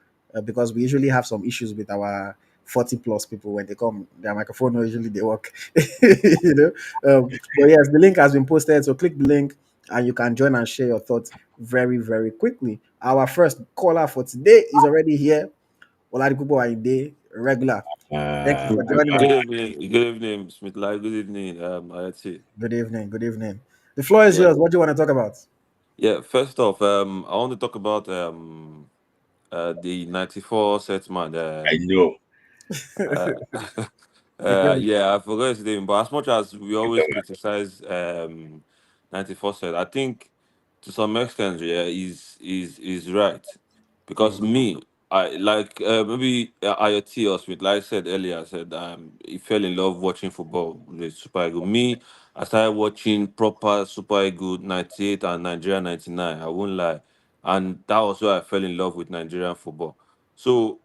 because we usually have some issues with our 40 plus people when they come. Their microphone no usually they work. you know. But yes, the link has been posted. So click the link and you can join and share your thoughts very, very quickly. Our first caller for today is already here. Oladipupo Ainde, regular. Thank you Uh, for joining Good us. evening, good evening, Smith. Like, good evening, Ayati. Good evening. Good evening. The floor is Yeah, yours. What do you want to talk about? yeah. First off, I want to talk about the '94 set man. I know. Uh, The guy. yeah, I forgot his name. But as much as we always criticize '94 set, I think to some extent, yeah, is right because Mm, me, I like maybe IoT or Smith, like I said earlier, I said he fell in love watching football with Super Eagles. Me, I started watching proper Super Eagles '98 and Nigeria '99. I won't lie, and that was where I fell in love with Nigerian football. So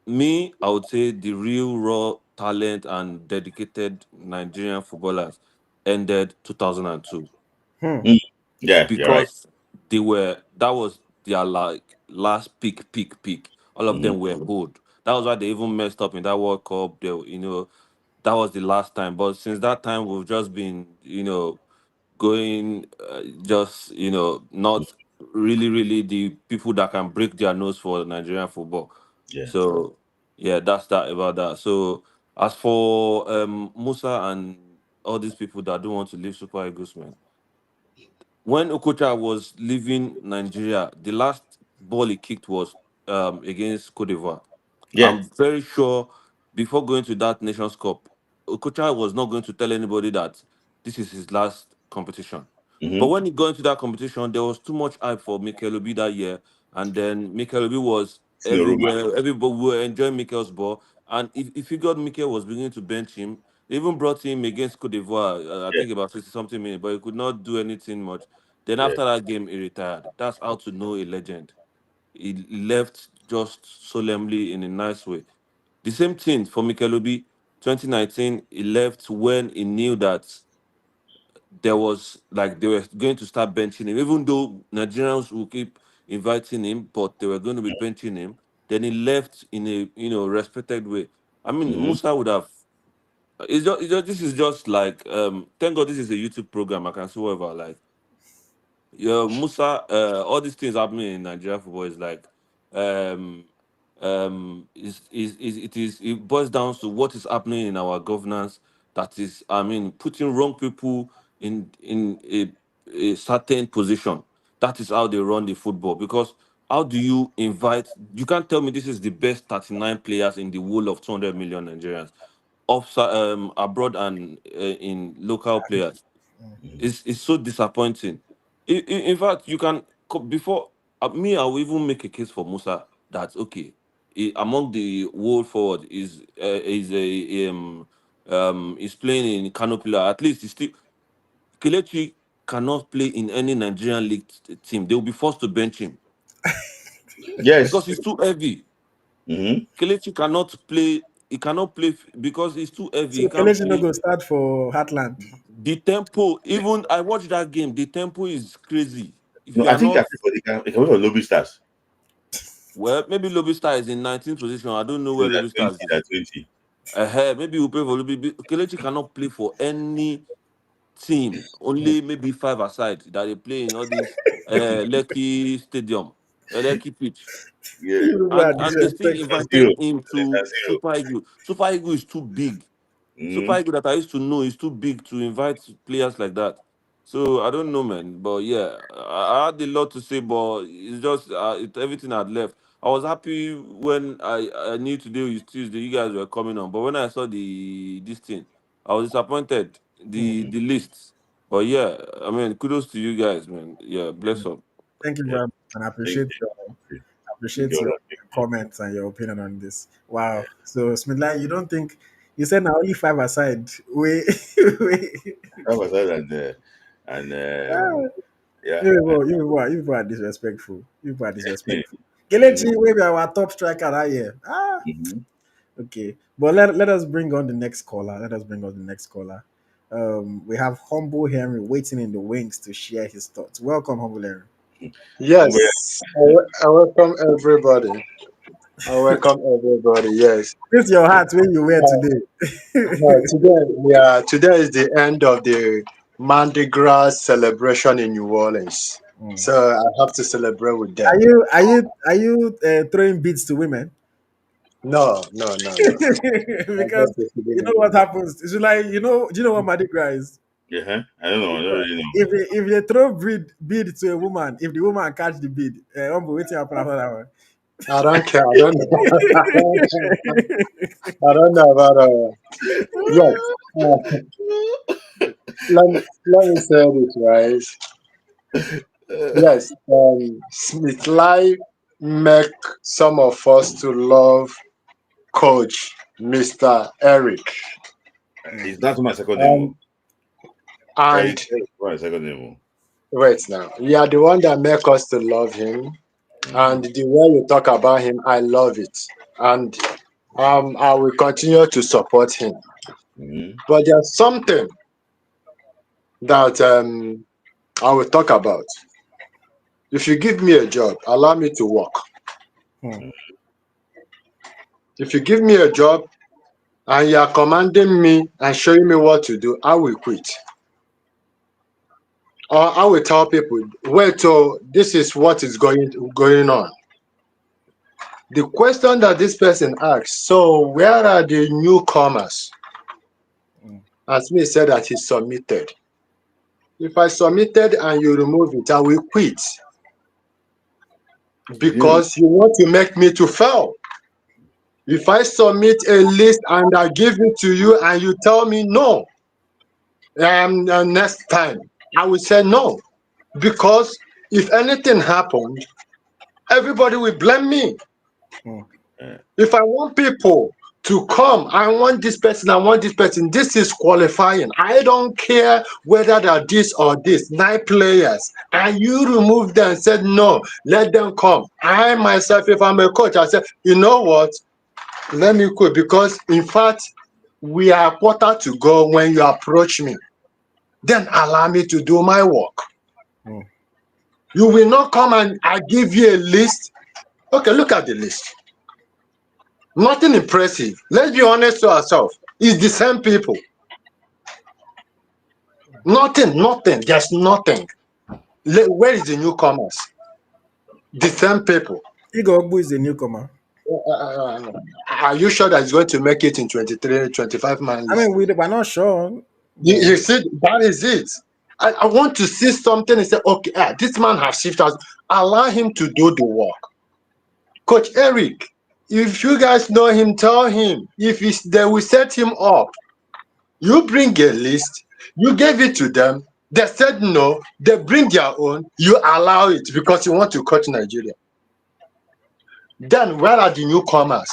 me, I would say the real raw talent and dedicated Nigerian footballers ended 2002 Hmm. Mm. Yeah, you're right. because that was their like last peak. All of Hmm. them were old. That was why they even messed up in that World Cup. That was the last time. But since that time, we've just been, going, just not really the people that can break their nose for Nigerian football. Yeah. So yeah, that's that about that. So as for Musa and all these people that don't want to leave Super Eagles, man, when Okocha was leaving Nigeria, the last ball he kicked was against Cote d'Ivoire. Yeah. I'm very sure before going to that Nations Cup, Okocha was not going to tell anybody that this is his last competition. But Hmm. when he got into that competition, there was too much hype for Mikel Obi that year, and then Mikel Obi was Snoruma. everywhere. Everybody were enjoying Mikel's ball, and if he got Mikel was beginning to bench him. They even brought him against Cote d'Ivoire, I Yeah. think about 60 something minutes, but he could not do anything much. Then Yeah. after that game, he retired. That's how to know a legend. He left just solemnly in a nice way. The same thing for Mikelubi, 2019, he left when he knew that there was like they were going to start benching him, even though Nigerians will keep inviting him, but they were going to be benching him. Then he left in a respected way. I mean, Hmm. Musa would have. This is just like thank God this is a YouTube program. I can see whatever like yeah, Musa, all these things happening in Nigeria football is like, um, it boils down to what is happening in our governance. That is, I mean, putting wrong people in a certain position. That is how they run the football. Because how do you invite? You can't tell me this is the best 39 players in the whole of 200 million Nigerians, abroad and in local players. It's so disappointing. In fact, you can before me, I will even make a case for Musa that okay, among the world forward is playing in Canopilla. At least he's still Kelechi cannot play in any Nigerian league team. They will be forced to bench him Yes. because he's too heavy. Hmm. Kelechi cannot play. He cannot play because he's too heavy. He So can't Kelechi no play. go start for Heartland. The tempo, even I watched that game. The tempo is crazy. If No, you I are think I not think for they can for Lobby Stars. well, maybe Lobby Star is in 19th position. I don't know No, where they're Lobby Stars 20. is. They're 20. Maybe we play for Lobby. Kelechi cannot play for any team. Only maybe five aside that they play in all this Lekki Stadium, Lekki pitch. Yeah. People are And they still San disrespectful. invited Siro. him to San Siro. Super Eagle. Super Eagle is too big. Hmm. Super Eagle that I used to know is too big to invite players like that. So I don't know, man. But yeah, I had a lot to say, but it's just everything had left. I was happy when I knew today was Tuesday. You guys were coming on, but when I saw the this thing, I was disappointed. The list, but yeah, I mean, kudos to you guys, man. Yeah, bless up. Thank you Yeah. very much, and Thank you. I Thank appreciate you. your All. comments and your opinion on this. Wow. So Smidline, you don't think you said now only five aside? Wait, wait. That was that and yeah. You people are disrespectful. You people are disrespectful. Kelechi will be our top striker that year. Ah, Mhm. okay. But let us bring on the next caller. Let us bring on the next caller. We have Humble Henry waiting in the wings to share his thoughts. Welcome, Humble Henry. Yes, I welcome everybody. I welcome everybody. Yes. This is your hat where you wear Uh, today. today is the end of the Mardi Gras celebration in New Orleans, Mm. so I have to celebrate with them. Are you throwing beads to women? No, no, no, no. I'm Because just receiving you know what it. happens. It's like do you know what Mardi Gras is? Yeah. I don't know. I don't really know. If you throw bead to a woman, if the woman catch the bead, waiting happen after that one. I don't care. I don't know. I don't know about yes. Uh, let me say this right. Yes, Smith Life make some of us to love Coach Mr. Eric, It's that's my second name. and Eric. and Eric. My second name. wait now, you are the one that make us to love him, Mm-hmm. and the way you talk about him, I love it, and I will continue to support him. Mhm. But there's something that I will talk about. If you give me a job, allow me to work. Hmm. If you give me a job and you are commanding me and showing me what to do, I will quit. Or I will tell people, wait, oh, this is what is going on. The question that this person asks, so where are the newcomers? Hmm. As me said that he submitted. If I submitted and you remove it, I will quit Yeah. because you want to make me to fail. If I submit a list and I give it to you and you tell me no, next time I will say no because if anything happened, everybody will blame me. Hmm. Uh, If I want people to come, I want this person, I want this person. This is qualifying. I don't care whether they're this or this. 9 players, and you remove them and said no, let them come. I myself, if I'm a coach, I said, you know what? Let me quit because in fact we are a quarter to go when you approach me. Then allow me to do my work. Hmm. You will not come and I give you a list. Okay, look at the list. Nothing impressive. Let's be honest to ourselves. It's the same people. Nothing. There's nothing. Where is the newcomers? The same people. Igor Ogbu is a newcomer. Are you sure that it's going to make it in 23, 25 man I mean, list? we're not sure, but You see, that is it. I want to see something and say, okay, this man has shifted. Allow him to do the work. Coach Eric, if you guys know him, tell him. If they will set him up, you bring a list, you gave it to them, they said no, they bring their own, you allow it because you want to coach Nigeria. Then where are the newcomers?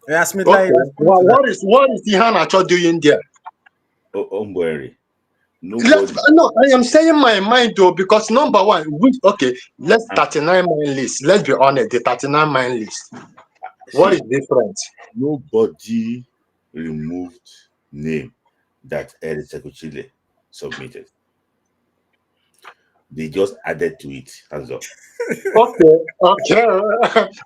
yeah, Smith, like Okay, respond well, to that. what is Ihan Acho doing there? Umbueri. Nobody. No, I am saying my mind though, because number one, okay, let's And 39 man list. Let's be honest, the 39 man list. What is see, different? nobody removed name that Eric Sekuchile submitted. They just added to it. Hands up. Okay,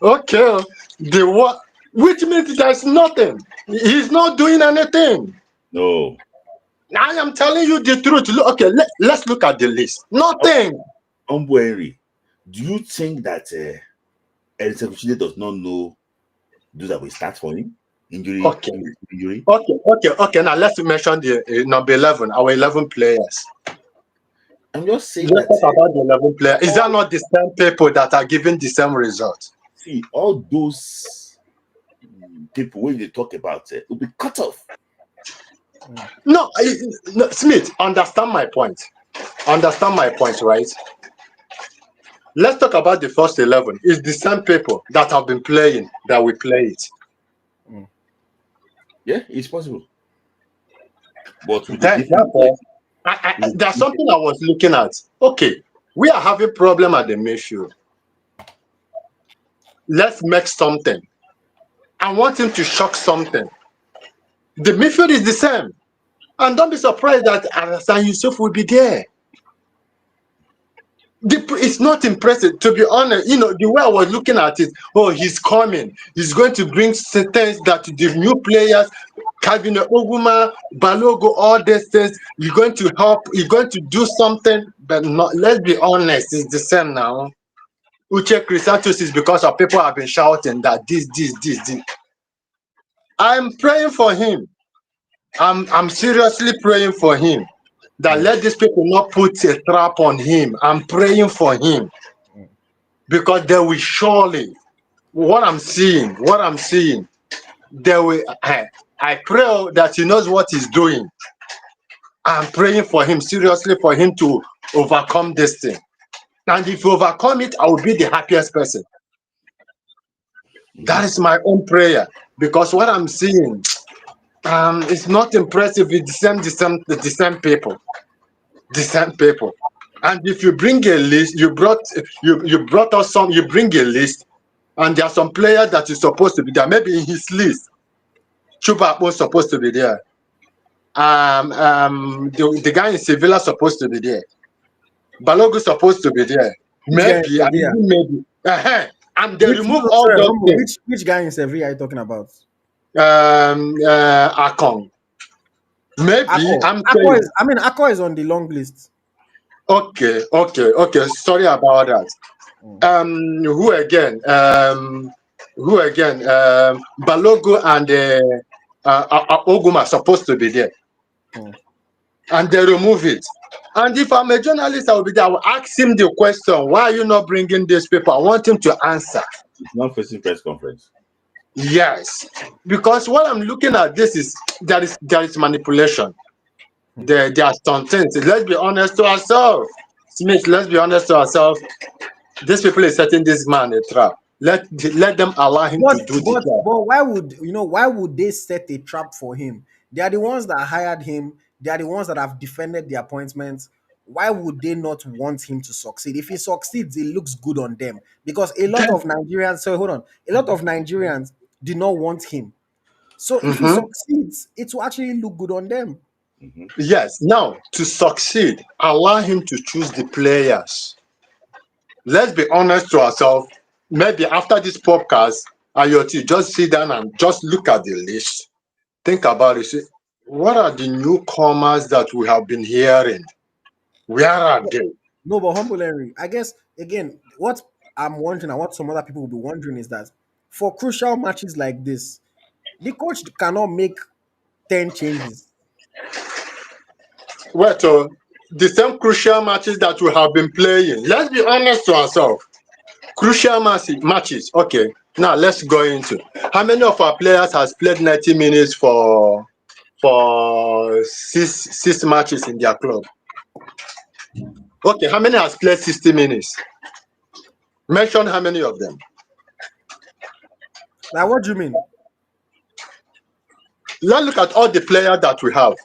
okay. The what? Which means there's nothing. He's not doing anything. No. I am telling you the truth. Look, okay, let's look at the list. Nothing. Umbueri, do you think that Eric Sekuchile does not know those that will start for him? Injury, Okay, injury. okay. Now let's mention the number 11, our 11 players. I'm just saying Let's that talk about the 11 players. Is that all not the same people that are giving the same result? see all those people when they talk about it will be cut off. No, no, Smith, understand my point. Understand my point, right? Let's talk about the first 11. It's the same people that have been playing that we play it. Yeah, it's possible. But with a Then, different therefore, there's something I was looking at. Okay, we are having problem at the midfield. Let's make something. I want him to shock something. The midfield is the same. And don't be surprised that Hassan Yusuf will be there. It's not impressive, to be honest. The way I was looking at it, oh, he's coming. He's going to bring things that the new players, Calvin Oguma, Balogo, all these things, you're going to help, you're going to do something, but not, let's be honest, it's the same now. Uche Crisantos is because of people have been shouting that this. I'm praying for him. I'm seriously praying for him. That let these people not put a trap on him. I'm praying for him because they will surely. What I'm seeing, they will. I pray that he knows what he's doing. I'm praying for him seriously for him to overcome this thing. And if you overcome it, I will be the happiest person. That is my own prayer because what I'm seeing, it's not impressive. It's the same people, the same people. And if you bring a list, you brought us some. You bring a list. And there are some players that is supposed to be there. Maybe in his list, Chuba was supposed to be there. The guy in Sevilla supposed to be there. Balogu supposed to be there. Which guy in Maybe, I Sevilla? mean maybe. And they Which remove no, all sorry, those humble. things. Which guy in Sevilla are you talking about? Akon. Maybe Akko. I'm saying. Akko is on the long list. Okay. Sorry about that. Mm. Who again? Balogo and Oguma are supposed to be there, Mm. and they remove it. And if I'm a journalist, I will be there. I will ask him the question: why are you not bringing this paper? I want him to answer. It's not facing press conference. Yes, because what I'm looking at this is there is manipulation. There are some things. Let's be honest to ourselves, Smith. Let's be honest to ourselves. These people is setting this man a trap. Let them allow him to But do the but job. but why would they set a trap for him? They are the ones that hired him. They are the ones that have defended the appointment. Why would they not want him to succeed? If he succeeds, it looks good on them. Because a lot Then, of Nigerians, so hold on, a lot of Nigerians did not want him. So if he mhm. succeeds, it will actually look good on them. Mm-hmm. Yes. Now to succeed, allow him to choose the players. Let's be honest to ourselves. Maybe after this podcast, IoT just sit down and just look at the list. Think about it. Say, what are the newcomers that we have been hearing? Where are they? No, but humble Henry, I guess again, what I'm wondering and what some other people will be wondering is that for crucial matches like this, the coach cannot make 10 changes. Well, so the same crucial matches that we have been playing. Let's be honest to ourselves. Crucial matches. Okay, now let's go into how many of our players has played 90 minutes for six matches in their club. Okay, how many has played 60 minutes? Mention how many of them. Like, what do you mean? Let's look at all the players that we have.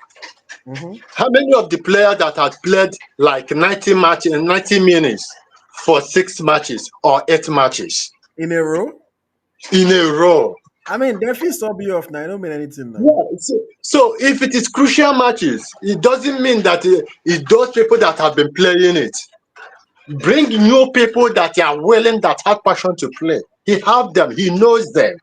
Mhm. How many of the players that have played like 90 minutes for 6 matches or 8 matches In a row? in a row? I mean, they feel sub you off now. I don't mean anything now. Yeah, so if it is crucial matches, it doesn't mean that it's those people that have been playing it. Bring new people that are willing, that have passion to play. He have them. He knows them.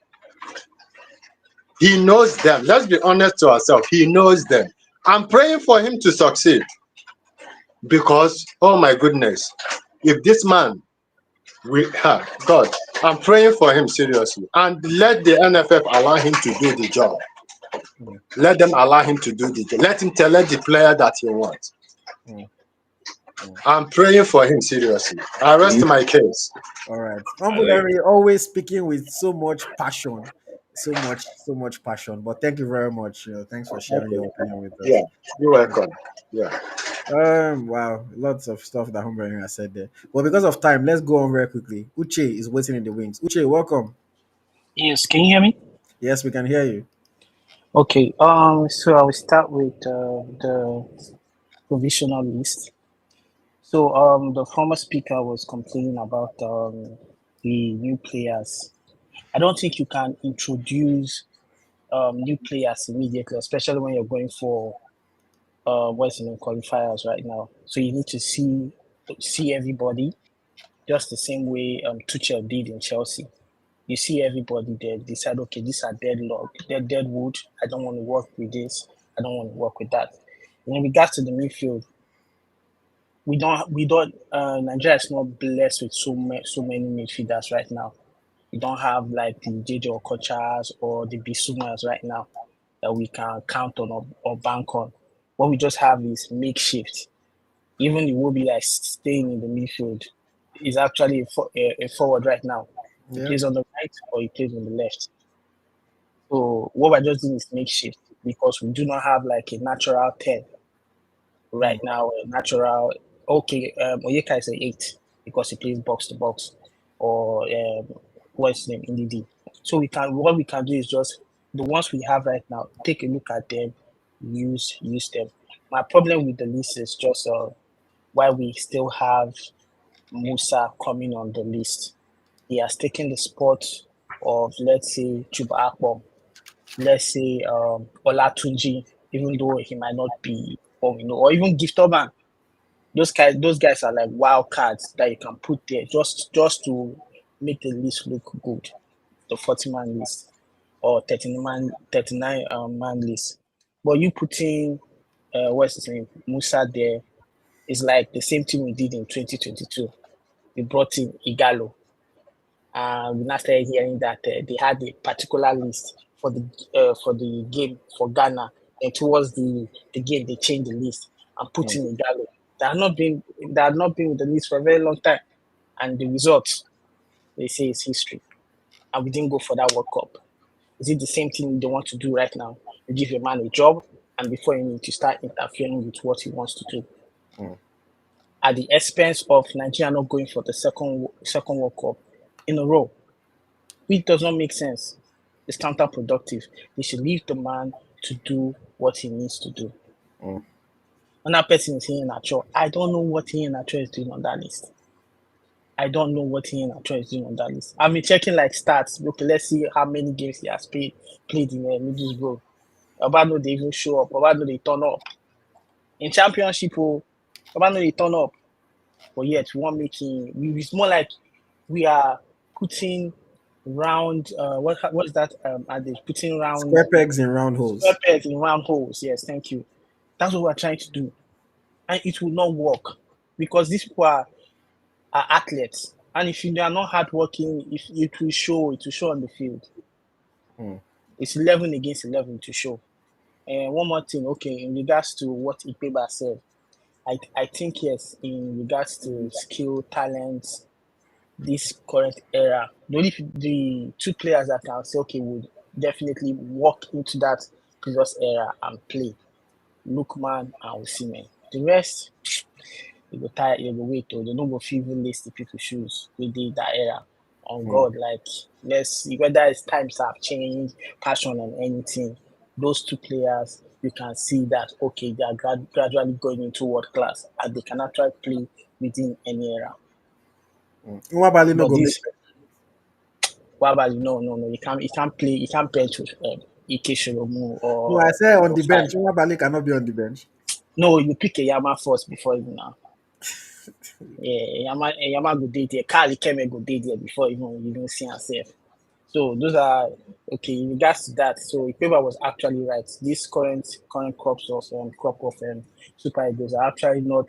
He knows them. Let's be honest to ourselves. He knows them. I'm praying for him to succeed because, oh my goodness, if this man, God, I'm praying for him seriously, and let the NFF allow him to do the job. Mm, Let them allow him to do the job. Let him tell the player that he wants. mm, mm. I'm praying for him seriously. I rest my case. All right. I Humble like Henry always speaking with so much passion. So much passion. But thank you very much. Thanks for sharing Okay. your opinion with Yeah, us. you're welcome. Yeah. Wow, lots of stuff that Humble Henry has said there. But because of time, let's go on very quickly. Uche is waiting in the wings. Uche, welcome. Yes, can you hear me? Yes, we can hear you. Okay. So I will start with the provisional list. So the former speaker was complaining about the new players. I don't think you can introduce new players immediately, especially when you're going for what's in qualifiers right now. So you need to see everybody, just the same way Tuchel did in Chelsea. You see everybody there, decide, okay, these are dead wood. I don't want to work with this. I don't want to work with that. And in regards to the midfield, Nigeria is not blessed with so many midfielders right now. We don't have like the JJ Okochas or the Bisumas right now that we can count on or bank on. What we just have is makeshift. Even Iwobi that is staying in the midfield is actually a forward right now. He Yeah. plays on the right or he plays on the left. So what we're just doing is makeshift because we do not have like a natural 10 right now. A natural, okay, Oyeka is an 8 because he plays box to box or what's his name, NDD. So what we can do is just the ones we have right now, take a look at them, use them. My problem with the list is just why we still have Musa coming on the list. he has taken the spot of, let's say, Chuba Akpom, let's say Olatunji, even though he might not be, or even Gift Orban. Those guys are like wild cards that you can put there just to make the list look good. The 40-man list or 39 man list. But you putting what's his name, Musa there is like the same thing we did in 2022. We brought in Igalo, and we now started hearing that they had a particular list for the game for Ghana, and towards the game they changed the list and put in Igalo. They had not been with the list for a very long time, and the results they say is history, and we didn't go for that World Cup. Is it the same thing they want to do right now? You give a man a job, and before you need to start interfering with what he wants to do at the expense of Nigeria not going for the second World Cup in a row, which does not make sense. It's counterproductive. They should leave the man to do what he needs to do. Another person is here Nacho. I don't know what here Nacho is doing on that list. I don't know what here Nacho is doing on that list. I've been checking like stats. Okay, let's see how many games he has played in Middlesbrough. About no they even show up. About no they turn up. In championship, about no they turn up. But yet we want making. It's more like we are putting round. What is that? Are they putting round Square pegs in round square holes. pegs in round holes? Yes, thank you. That's what we're trying to do, and it will not work because these people are athletes, and if they are not hardworking, if it will show. It will show on the field. It's 11 against 11 to show. And one more thing, okay, in regards to what Ikpeba said, I think yes, in regards to skill, talent, this current era, the two players that can say, okay, would definitely walk into that previous era and play, Lookman and Osimhen. The rest, you go tire, you go wait, or they don't go feel even lace the people shoes within that era. On God, like let's see whether it's times have changed, passion and anything. Those two players, you can see that okay, they are gradually going into world class and they can actually play within any era. Nwabali no But go make this, Wabali, no, you can't bench with Ike Sholomu No, I say on or the five. bench. Nwabali cannot be on the bench. No, you pick a Yama first before you now. Yeah, Yama go date there. Kali Keme go date there before even see herself. So those are okay in regards to that. So Ikpeba was actually right. These current crop of Super Eagles are actually not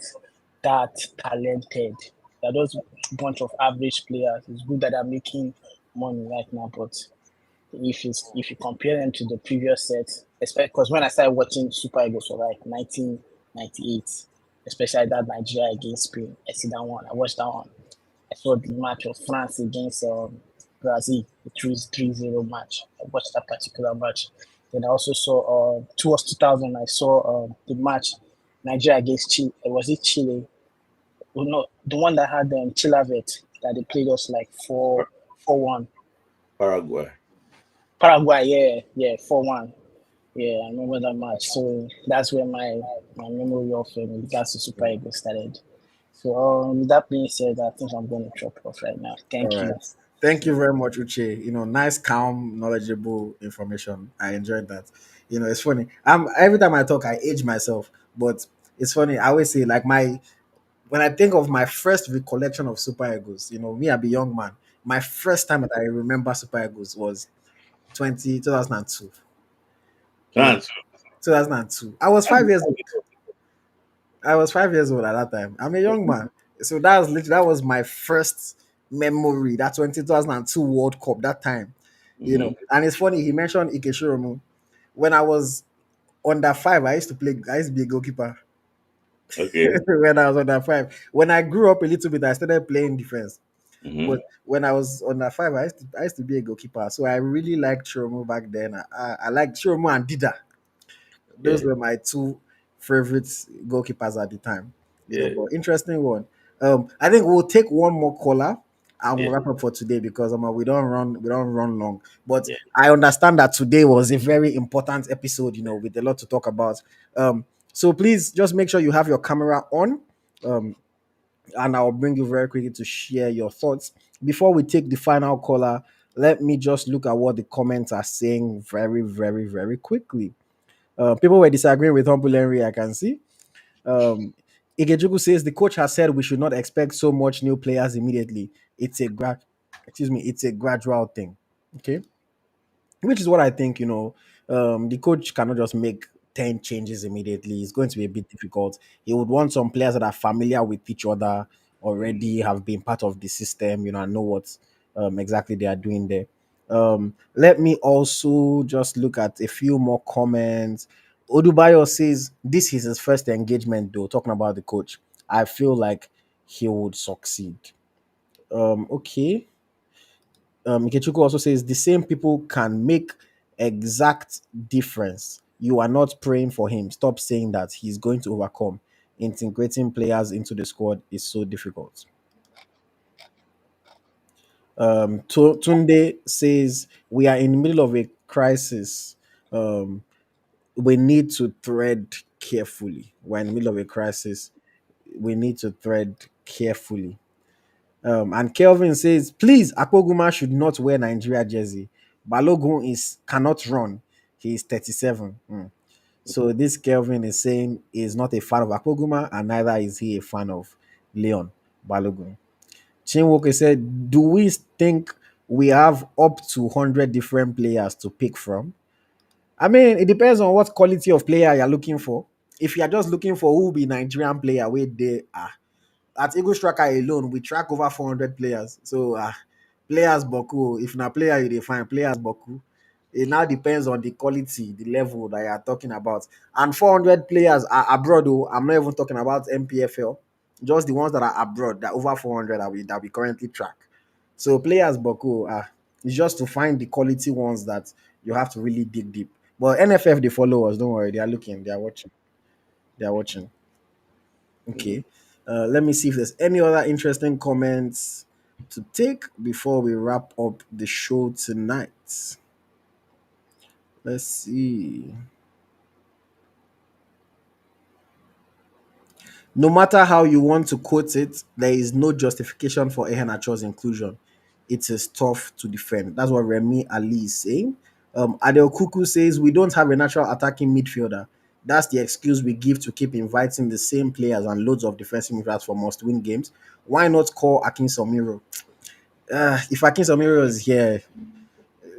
that talented. They're those bunch of average players. It's good that they're making money right now, but if you compare them to the previous set, especially because when I started watching Super Eagles for like 1998, especially that Nigeria against Spain, I see that one. I watched that one. I saw the match of France against Brazil, the 3-0 match. I watched that particular match. Then I also saw towards 2000. I saw the match Nigeria against Chile. Was it Chile? Oh, no, the one that had Chilavet that they played us like 4-1. Paraguay. Paraguay, yeah, 4-1. Yeah, I remember that match. So that's where my memory of regards to Super Eagles started. So with that being said, I think I'm going to drop off right now. All Thank right. you. Thank you very much, Uche. Nice, calm, knowledgeable information. I enjoyed that. It's funny. Every time I talk, I age myself, but it's funny. I always say like when I think of my first recollection of Super Eagles, me, I be young man. My first time that I remember Super Eagles was 2002. You know, That's 2002. I was 5 years old. I was 5 years old at that time. I'm a young man. So that was my first memory. That 2002 World Cup, that time. mm-hmm. And it's funny, he mentioned Ikechoromu. When I was under five, I used to be a goalkeeper. Okay. When I was under five. When I grew up a little bit, I started playing defense. Mm-hmm. But when I was under five, I used to be a goalkeeper. So I really liked Choromu back then. I liked Choromu and Dida. Those Yeah. were my two favorite goalkeepers at the time. Yeah. But interesting one. I think we'll take one more caller and Yeah. we'll wrap up for today because we don't run long. But Yeah. I understand that today was a very important episode, with a lot to talk about. So please just make sure you have your camera on. Um, and I'll bring you very quickly to share your thoughts. Before we take the final caller, let me just look at what the comments are saying very, very, very quickly. People were disagreeing with Humble Henry, I can see. Um, Igejuku says the coach has said we should not expect so much new players immediately. It's a gradual thing. Okay, which is what I think. The coach cannot just make 10 changes immediately. It's going to be a bit difficult. He would want some players that are familiar with each other, Mm. already have been part of the system, and know what exactly they are doing there. Let me also just look at a few more comments. Odubayo says this is his first engagement, though, talking about the coach. I feel like he would succeed. Okay. Ikechukwu also says the same people can make exact difference. You are not praying for him. Stop saying that he's going to overcome. Integrating players into the squad is so difficult. Tunde says we are in the middle of a crisis. Um, we need to tread carefully. We're in the middle of a crisis. We need to tread carefully. And Kelvin says, please, Akpoguma should not wear Nigeria jersey. Balogun cannot run. He is 37. So this Kelvin is saying he is not a fan of Akpoguma, and neither is he a fan of Leon Balogun. Chinwoke said, do we think we have up to 100 different players to pick from? I mean, it depends on what quality of player you're looking for. If you're just looking for who will be Nigerian player, where they are at Eagle Striker alone, we track over 400 players. So players Boku, if na player you define players Boku, it now depends on the quality, the level that you are talking about. And 400 players are abroad. Oh, I'm not even talking about MPFL, just the ones that are abroad. That over 400 that we currently track. So players Boku, it's just to find the quality ones that you have to really dig deep. But NFF, they follow us. Don't worry, they are looking, they are watching, they are watching. Mm. Okay. Let me see if there's any other interesting comments to take before we wrap up the show tonight. Let's see. No matter how you want to quote it, there is no justification for Ehenacho's inclusion. It is tough to defend. That's what Remy Ali is saying. Adel Kuku says we don't have a natural attacking midfielder. That's the excuse we give to keep inviting the same players and loads of defensive midfielders for must-win games. Why not call Akin Somiro? If Akin Samiro is here,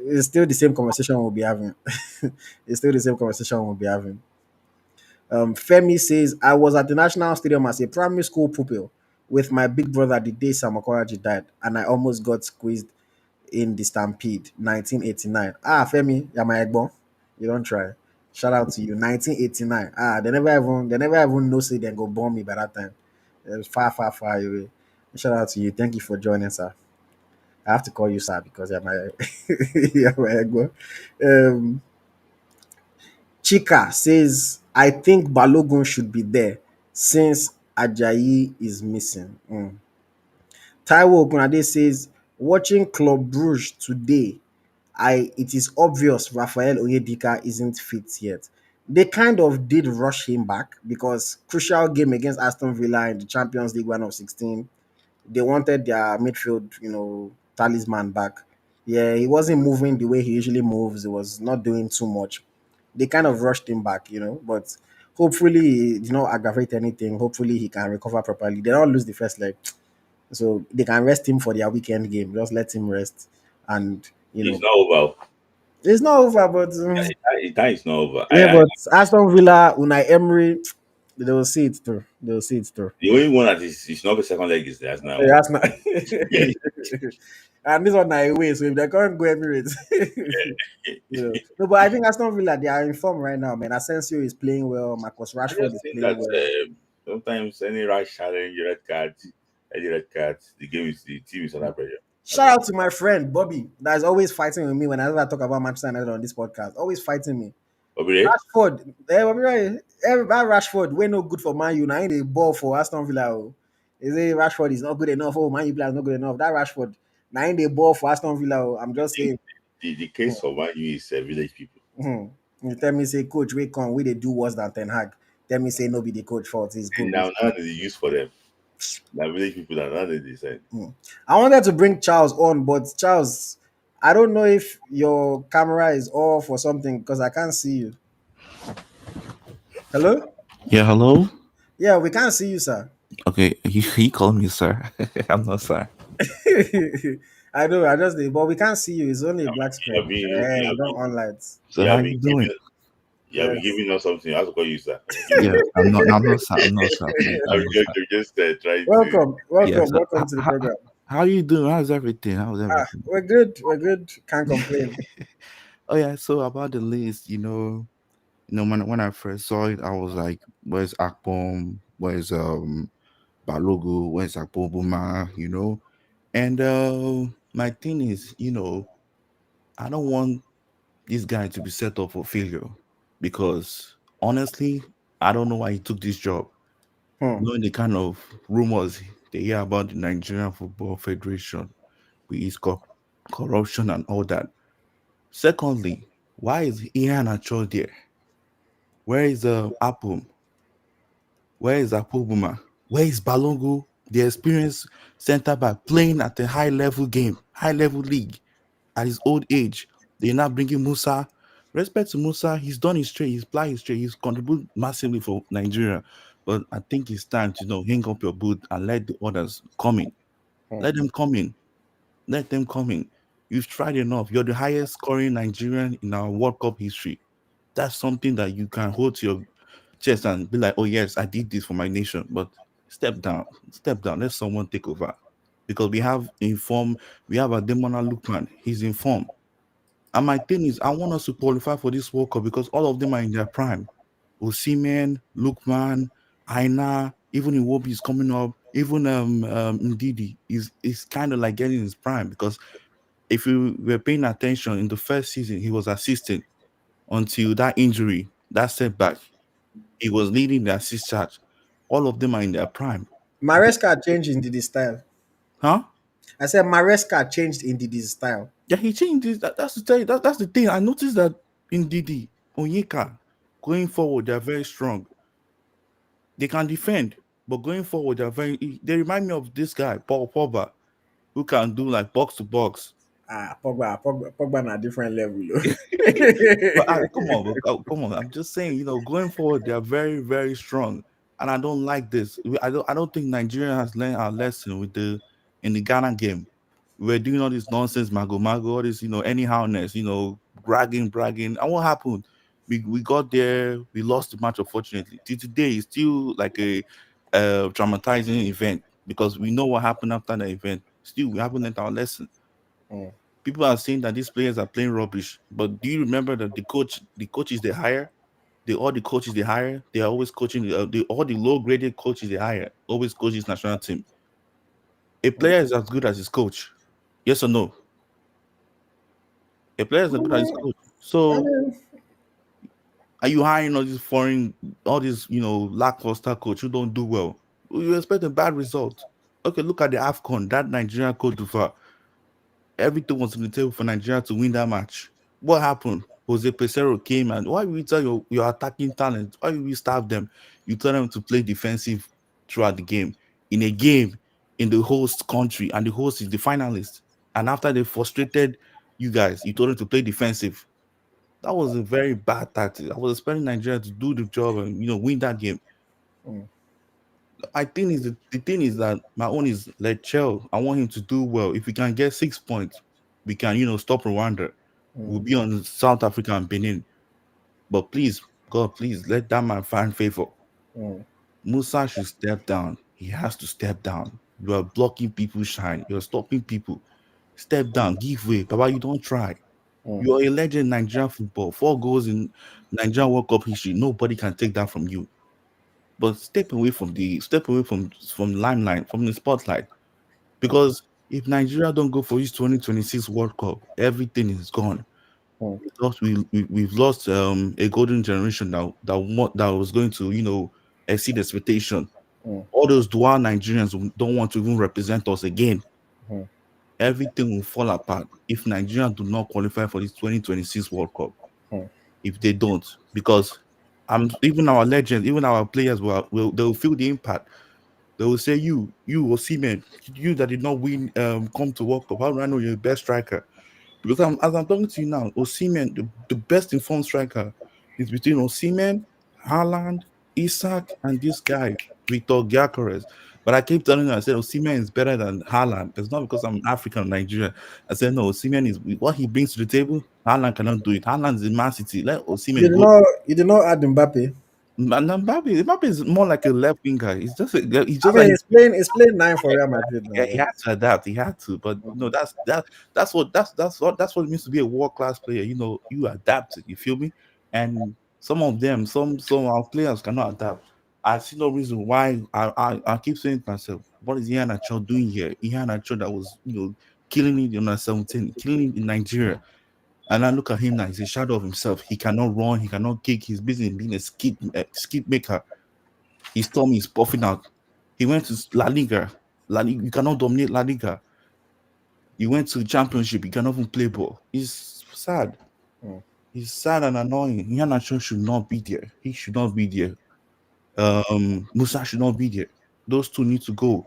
it's still the same conversation we'll be having. It's still the same conversation we'll be having. Femi says, I was at the National Stadium as a primary school pupil with my big brother the day Samakoraji died, and I almost got squeezed in the Stampede, 1989. Femi, you're my egbon. You don't try. Shout out to you. 1989. They never even know say they go bomb me by that time. It was far, far, far away. Shout out to you. Thank you for joining, sir. I have to call you sir because you're my you're my ego. Um, Chika says, I think Balogun should be there since Ajayi is missing. Taiwo Ogunade says, watching Club Brugge today, it is obvious Rafael Oyedika isn't fit yet. They kind of did rush him back because crucial game against Aston Villa in the Champions League 1 of 16, they wanted their midfield, talisman back. Yeah, he wasn't moving the way he usually moves. He was not doing too much. They kind of rushed him back, but hopefully it did not aggravate anything. Hopefully he can recover properly. They don't lose the first leg. So they can rest him for their weekend game. Just let him rest. And, It's not over. it's not over, but That is not over. yeah, but Aston Villa, Unai Emery, they will see it through. They will see it through. The only one that is not the second leg is that's now. That's not. And this one I away, so if they can't go Emirates, No, but I think Aston Villa they are in form right now, man. Asensio is playing well. Marcus I Rashford just is think playing that well. sometimes any rash challenge, any red card, the team is under pressure. That's Shout all. out to my friend Bobby that is always fighting with me whenever I talk about Manchester United on this podcast. Always fighting me. Obire, Rashford, Bobby, right? That Rashford, we no good for Man U. Now the ball for Aston Villa. Oh. They say Rashford is not good enough. Oh, Man U player is not good enough. That Rashford, now in the ball for Aston Villa. Oh. I'm I just think saying. the case for Man U is village people. Mhm. You tell me say coach we come we they do worse than Ten Hag. Tell me say no be the coach fault. It's And good. now is the use for them. That village people that they decide. Mm. I wanted to bring Charles on, but Charles, I don't know if your camera is off or something because I can't see you. Hello? Yeah, hello. Yeah, we can't see you, sir. Okay, he called me sir. I'm not sir. I know, I just did, but we can't see you. It's only a black You screen. have been, you You have don't been, on lights. So you how have been you doing? giving, you have been Yes. giving us something. I have to call you, sir. I've been giving Yeah, us. I'm not sir. I'm not sir. Please, I'm I'm not just, sir. I'm just trying to. Welcome, Yeah. welcome, So welcome to the program. how you doing? How's everything? How's Ah, everything? we're good. We're good. Can't complain. Oh yeah. So about the list, when I first saw it, I was like, "Where's Akpom? Where's Balogo? Where's Akpobuma?" And my thing is, I don't want this guy to be set up for failure because honestly, I don't know why he took this job. Hmm. Knowing the kind of rumors they hear about the Nigerian Football Federation with its corruption and all that. Secondly, why is Ian Achol there? Where is Apple? Where is Apobuma? Where is Balongo, the experienced centre back playing at a high level game, high level league at his old age? They're not bringing Musa. Respect to Musa, he's done his trade, he's played his trade, he's contributed massively for Nigeria. But I think it's time to hang up your boot and let the others come in. Hmm. Let them come in. Let them come in. You've tried enough. You're the highest scoring Nigerian in our World Cup history. That's something that you can hold to your chest and be like, oh yes, I did this for my nation. But step down, let someone take over. Because we have a Demona Lukman, he's informed. And my thing is, I want us to qualify for this World Cup because all of them are in their prime. Osimhen, Lukman, Aina, even Iwobi is coming up, even Ndidi is kind of like getting his prime because if you were paying attention in the first season, he was assisting until that injury, that setback. He was leading the assist charge. All of them are in their prime. Maresca changed in Didi's style. Huh? I said Maresca changed in Didi's style. Yeah, he changed this. That's the thing. That's the thing. I noticed that in Didi, Onyeka, going forward, they're very strong. They can defend, but going forward, they remind me of this guy, Paul Pogba, who can do like box to box. Pogba on a different level. Oh. But come on, come on. I'm just saying, going forward, they are very, very strong, and I don't like this. I don't think Nigeria has learned our lesson with the in the Ghana game. We're doing all this nonsense, mago, all this, anyhowness, bragging. And what happened? We got there, we lost the match, unfortunately. Till today, it's still like a traumatizing event because we know what happened after the event. Still, we haven't learned our lesson. Hmm. People are saying that these players are playing rubbish. But do you remember that the coaches they hire, all the coaches they hire, they are always coaching all the low graded coaches they hire, always coaches national team. A player is as good as his coach. Yes or no? A player is as good as his coach. I So mean, are you hiring all these lackluster coach who don't do well? You expect a bad result. Okay, look at the AFCON, that Nigerian Cote d'Ivoire. Everything was on the table for Nigeria to win that match. What happened? Jose Pesero came and why will you tell your attacking talent? Why will you starve them? You tell them to play defensive throughout the game. In a game in the host country, and the host is the finalist. And after they frustrated you guys, you told them to play defensive. That was a very bad tactic. I was expecting Nigeria to do the job and win that game. hmm, I think is the thing is that my own is Lechel. I want him to do well. If we can get 6 points, we can stop Rwanda. hmm, We'll be on South Africa and Benin. But please, God, please let that man find favor. hmm, Musa should step down. He has to step down. You are blocking people's shine. You're stopping people. Step down. Give way. Baba, you don't try. hmm, You are a legend in Nigerian football. 4 goals in Nigerian World Cup history. Nobody can take that from you. But step away from limelight, from the spotlight. Because if Nigeria don't go for this 2026 World Cup, everything is gone. hmm, We've lost a golden generation that was going to exceed expectation. hmm, All those dual Nigerians who don't want to even represent us again. hmm, Everything will fall apart if Nigeria do not qualify for this 2026 World Cup. hmm. If they don't, because even our legends, even our players will they'll feel the impact. They will say you Osimhen, you that did not win come to World Cup. How do I know you're the best striker? Because as I'm talking to you now, Osimhen, the best informed striker is between Osimhen, Haaland, Isak, and this guy, Victor Gyökeres. But I keep telling you, I said Osimhen is better than Haaland. It's not because I'm African or Nigerian. I said no, Osimhen is what he brings to the table. Haaland cannot do it. Haaland is in Man City. Let You Osimhen did go. not you did not add Mbappe. And then Mbappe is more like a left winger. He's I just mean, like he's playing nine for Real Madrid yeah, now. he had to adapt. He had to, but no, that's what it means to be a world class player. You adapt. You feel me? And some of them, some of our players cannot adapt. I see no reason why. I keep saying to myself, what is Ian Acho doing here? Ian Acho that was killing it in under 17, killing it in Nigeria. And I look at him now; he's a shadow of himself. He cannot run. He cannot kick. He's busy being a skip maker. His tummy is puffing out. He went to La Liga. La Liga, you cannot dominate La Liga. You went to the championship, you cannot even play ball. It's sad. Mm, It's sad and annoying. Iheanacho should not be there. He should not be there. Musa should not be there. Those two need to go.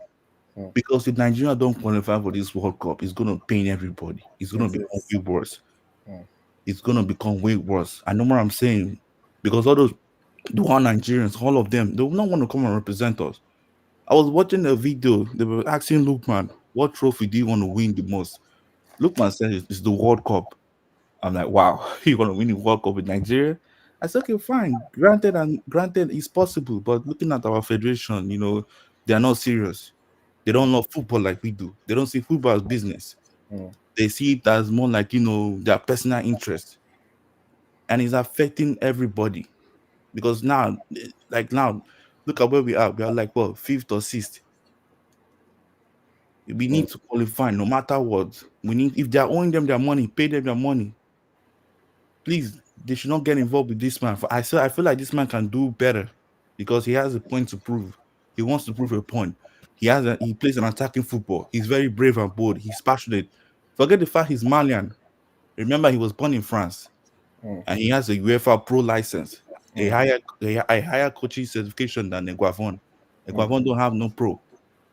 mm. Because if Nigeria don't qualify for this World Cup, it's gonna pain everybody. It's gonna It become is. way worse. Mm, It's gonna become way worse. I know what I'm saying. Because all those the one Nigerians, all of them, they will not want to come and represent us. I was watching a video. They were asking Lukman, what trophy do you want to win the most? Lukman said it's the World Cup. I'm like, wow, you want to win the World Cup with Nigeria? I said, okay, fine. Granted, it's possible. But looking at our federation, they are not serious. They don't love football like we do. They don't see football as business. mm, They see it as more like their personal interest, and it's affecting everybody. Because now, like now, look at where we are. We are like what, fifth or sixth. We mm, need to qualify no matter what. We need if they are owing them their money, pay them their money. Please, they should not get involved with this man. I feel like this man can do better because he has a point to prove. He wants to prove a point. He plays an attacking football. He's very brave and bold. He's passionate. Forget the fact he's Malian. Remember, he was born in France mm, and he has a UEFA Pro license, a mm, higher coaching certification than Eguavon. mm, Eguavon don't have no pro.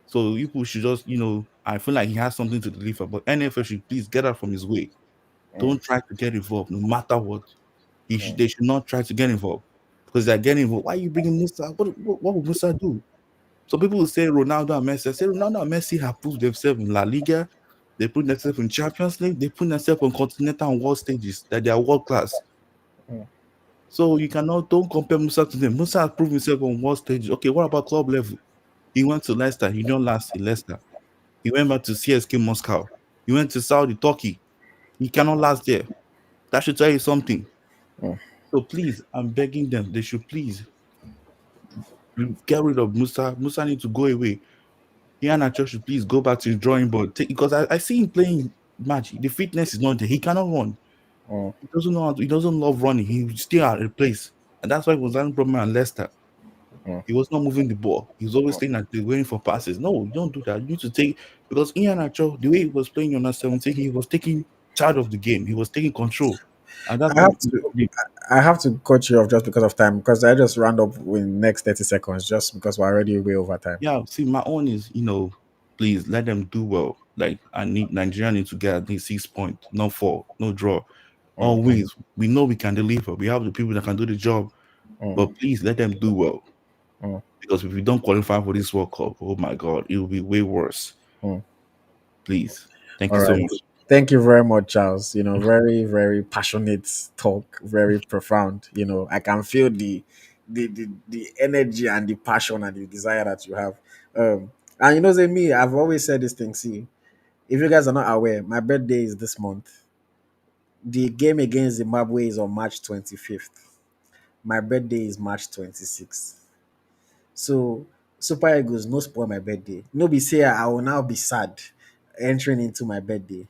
So people should just, I feel like he has something to deliver, but NFL should please get out from his way. mm, Don't try to get involved, no matter what. mm, They should not try to get involved because they're getting involved. Why are you bringing Musa? What would Musa do? So people will say Ronaldo and Messi. I say Ronaldo and Messi have proved themselves in La Liga. They put themselves in Champions League. They put themselves on continental and world stages that they are world class. mm, So you cannot don't compare Musa to them. Musa has proved himself on world stages. Okay, what about club level? He went to Leicester. He don't last in Leicester. He went back to CSK Moscow. He went to Saudi, Turkey. He cannot last there. That should tell you something. mm. So please, I'm begging them. They should please get rid of Musa. Musa needs to go away. He and Church should please go back to the drawing board. Because I see him playing match. The fitness is not there. He cannot run. Mm, He doesn't know how to, he doesn't love running. He still at a place. And that's why he was having problem at Leicester. mm. He was not moving the ball. He was always staying at the waiting for passes. No, you don't do that. You need to take because Ian Acho, the way he was playing on that 17, he was taking charge of the game. He was taking control. And that's I what have to I have to cut you off just because of time because I just round up in next 30 seconds just because we're already way over time. yeah, see, my own is, please let them do well. Like I need Nigeria need to get at least 6 points, no fall, no draw. Mm, All wins. We know we can deliver. We have the people that can do the job, mm, but please let them do well. mm, Because if we don't qualify for this World Cup, oh my God, it will be way worse. mm. Please. Thank All you so right. much. Thank you very much, Charles. Very, very passionate talk, very profound. I can feel the energy and the passion and the desire that you have. And say me, I've always said this thing. See, if you guys are not aware, my birthday is this month. The game against Zimbabwe is on March 25th. My birthday is March 26th. So Super Eagles no spoil my birthday. No be say I will now be sad entering into my birthday.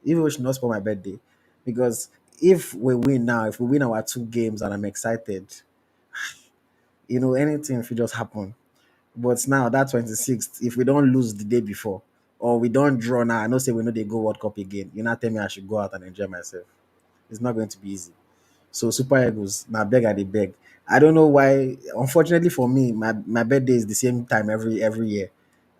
Even we should not spoil my birthday. Because if we win now, if we win our two games and I'm excited, anything should just happen. But now that 26th, if we don't lose the day before or we don't draw now, I know they go World Cup again. You not tell me I should go out and enjoy myself. It's not going to be easy. So Super Eagles, my beg I dey beg. I don't know why. Unfortunately for me, my birthday is the same time every year,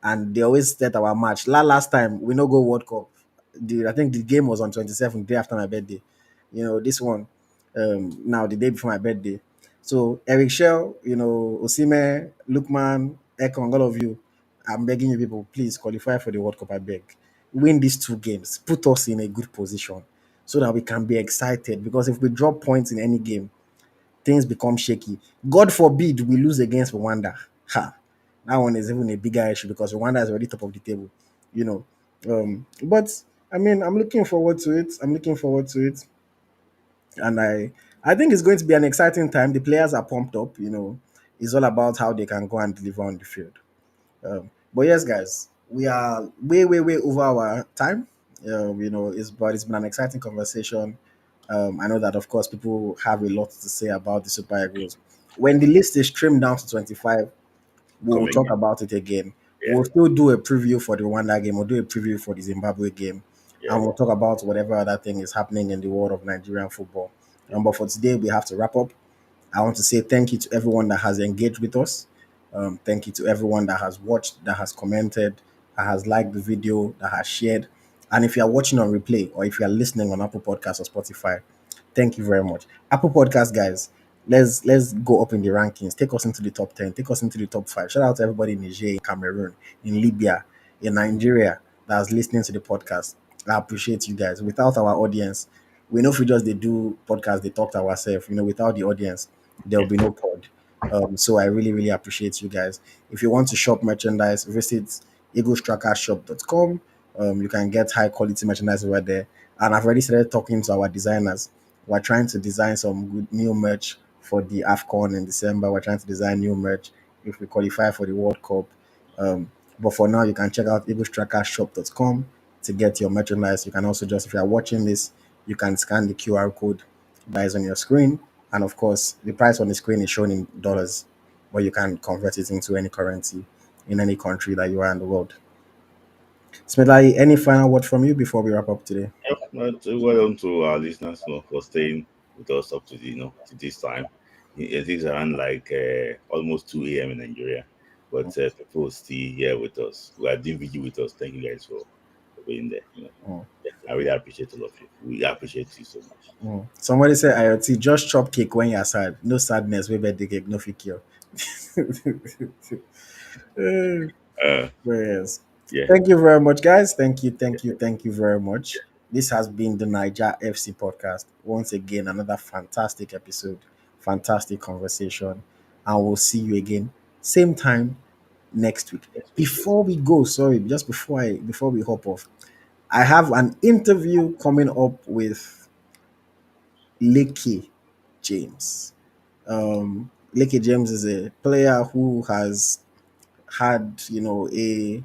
and they always set our match. Last time we no go World Cup. I think the game was on 27th, day after my birthday. This one, now the day before my birthday. So Eric Shell, Osime, Lukman, Ekong, all of you, I'm begging you people, please qualify for the World Cup. I beg, win these two games, put us in a good position so that we can be excited. Because if we drop points in any game, things become shaky. God forbid we lose against Rwanda. Ha, that one is even a bigger issue because Rwanda is already top of the table, you know. But I mean, I'm looking forward to it. I'm looking forward to it, and I think it's going to be an exciting time. The players are pumped up. It's all about how they can go and deliver on the field. But yes, guys, we are way over our time. But it's been an exciting conversation. I know that, of course, people have a lot to say about the Super Eagles. When the list is trimmed down to 25, Come we'll talk again. about it again. Yeah, We'll still do a preview for the Rwanda game. We'll do a preview for the Zimbabwe game, yeah. and we'll talk about whatever other thing is happening in the world of Nigerian football. But for today, we have to wrap up. I want to say thank you to everyone that has engaged with us. Thank you to everyone that has watched, that has commented, that has liked the video, that has shared. And if you are watching on replay or if you are listening on Apple Podcasts or Spotify, thank you very much. Apple Podcast guys, let's go up in the rankings. Take us into the top 10. Take us into the top 5. Shout out to everybody in Niger, in Cameroon, in Libya, in Nigeria that's listening to the podcast. I appreciate you guys. Without our audience, we know if we just they do podcast, they talk to ourselves. Without the audience, there will be no pod. So I really appreciate you guys. If you want to shop merchandise, visit eaglestrackershop.com. You can get high quality merchandise over there. And I've already started talking to our designers. We're trying to design some good new merch for the AFCON in December. We're trying to design new merch if we qualify for the World Cup. But for now, you can check out eaglestrackershop.com to get your merchandise. You can also just, if you are watching this, you can scan the QR code that is on your screen. And of course, the price on the screen is shown in dollars, but you can convert it into any currency in any country that you are in the world. Smedlai, any final word from you before we wrap up today? Yep, but well done to our listeners, for staying with us up to to this time. It is around like almost 2 a.m. in Nigeria, but people still here with us. We are DVG with us. Thank you guys for being there. Mm, Yeah, I really appreciate all of you. We appreciate you so much. mm. Somebody said IoT, just chop cake when you're sad. No sadness, we birthday cake, no fit cure. Eh, Uh, yes. yeah, Thank you very much, guys. Thank you very much. This has been the Niger FC podcast. Once again, another fantastic episode, fantastic conversation, and we'll see you again same time next week. next week. Yeah. Before we go, sorry, just before we hop off, I have an interview coming up with Lekki James. Lekki James is a player who has had, a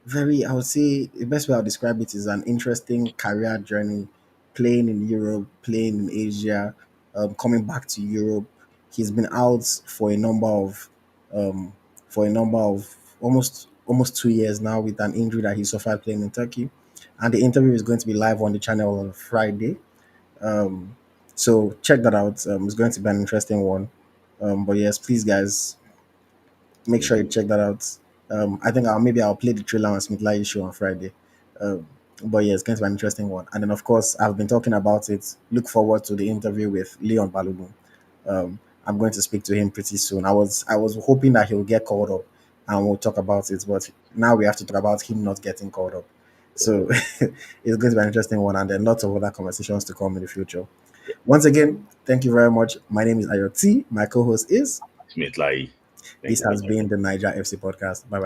very, I would say, the best way I'll describe it is an interesting career journey, playing in Europe, playing in Asia, coming back to Europe. He's been out um, for a number of almost 2 years now with an injury that he suffered playing in Turkey. And the interview is going to be live on the channel on Friday. Um, so check that out. It's going to be an interesting one. But yes, please, guys, make Yeah. sure you check that out. I think I'll play the trailer on Smith Lai show on Friday. Um, but yeah, it's going to be an interesting one. And then of course I've been talking about it. Look forward to the interview with Leon Balogun. I'm going to speak to him pretty soon. I was hoping that he'll get called up and we'll talk about it, but now we have to talk about him not getting called up. So it's going to be an interesting one, and then lots of other conversations to come in the future. Once again, thank you very much. My name is Ayoti. My co-host is. Smith Lai. Thank This you very has much. been the Niger FC podcast. Bye bye.